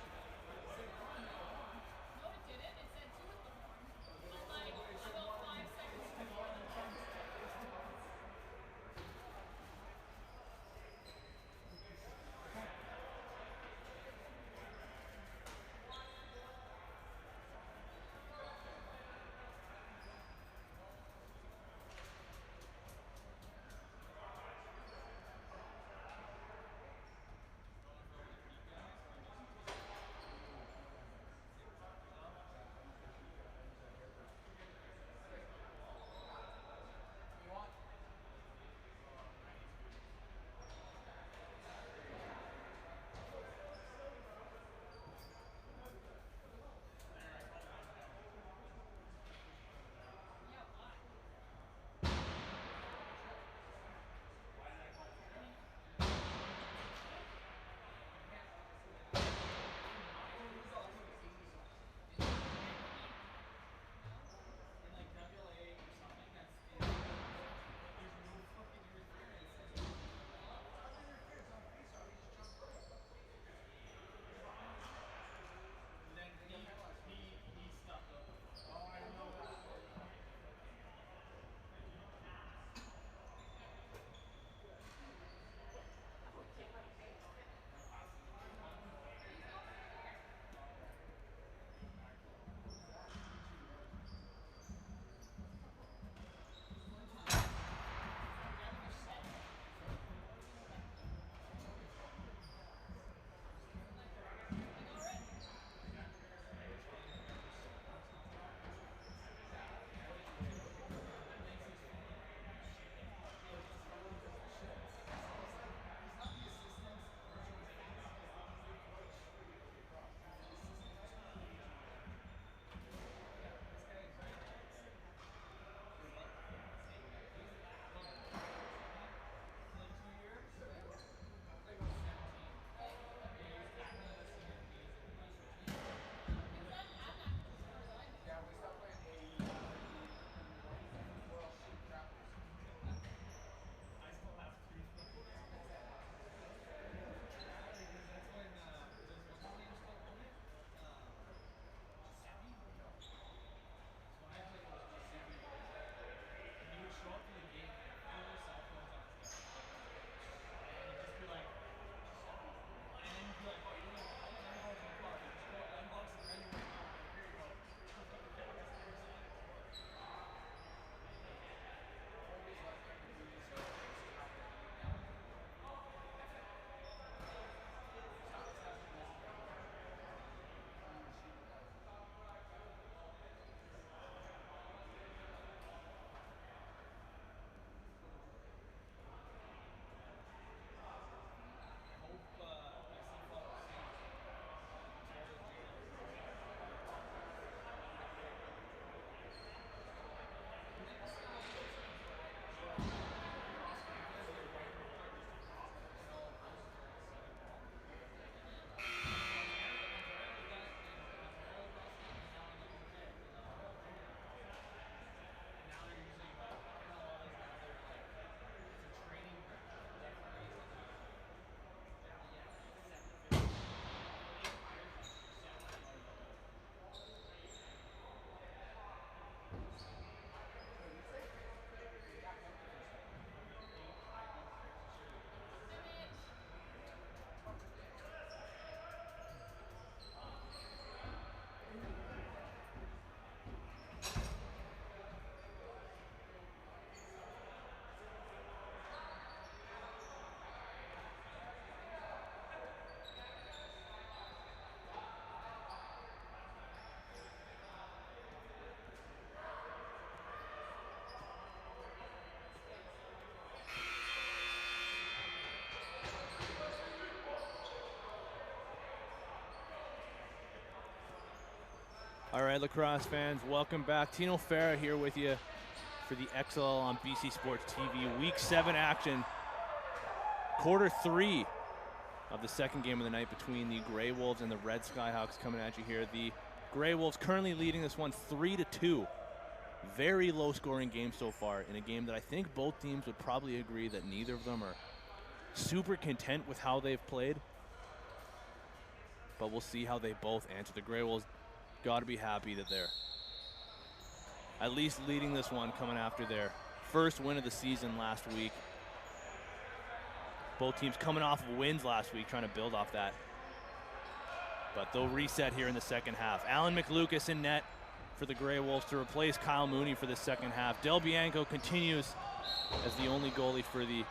A: right, lacrosse fans, welcome back. Tino Farah here with you for the XLL on BC Sports TV. Week 7 action. Quarter 3 of the second game of the night between the Grey Wolves and the Red Skyhawks coming at you here. The Grey Wolves currently leading this one 3-2. Very low scoring game so far in a game that I think both teams would probably agree that neither of them are super content with how they've played. But we'll see how they both answer. The Grey Wolves got to be happy that they're at least leading this one coming after their first win of the season last week. Both teams coming off of wins last week, trying to build off that. But they'll reset here in the second half. Alan McLucas in net for the Grey Wolves to replace Kyle Mooney for the second half. Del Bianco continues as the only goalie for the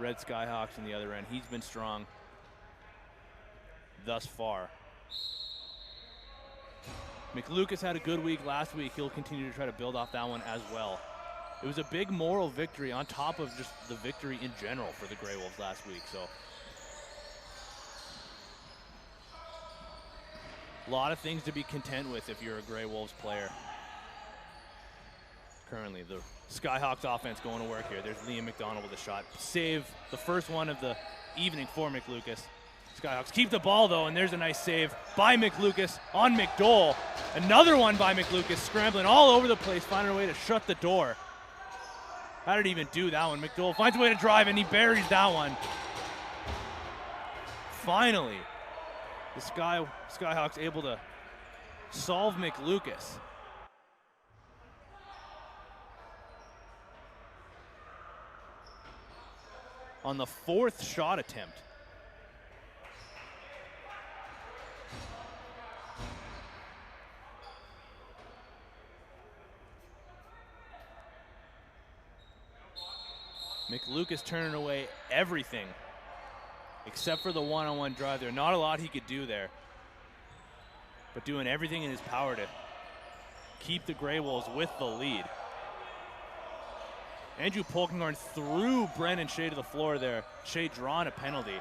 A: Red Skyhawks in the other end. He's been strong thus far. McLucas had a good week last week. He'll continue to try to build off that one as well. It was a big moral victory on top of just the victory in general for the Grey Wolves last week. So a lot of things to be content with if you're a Grey Wolves player. Currently, the Skyhawks offense going to work here. There's Liam McDonald with a shot. Save, the first one of the evening for McLucas. Skyhawks keep the ball though, and there's a nice save by McLucas on McDole. Another one by McLucas, scrambling all over the place, finding a way to shut the door. How did he even do that one? McDole finds a way to drive, and he buries that one. Finally, the Skyhawks able to solve McLucas. On the 4th shot attempt. McLucas turning away everything except for the one-on-one drive there. Not a lot he could do there, but doing everything in his power to keep the Grey Wolves with the lead. Andrew Polkinghorn threw Brendan Shea to the floor there. Shea drawing a penalty.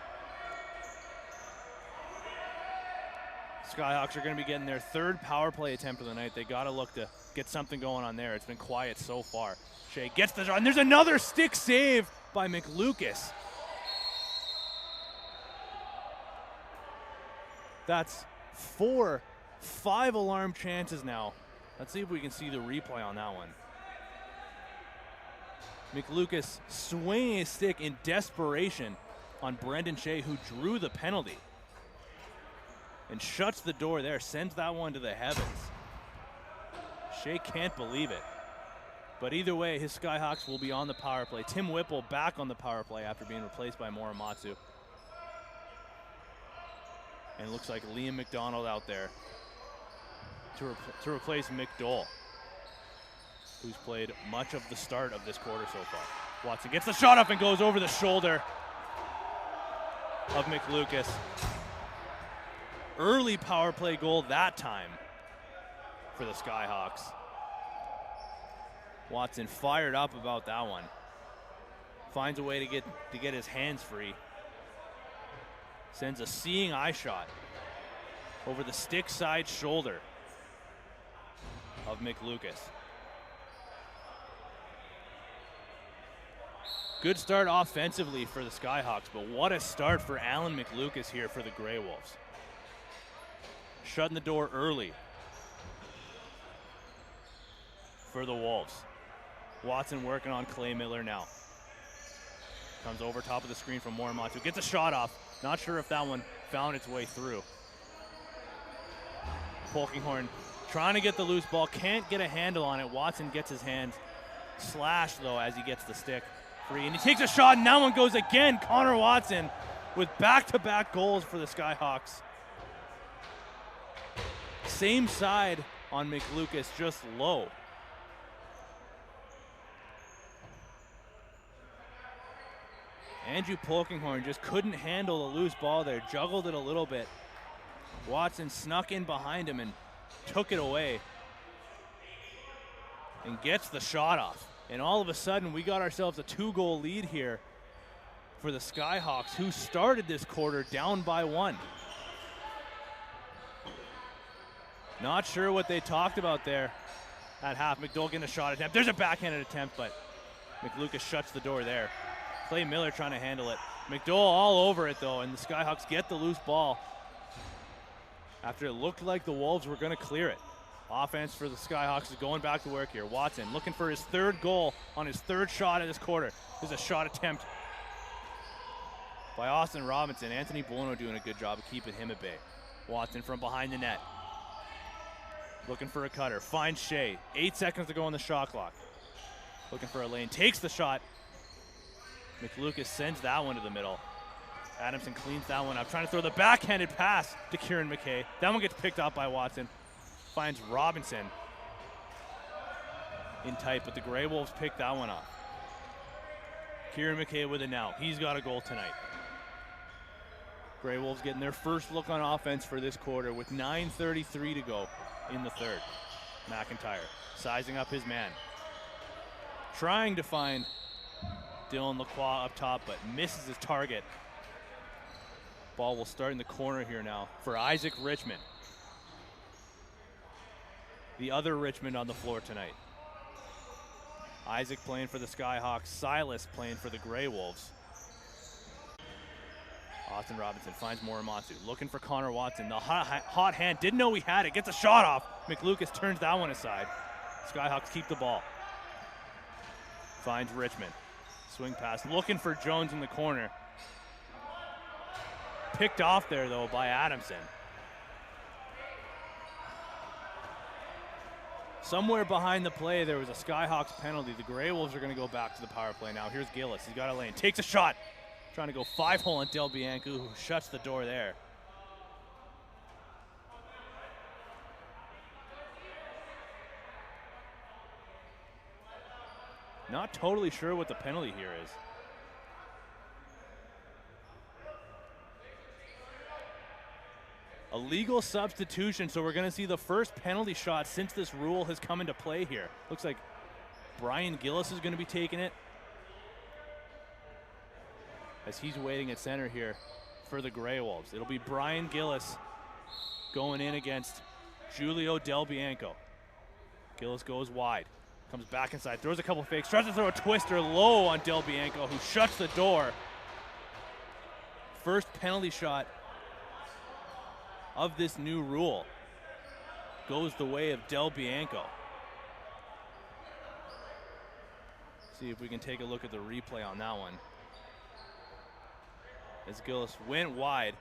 A: Skyhawks are going to be getting their 3rd power play attempt of the night. They got to look to get something going on there. It's been quiet so far. Shea gets the draw, and there's another stick save by McLucas. That's 5 alarm chances now. Let's see if we can see the replay on that one. McLucas swinging his stick in desperation on Brendan Shea, who drew the penalty. And shuts the door there, sends that one to the heavens. Shea can't believe it. But either way, his Skyhawks will be on the power play. Tim Whipple back on the power play after being replaced by Morimatsu. And it looks like Liam McDonald out there to replace McDole, who's played much of the start of this quarter so far. Watson gets the shot up and goes over the shoulder of McLucas. Early power play goal that time for the Skyhawks. Watson fired up about that one. Finds a way to get his hands free. Sends a seeing eye shot over the stick side shoulder of McLucas. Good start offensively for the Skyhawks, but what a start for Alan McLucas here for the Grey Wolves. Shutting the door early for the Wolves. Watson working on Clay Miller now. Comes over top of the screen from Morimatsu. Gets a shot off. Not sure if that one found its way through. Polkinghorn trying to get the loose ball. Can't get a handle on it. Watson gets his hands slashed, though, as he gets the stick free. And he takes a shot, and that one goes again. Connor Watson with back-to-back goals for the Skyhawks. Same side on McLucas, just low. Andrew Polkinghorn just couldn't handle the loose ball there, juggled it a little bit. Watson snuck in behind him and took it away and gets the shot off. And all of a sudden, we got ourselves a 2-goal lead here for the Skyhawks, who started this quarter down by 1. Not sure what they talked about there at half. McDowell getting a shot attempt. There's a backhanded attempt, but McLucas shuts the door there. Clay Miller trying to handle it. McDowell all over it though, and the Skyhawks get the loose ball after it looked like the Wolves were going to clear it. Offense for the Skyhawks is going back to work here. Watson looking for his third goal on his third shot of this quarter. There's a shot attempt by Austin Robinson. Anthony Buono doing a good job of keeping him at bay. Watson from behind the net. Looking for a cutter. Finds Shea. 8 seconds to go on the shot clock. Looking for a lane. Takes the shot. McLucas sends that one to the middle. Adamson cleans that one up. Trying to throw the backhanded pass to Kieran McKay. That one gets picked up by Watson. Finds Robinson in tight, but the Grey Wolves pick that one up. Kieran McKay with it now. He's got a goal tonight. Grey Wolves getting their first look on offense for this quarter with 9:33 to go in the third. McIntyre sizing up his man. Trying to find Dylan Lacroix up top, but misses his target. Ball will start in the corner here now for Isaac Richmond. The other Richmond on the floor tonight. Isaac playing for the Skyhawks. Silas playing for the Grey Wolves. Austin Robinson finds Morimatsu. Looking for Connor Watson. The hot hand. Didn't know he had it. Gets a shot off. McLucas turns that one aside. Skyhawks keep the ball. Finds Richmond. Swing pass. Looking for Jones in the corner. Picked off there, though, by Adamson. Somewhere behind the play, there was a Skyhawks penalty. The Grey Wolves are going to go back to the power play now. Here's Gillis. He's got a lane. Takes a shot. Trying to go 5-hole on Del Bianco, who shuts the door there. Not totally sure what the penalty here is. A legal substitution, so we're going to see the first penalty shot since this rule has come into play here. Looks like Brian Gillis is going to be taking it, as he's waiting at center here for the Grey Wolves. It'll be Brian Gillis going in against Julio Del Bianco. Gillis goes wide, comes back inside, throws a couple fakes, tries to throw a twister low on Del Bianco, who shuts the door. First penalty shot of this new rule goes the way of Del Bianco. See if we can take a look at the replay on that one. As Gillis went wide.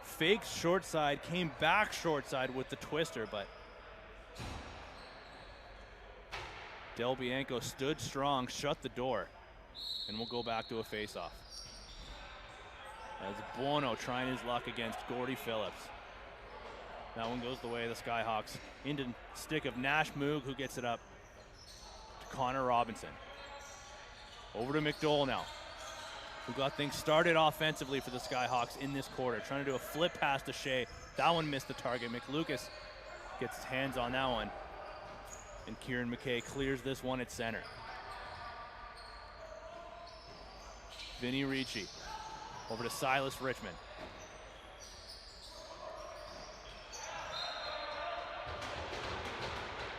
A: Faked short side, came back short side with the twister, but Del Bianco stood strong, shut the door, and we'll go back to a face-off. As Buono trying his luck against Gordy Phillips. That one goes the way of the Skyhawks. Into stick of Nash Moog, who gets it up to Connor Robinson. Over to McDowell now, who got things started offensively for the Skyhawks in this quarter. Trying to do a flip pass to Shea. That one missed the target. McLucas gets his hands on that one. And Kieran McKay clears this one at center. Vinny Ricci. Over to Silas Richmond.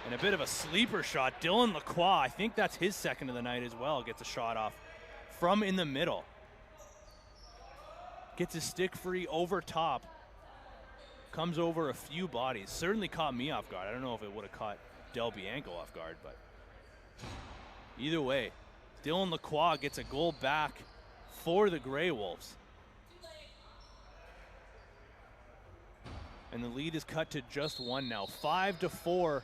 A: And a bit of a sleeper shot. Dylan Lacroix, I think that's his second of the night as well, gets a shot off from in the middle. Gets his stick free over top. Comes over a few bodies. Certainly caught me off guard. I don't know if it would have caught Del Bianco off guard, but either way, Dylan Lacroix gets a goal back for the Grey Wolves. And the lead is cut to just one now. 5-4,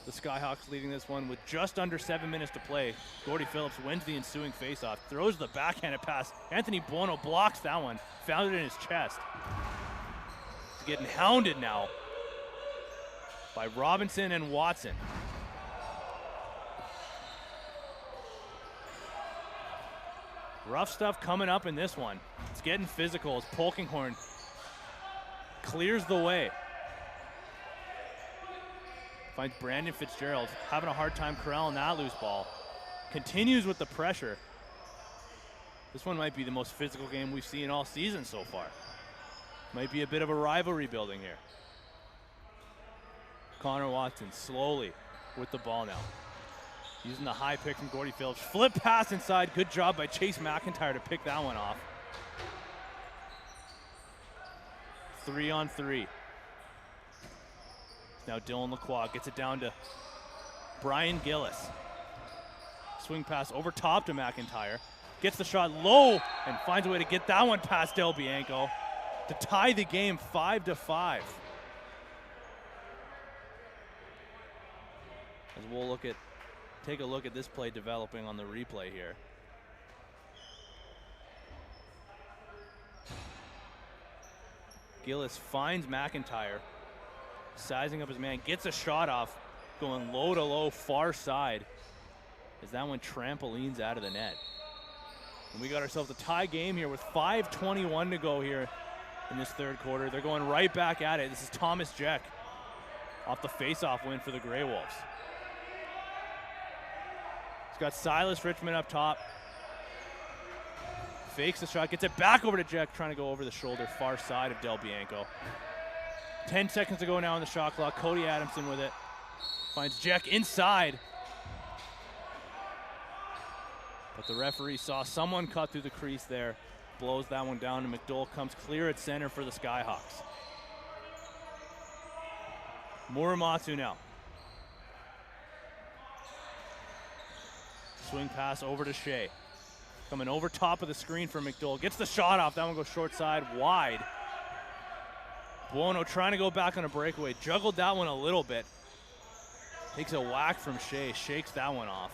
A: the Skyhawks leading this one with just under 7 minutes to play. Gordy Phillips wins the ensuing faceoff, throws the backhanded pass. Anthony Buono blocks that one, found it in his chest. He's getting hounded now by Robinson and Watson. Rough stuff coming up in this one. It's getting physical as Polkinghorn clears the way. Finds Brandon Fitzgerald having a hard time corralling that loose ball. Continues with the pressure. This one might be the most physical game we've seen all season so far. Might be a bit of a rivalry building here. Connor Watson slowly with the ball now. Using the high pick from Gordy Phillips. Flip pass inside. Good job by Chase McIntyre to pick that one off. 3-on-3. Now Dylan Lacroix gets it down to Brian Gillis. Swing pass over top to McIntyre. Gets the shot low and finds a way to get that one past Del Bianco to tie the game 5-5. As we'll take a look at this play developing on the replay here. Gillis finds McIntyre, sizing up his man, gets a shot off, going low to low, far side, as that one trampolines out of the net. And we got ourselves a tie game here with 5:21 to go here in this third quarter. They're going right back at it. This is Thomas Jeck off the face-off win for the Grey Wolves. He's got Silas Richmond up top. Fakes the shot, gets it back over to Jeck, trying to go over the shoulder, far side of Del Bianco. 10 seconds to go now on the shot clock. Cody Adamson with it. Finds Jeck inside. But the referee saw someone cut through the crease there. Blows that one down, and McDowell comes clear at center for the Skyhawks. Muramatsu now. Swing pass over to Shea. Coming over top of the screen for McDowell. Gets the shot off. That one goes short side, wide. Buono trying to go back on a breakaway. Juggled that one a little bit. Takes a whack from Shea. Shakes that one off.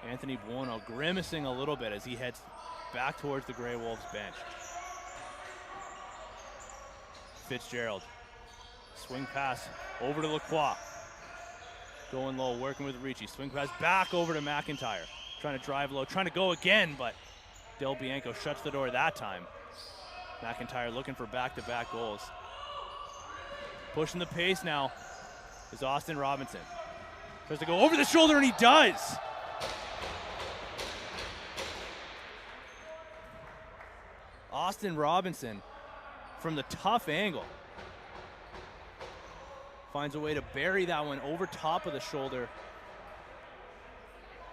A: Anthony Buono grimacing a little bit as he heads back towards the Grey Wolves bench. Fitzgerald. Swing pass over to Lacroix. Going low, working with Ricci. Swing pass back over to McIntyre. Trying to drive low, trying to go again, but Del Bianco shuts the door that time. McIntyre looking for back-to-back goals. Pushing the pace now is Austin Robinson. Tries to go over the shoulder, and he does. Austin Robinson from the tough angle finds a way to bury that one over top of the shoulder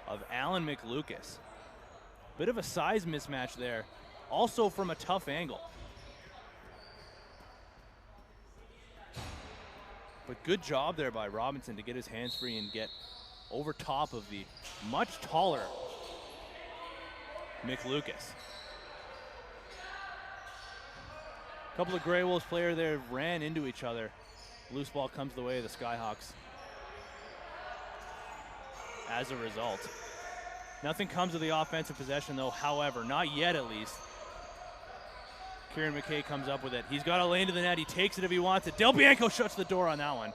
A: of Alan McLucas. Bit of a size mismatch there, also from a tough angle. But good job there by Robinson to get his hands free and get over top of the much taller McLucas. A couple of Grey Wolves players there ran into each other. Loose ball comes the way of the Skyhawks. As a result, nothing comes of the offensive possession though, however, not yet at least. Kieran McKay comes up with it. He's got a lane to the net. He takes it if he wants it. Del Bianco shuts the door on that one.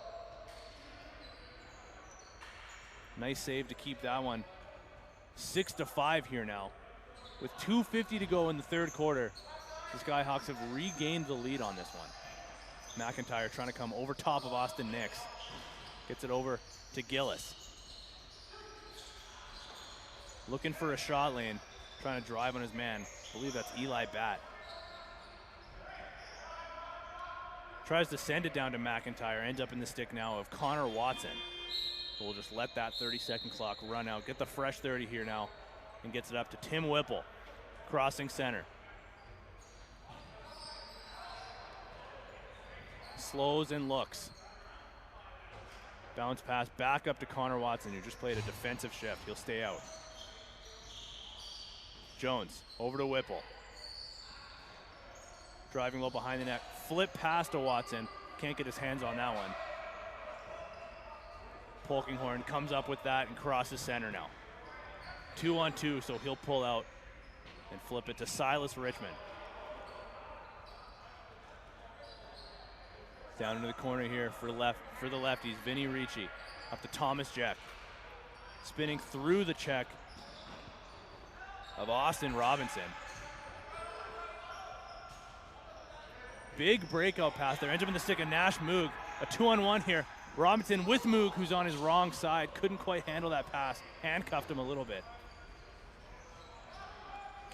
A: Nice save to keep that one 6-5 here now. With 2:50 to go in the third quarter, the Skyhawks have regained the lead on this one. McIntyre trying to come over top of Austin Nix. Gets it over to Gillis. Looking for a shot lane, trying to drive on his man. I believe that's Eli Batt. Tries to send it down to McIntyre, ends up in the stick now of Connor Watson. So we'll just let that 30-second clock run out. Get the fresh 30 here now, and gets it up to Tim Whipple, crossing center. Slows and looks. Bounce pass back up to Connor Watson, who just played a defensive shift. He'll stay out. Jones over to Whipple. Driving low behind the net. Flip pass to Watson. Can't get his hands on that one. Polkinghorn comes up with that and crosses center now. 2-on-2, so he'll pull out and flip it to Silas Richmond. Down into the corner here for the lefties. Vinny Ricci up to Thomas Jeck. Spinning through the check of Austin Robinson. Big breakout pass there. Ends up in the stick of Nash Moog. A 2-on-1 here. Robinson with Moog, who's on his wrong side. Couldn't quite handle that pass. Handcuffed him a little bit.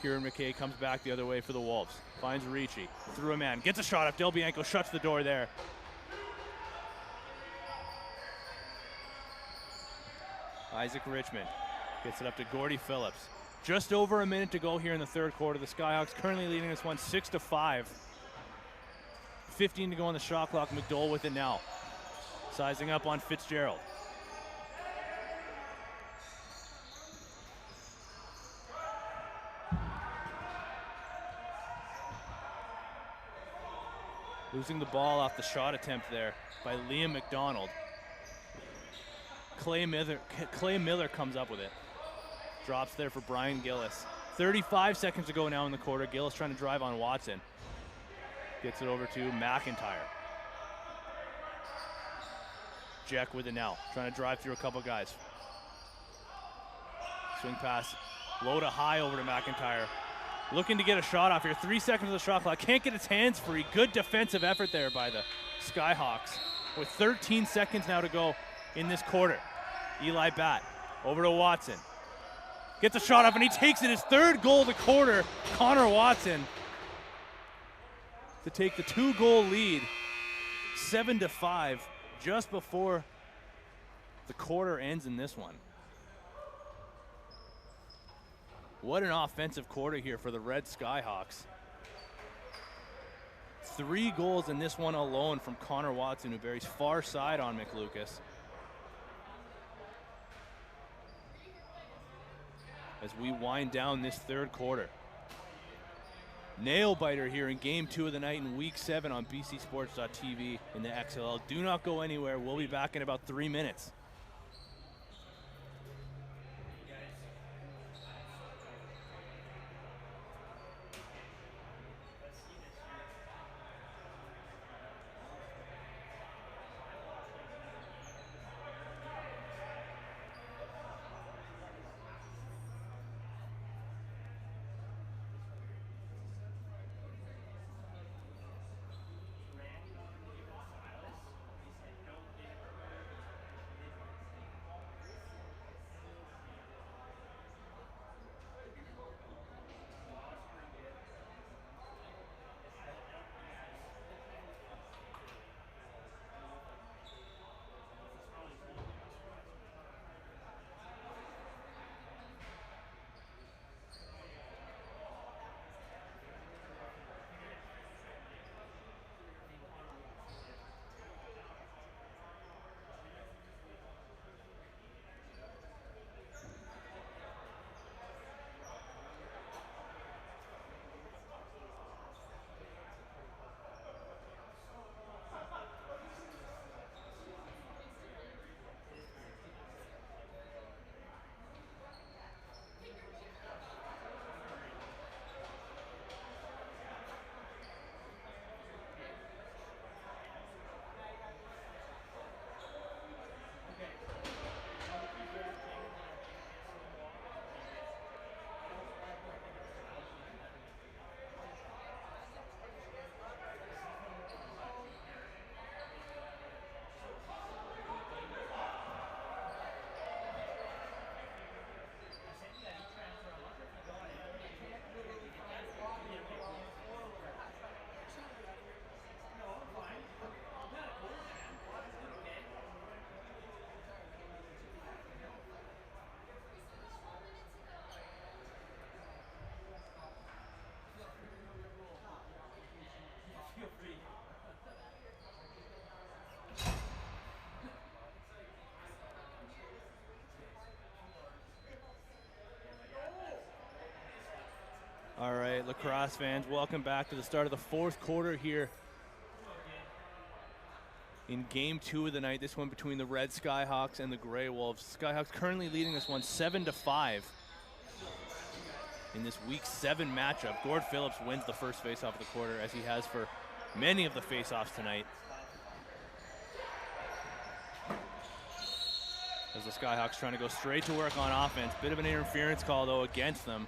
A: Kieran McKay comes back the other way for the Wolves. Finds Ricci. Through a man. Gets a shot up. Del Bianco shuts the door there. Isaac Richmond gets it up to Gordy Phillips. Just over a minute to go here in the third quarter. The Skyhawks currently leading this one 6-5. 15 to go on the shot clock. McDowell with it now. Sizing up on Fitzgerald. Losing the ball off the shot attempt there by Liam McDonald. Clay Miller comes up with it. Drops there for Brian Gillis. 35 seconds to go now in the quarter. Gillis trying to drive on Watson. Gets it over to McIntyre. Jack with it now. Trying to drive through a couple guys. Swing pass. Low to high over to McIntyre. Looking to get a shot off here. 3 seconds of the shot clock. Can't get his hands free. Good defensive effort there by the Skyhawks. With 13 seconds now to go in this quarter. Eli Batt over to Watson. Gets a shot off and he takes it. His third goal of the quarter. Connor Watson to take the 2-goal lead. 7-5 just before the quarter ends in this one. What an offensive quarter here for the Red Skyhawks. 3 goals in this one alone from Connor Watson, who buries far side on McLucas. As we wind down this third quarter. Nail biter here in game 2 of the night in week 7 on bcsports.tv in the XLL. Do not go anywhere. We'll be back in about 3 minutes. All right, lacrosse fans, welcome back to the start of the fourth quarter here in game 2 of the night. This one between the Red Skyhawks and the Grey Wolves. Skyhawks currently leading this one 7-5 in this week 7 matchup. Gord Phillips wins the first faceoff of the quarter, as he has for many of the faceoffs tonight. As the Skyhawks trying to go straight to work on offense. Bit of an interference call, though, against them.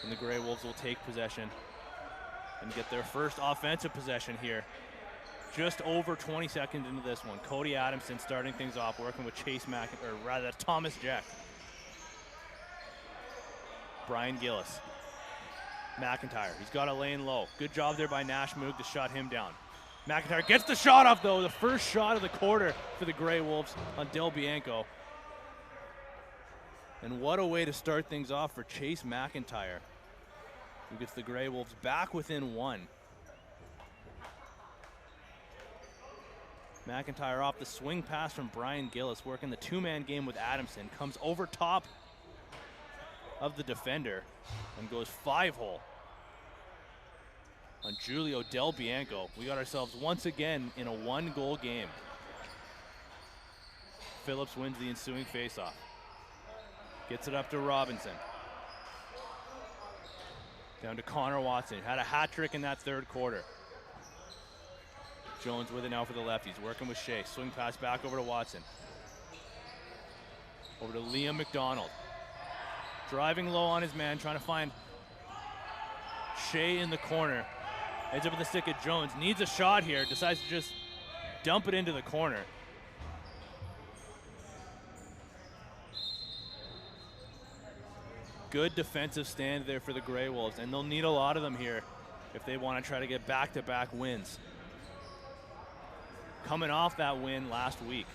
A: And the Grey Wolves will take possession and get their first offensive possession here. Just over 20 seconds into this one. Cody Adamson starting things off, working with Thomas Jack. Brian Gillis McIntyre, he's got a lane low. Good job there by Nash Moog to shut him down. McIntyre gets the shot off though, the first shot of the quarter for the Grey Wolves on Del Bianco. And what a way to start things off for Chase McIntyre, who gets the Grey Wolves back within 1. McIntyre off the swing pass from Brian Gillis, working the two-man game with Adamson, comes over top of the defender and goes 5-hole on Julio Del Bianco. We got ourselves once again in a 1-goal game. Phillips wins the ensuing faceoff. Gets it up to Robinson. Down to Connor Watson. Had a hat trick in that third quarter. Jones with it now for the lefties, working with Shea. Swing pass back over to Watson. Over to Liam McDonald. Driving low on his man, trying to find Shea in the corner. Ends up with the stick at Jones. Needs a shot here, decides to just dump it into the corner. Good defensive stand there for the Grey Wolves, and they'll need a lot of them here if they want to try to get back-to-back wins. Coming off that win last week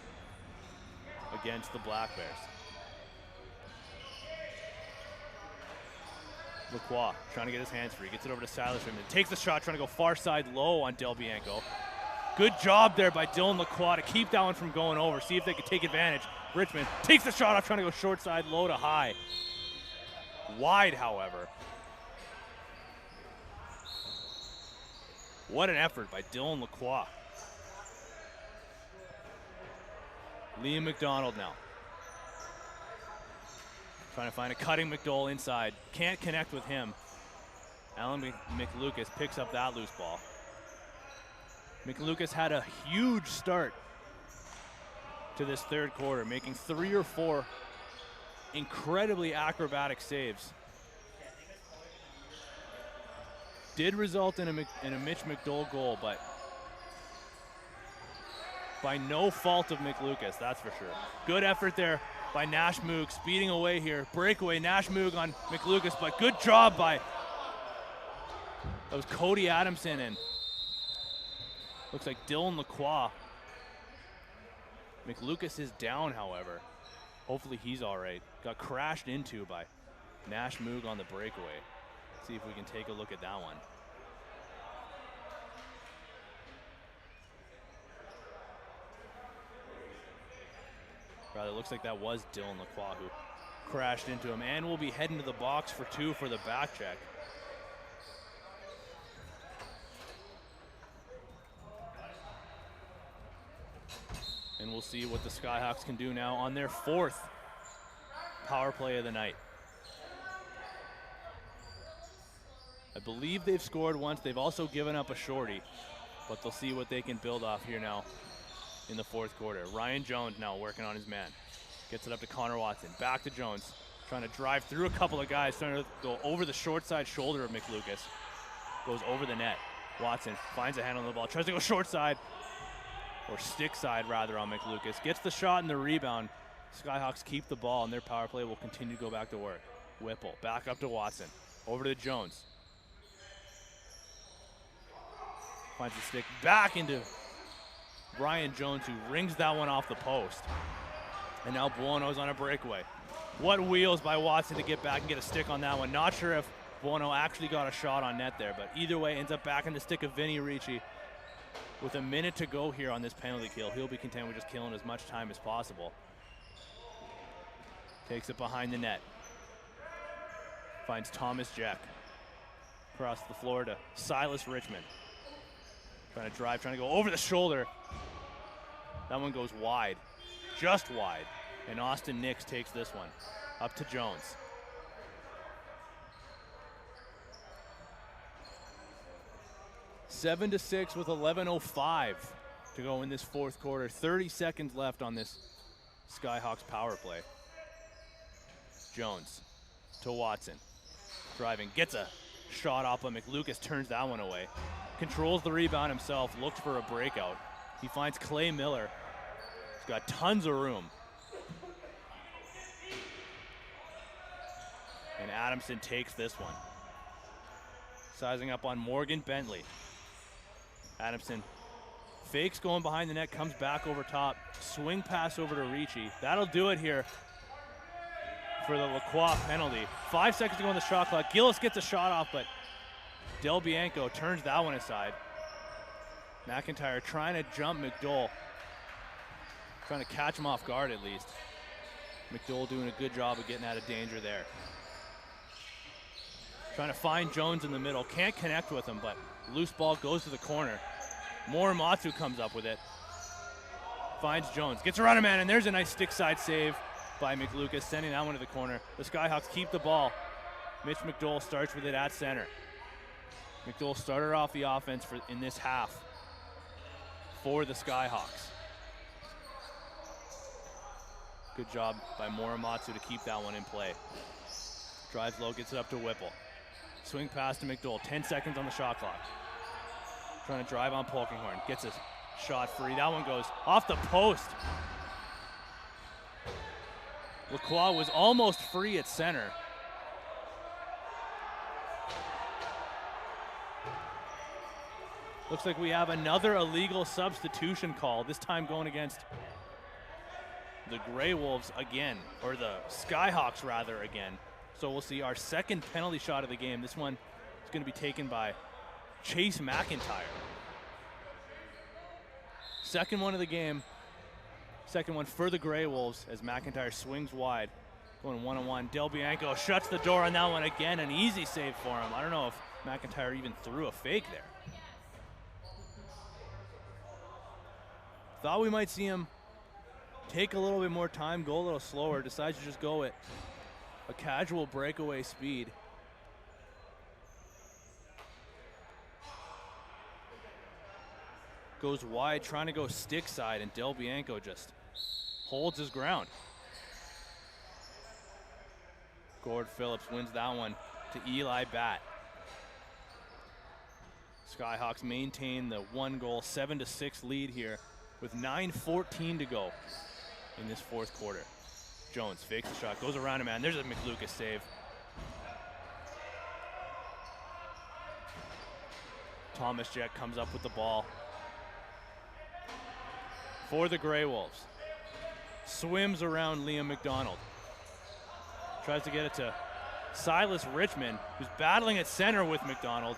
A: against the Black Bears. Lacroix trying to get his hands free, gets it over to Silas Richmond, takes the shot, trying to go far side low on Del Bianco. Good job there by Dylan Lacroix to keep that one from going over, see if they could take advantage. Richmond takes the shot off, trying to go short side, low to high. Wide, however. What an effort by Dylan Lacroix. Liam McDonald now. Trying to find a cutting McDowell inside. Can't connect with him. Alan McLucas picks up that loose ball. McLucas had a huge start to this third quarter, making 3 or 4 incredibly acrobatic saves. Did result in a Mitch McDowell goal, but by no fault of McLucas, that's for sure. Good effort there by Nash Moog, speeding away here. Breakaway, Nash Moog on McLucas, but good job by, that was Cody Adamson, and looks like Dylan Lacroix. McLucas is down, however. Hopefully he's all right. Got crashed into by Nash Moog on the breakaway. See if we can take a look at that one. Rather, looks like that was Dylan Lacroix who crashed into him, and will be heading to the box for 2 for the back check. And we'll see what the Skyhawks can do now on their 4th power play of the night. I believe they've scored once. They've also given up a shorty, but they'll see what they can build off here now in the 4th quarter. Ryan Jones now working on his man. Gets it up to Connor Watson. Back to Jones. Trying to drive through a couple of guys. Trying to go over the short side shoulder of McLucas. Goes over the net. Watson finds a hand on the ball. Tries to go short side. Or stick side, rather, on McLucas. Gets the shot and the rebound. Skyhawks keep the ball, and their power play will continue to go back to work. Whipple back up to Watson. Over to Jones. Finds the stick back into Brian Jones, who rings that one off the post. And now Buono's on a breakaway. What wheels by Watson to get back and get a stick on that one. Not sure if Buono actually got a shot on net there, but either way, ends up back in the stick of Vinny Ricci. With a minute to go here on this penalty kill, he'll be content with just killing as much time as possible. Takes it behind the net. Finds Thomas Jack. Across the floor to Silas Richmond. Trying to drive, trying to go over the shoulder. That one goes wide, just wide. And Austin Nix takes this one. Up to Jones. Seven to 6 with 11:05 to go in this 4th quarter. 30 seconds left on this Skyhawks power play. Jones to Watson. Driving, gets a shot off, but McLucas turns that one away. Controls the rebound himself, looks for a breakout. He finds Clay Miller. He's got tons of room. And Adamson takes this one. Sizing up on Morgan Bentley. Adamson fakes going behind the net, comes back over top. Swing pass over to Ricci. That'll do it here for the Lacroix penalty. 5 seconds to go on the shot clock. Gillis gets a shot off, but Del Bianco turns that one aside. McIntyre trying to jump McDowell. Trying to catch him off guard at least. McDowell doing a good job of getting out of danger there. Trying to find Jones in the middle. Can't connect with him, but loose ball goes to the corner. Morimatsu comes up with it. Finds Jones. Gets around a man, and there's a nice stick side save by McLucas, sending that one to the corner. The Skyhawks keep the ball. Mitch McDowell starts with it at center. McDowell started off the offense in this half for the Skyhawks. Good job by Morimatsu to keep that one in play. Drives low, gets it up to Whipple. Swing pass to McDowell, 10 seconds on the shot clock. Trying to drive on Polkinghorn, gets a shot free. That one goes off the post. Lacroix was almost free at center. Looks like we have another illegal substitution call, this time going against the Grey Wolves again, or the Skyhawks rather again. So we'll see our second penalty shot of the game. This one is going to be taken by Chase McIntyre. Second one of the game. Second one for the Grey Wolves as McIntyre swings wide. Going one-on-one. Del Bianco shuts the door on that one again. An easy save for him. I don't know if McIntyre even threw a fake there. Thought we might see him take a little bit more time, go a little slower. Decides to just go at a casual breakaway speed. Goes wide, trying to go stick side, and Del Bianco just holds his ground. Gord Phillips wins that one to Eli Batt. Skyhawks maintain the 1-goal, 7-6 lead here with 9:14 to go in this fourth quarter. Jones fakes the shot, goes around a man. There's a McLucas save. Thomas Jack comes up with the ball for the Grey Wolves. Swims around Liam McDonald. Tries to get it to Silas Richmond, who's battling at center with McDonald.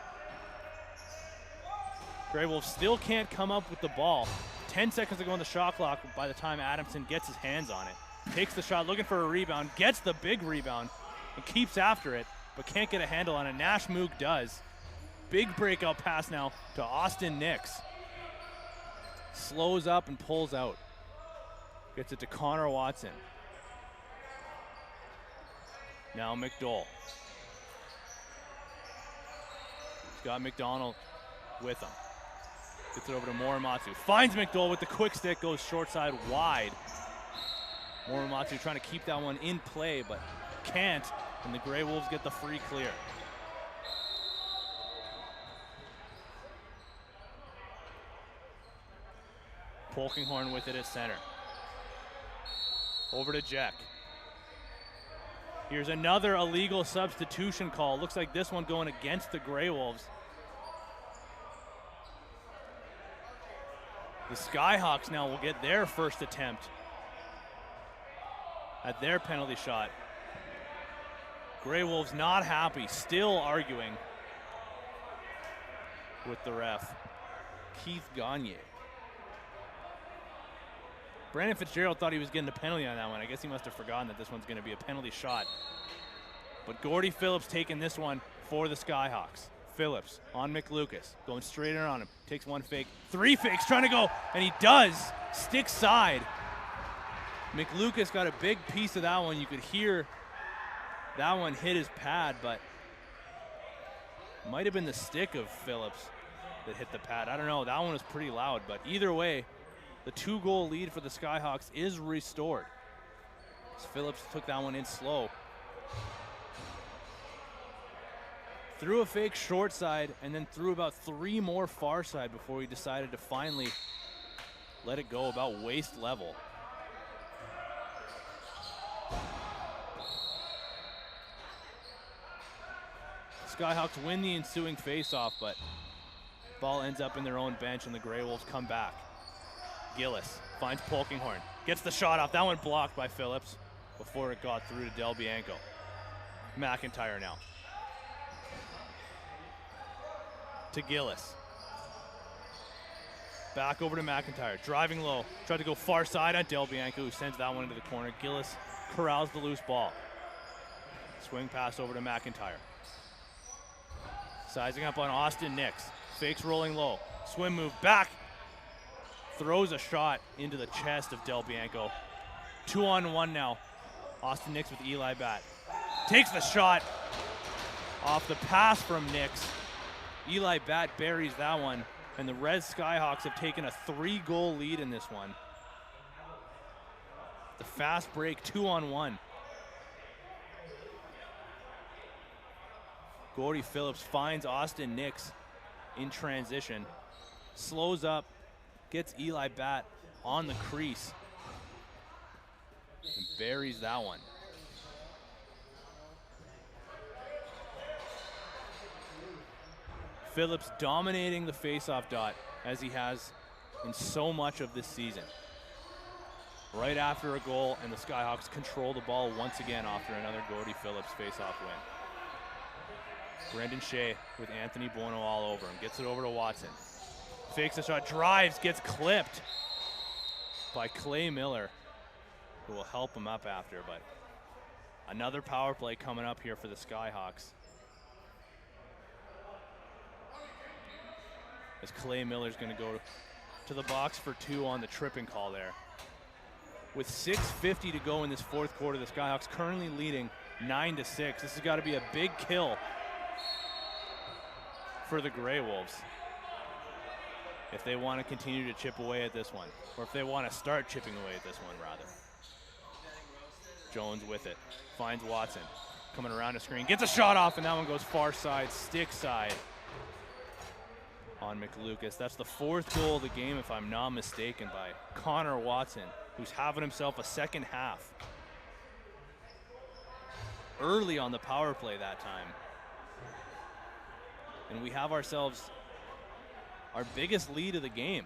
A: Grey Wolves still can't come up with the ball. 10 seconds to go on the shot clock by the time Adamson gets his hands on it. Takes the shot, looking for a rebound, gets the big rebound, and keeps after it, but can't get a handle on it. Nash Moog does. Big breakout pass now to Austin Nix. Slows up and pulls out. Gets it to Connor Watson. Now McDowell. He's got McDonald with him. Gets it over to Morimatsu. Finds McDowell with the quick stick, goes short side wide. Morimatsu trying to keep that one in play, but can't, and the Grey Wolves get the free clear. Polkinghorn with it at center. Over to Jack. Here's another illegal substitution call. Looks like this one going against the Grey Wolves. The Skyhawks now will get their first attempt at their penalty shot. Grey Wolves not happy, still arguing with the ref, Keith Gagne. Brandon Fitzgerald thought he was getting a penalty on that one. I guess he must have forgotten that this one's going to be a penalty shot. But Gordy Phillips taking this one for the Skyhawks. Phillips on McLucas, going straight in on him. Takes one fake, 3 fakes, trying to go, and he does. Stick side. McLucas got a big piece of that one. You could hear that one hit his pad, but might have been the stick of Phillips that hit the pad. I don't know. That one was pretty loud, but either way, the 2-goal lead for the Skyhawks is restored. Phillips took that one in slow. Threw a fake short side and then threw about 3 more far side before he decided to finally let it go about waist level. Skyhawks win the ensuing faceoff, but ball ends up in their own bench and the Grey Wolves come back. Gillis finds Polkinghorn, gets the shot off. That one blocked by Phillips before it got through to Del Bianco. McIntyre now. To Gillis. Back over to McIntyre, driving low. Tried to go far side on Del Bianco, who sends that one into the corner. Gillis corrals the loose ball. Swing pass over to McIntyre. Sizing up on Austin Nix. Fakes rolling low. Swim move back. Throws a shot into the chest of Del Bianco. 2-on-1 now. Austin Nix with Eli Bat. Takes the shot off the pass from Nix. Eli Bat buries that one, and the Red Skyhawks have taken a 3-goal lead in this one. The fast break, 2-on-1. Gordy Phillips finds Austin Nix in transition, slows up, gets Eli Bat on the crease, and buries that one. Phillips dominating the faceoff dot as he has in so much of this season. Right after a goal, and the Skyhawks control the ball once again after another Gordy Phillips faceoff win. Brendan Shea with Anthony Buono all over him. Gets it over to Watson. Fakes a shot, drives, gets clipped by Clay Miller, who will help him up after, but another power play coming up here for the Skyhawks. As Clay Miller's gonna go to the box for 2 on the tripping call there. With 6:50 to go in this fourth quarter, the Skyhawks currently leading 9-6. This has got to be a big kill for the Grey Wolves if they want to continue to chip away at this one, or if they want to start chipping away at this one, rather. Jones with it, finds Watson, coming around the screen, gets a shot off, and that one goes far side, stick side on McLucas. That's the 4th goal of the game, if I'm not mistaken, by Connor Watson, who's having himself a second half. Early on the power play that time. And we have ourselves our biggest lead of the game.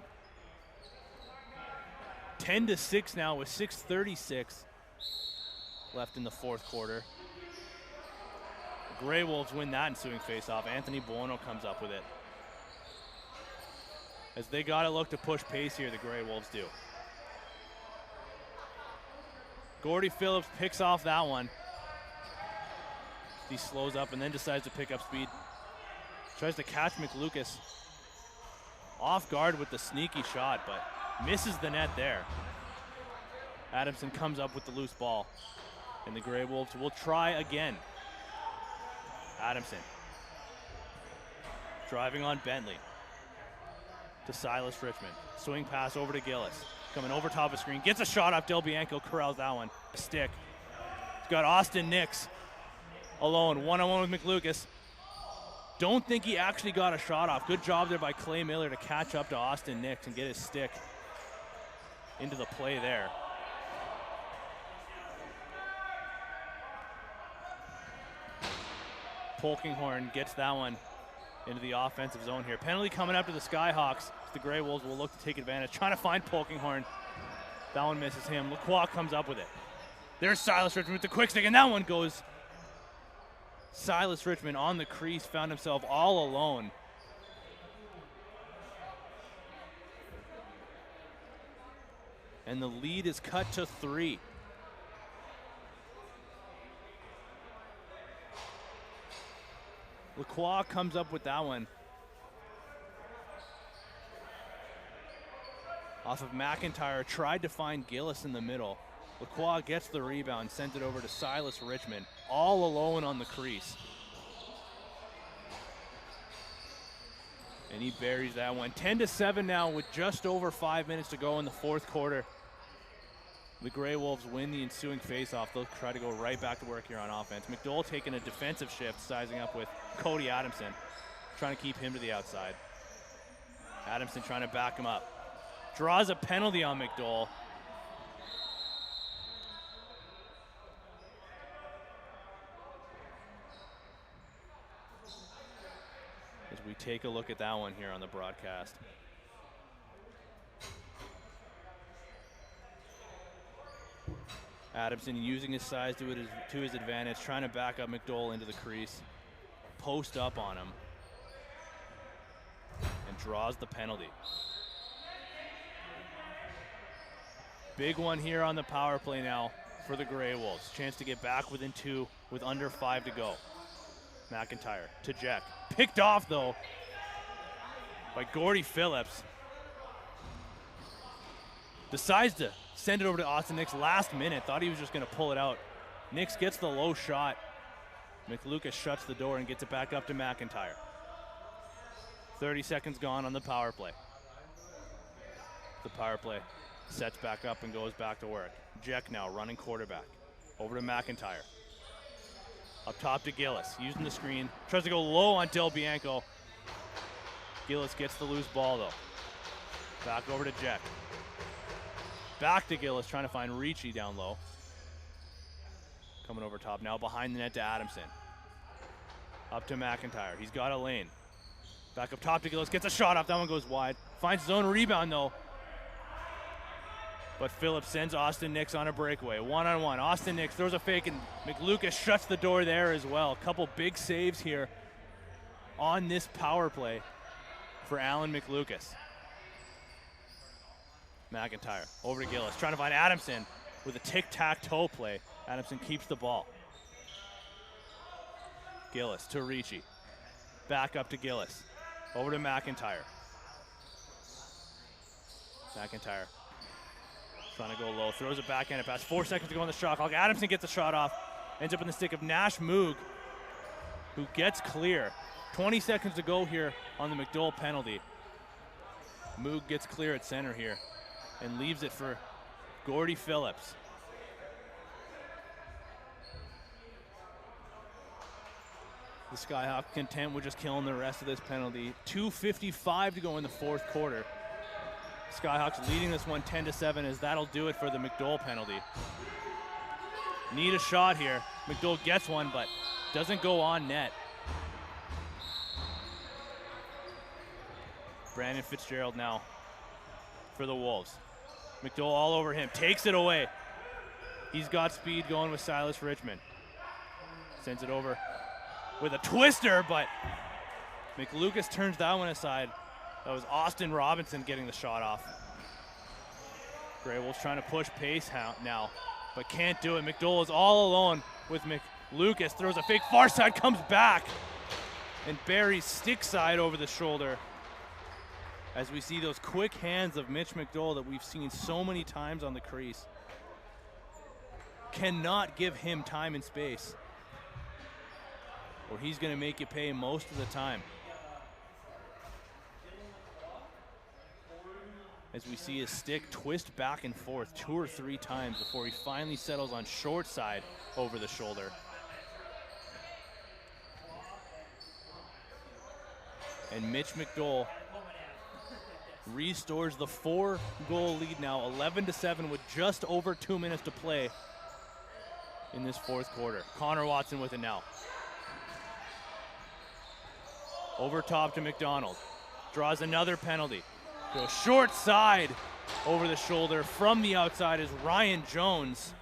A: 10-6 now with 6:36 left in the fourth quarter. The Grey Wolves win that ensuing faceoff. Anthony Buono comes up with it. As they got to look to push pace here, the Grey Wolves do. Gordy Phillips picks off that one. He slows up and then decides to pick up speed. Tries to catch McLucas off guard with the sneaky shot, but misses the net there. Adamson comes up with the loose ball, and the Grey Wolves will try again. Adamson driving on Bentley to Silas Richmond. Swing pass over to Gillis. Coming over top of screen, gets a shot off. Del Bianco corrals that one. A stick. He's got Austin Nix alone, one-on-one with McLucas. Don't think he actually got a shot off. Good job there by Clay Miller to catch up to Austin Nix and get his stick into the play there. Polkinghorn gets that one into the offensive zone here. Penalty coming up to the Skyhawks. The Grey Wolves will look to take advantage. Trying to find Polkinghorn. That one misses him. Lacroix comes up with it. There's Silas Richmond with the quick stick, and that one goes. Silas Richmond on the crease found himself all alone. And the lead is cut to 3. Lacroix comes up with that one. Off of McIntyre, tried to find Gillis in the middle. Lacroix gets the rebound, sent it over to Silas Richmond, all alone on the crease. And he buries that one. 10-7 now with just over 5 minutes to go in the fourth quarter. The Grey Wolves win the ensuing faceoff. They'll try to go right back to work here on offense. McDowell taking a defensive shift, sizing up with Cody Adamson, trying to keep him to the outside. Adamson trying to back him up. Draws a penalty on McDowell. we take a look at that one here on the broadcast. Adamson using his size to his advantage, trying to back up McDowell into the crease, post up on him, and draws the penalty. Big one here on the power play now for the Grey Wolves. Chance to get back within 2 with under 5 to go. McIntyre to Jack. Picked off though by Gordy Phillips. Decides to send it over to Austin Nix last minute. Thought he was just going to pull it out. Nix gets the low shot. McLucas shuts the door and gets it back up to McIntyre. 30 seconds gone on the power play. The power play sets back up and goes back to work. Jack now running quarterback. Over to McIntyre. Up top to Gillis, using the screen. Tries to go low on Del Bianco. Gillis gets the loose ball though. Back over to Jack. Back to Gillis, trying to find Ricci down low. Coming over top now, behind the net to Adamson. Up to McIntyre, he's got a lane. Back up top to Gillis, gets a shot off, that one goes wide. Finds his own rebound though. But Phillips sends Austin Nix on a breakaway, one-on-one. Austin Nix throws a fake and McLucas shuts the door there as well. A couple big saves here on this power play for Alan McLucas. McIntyre over to Gillis, trying to find Adamson with a tic-tac-toe play. Adamson keeps the ball. Gillis to Ricci. Back up to Gillis. Over to McIntyre. McIntyre trying to go low, throws it backhand pass. 4 seconds to go on the shot clock. Adamson gets the shot off. Ends up in the stick of Nash Moog, who gets clear. 20 seconds to go here on the McDowell penalty. Moog gets clear at center here and leaves it for Gordy Phillips. The Skyhawks content with just killing the rest of this penalty. 2:55 to go in the fourth quarter. Skyhawks leading this one 10-7 as that'll do it for the McDowell penalty. Need a shot here. McDowell gets one, but doesn't go on net. Brandon Fitzgerald now for the Wolves. McDowell all over him, takes it away. He's got speed going with Silas Richmond. Sends it over with a twister, but McLucas turns that one aside. That was Austin Robinson getting the shot off. Grey Wolves trying to push pace now, but can't do it. McDowell is all alone with McLucas. Throws a fake far side, comes back, and buries stick side over the shoulder. As we see those quick hands of Mitch McDowell that we've seen so many times on the crease. Cannot give him time and space, or he's going to make you pay most of the time. As we see his stick twist back and forth 2 or 3 times before he finally settles on short side over the shoulder. And Mitch McDowell restores the 4-goal lead now, 11-7 with just over 2 minutes to play in this fourth quarter. Connor Watson with it now. Over top to McDonald. Draws another penalty. Goes short side over the shoulder. From the outside is Ryan Jones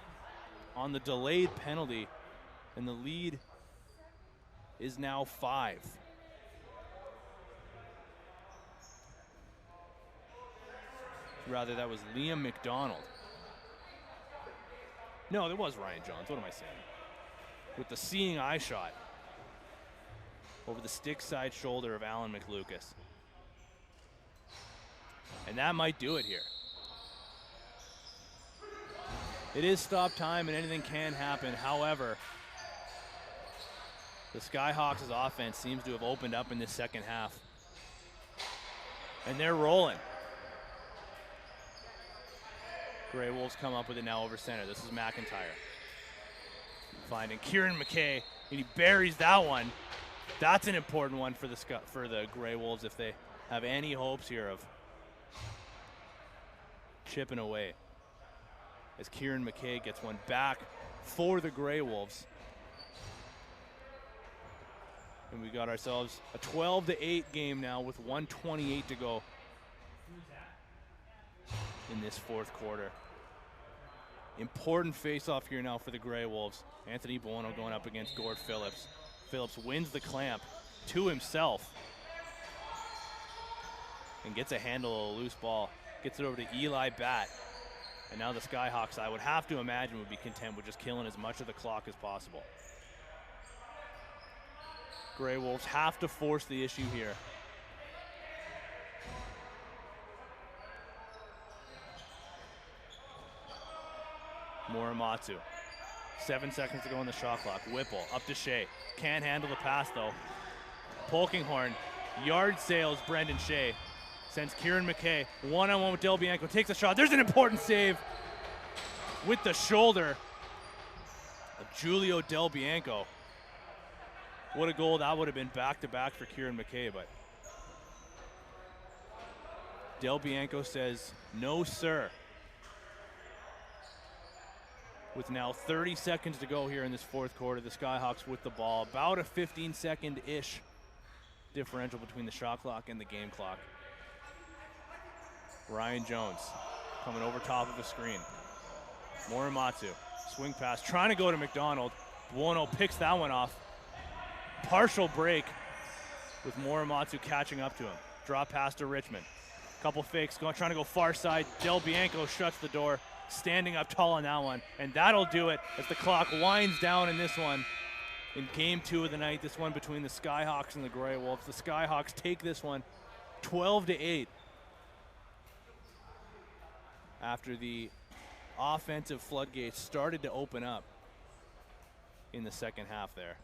A: on the delayed penalty. And the lead is now 5. Rather, that was Liam McDonald. No, there was Ryan Jones. What am I saying? With the seeing eye shot over the stick side shoulder of Alan McLucas. And that might do it here. It is stop time and anything can happen. However, the Skyhawks' offense seems to have opened up in this second half. And they're rolling. Grey Wolves come up with it now over center. This is McIntyre. Finding Kieran McKay, and he buries that one. That's an important one for the Grey Wolves if they have any hopes here of chipping away. As Kieran McKay gets one back for the Grey Wolves. And we got ourselves a 12-8 game now with 1:28 to go in this fourth quarter. Important face-off here now for the Grey Wolves. Anthony Buono going up against Gord Phillips. Phillips wins the clamp to himself and gets a handle of a loose ball. Gets it over to Eli Batt. And now the Skyhawks, I would have to imagine, would be content with just killing as much of the clock as possible. Grey Wolves have to force the issue here. Muramatsu. 7 seconds to go on the shot clock. Whipple up to Shea. Can't handle the pass though. Polkinghorn. Yard sales Brendan Shea. Sends Kieran McKay one-on-one with Del Bianco. Takes a shot. There's an important save with the shoulder of Julio Del Bianco. What a goal that would have been back-to-back for Kieran McKay, but Del Bianco says, no, sir. With now 30 seconds to go here in this fourth quarter, the Skyhawks with the ball. About a 15-second-ish differential between the shot clock and the game clock. Ryan Jones coming over top of the screen. Muramatsu, swing pass, trying to go to McDonald. Buono picks that one off. Partial break with Muramatsu catching up to him. Draw pass to Richmond. Couple fakes, trying to go far side. Del Bianco shuts the door, standing up tall on that one. And that'll do it as the clock winds down in this one. In game 2 of the night, this one between the Skyhawks and the Grey Wolves. The Skyhawks take this one 12-8. After the offensive floodgates started to open up in the second half there.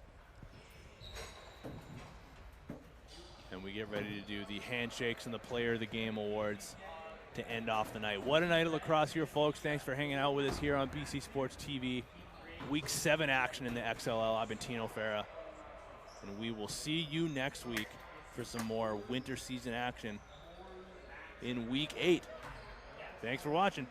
A: And we get ready to do the handshakes and the Player of the Game awards to end off the night. What a night of lacrosse here, folks. Thanks for hanging out with us here on BC Sports TV. Week 7 action in the XLL. I've been Tino Farah. And we will see you next week for some more winter season action in Week 8. Thanks for watching.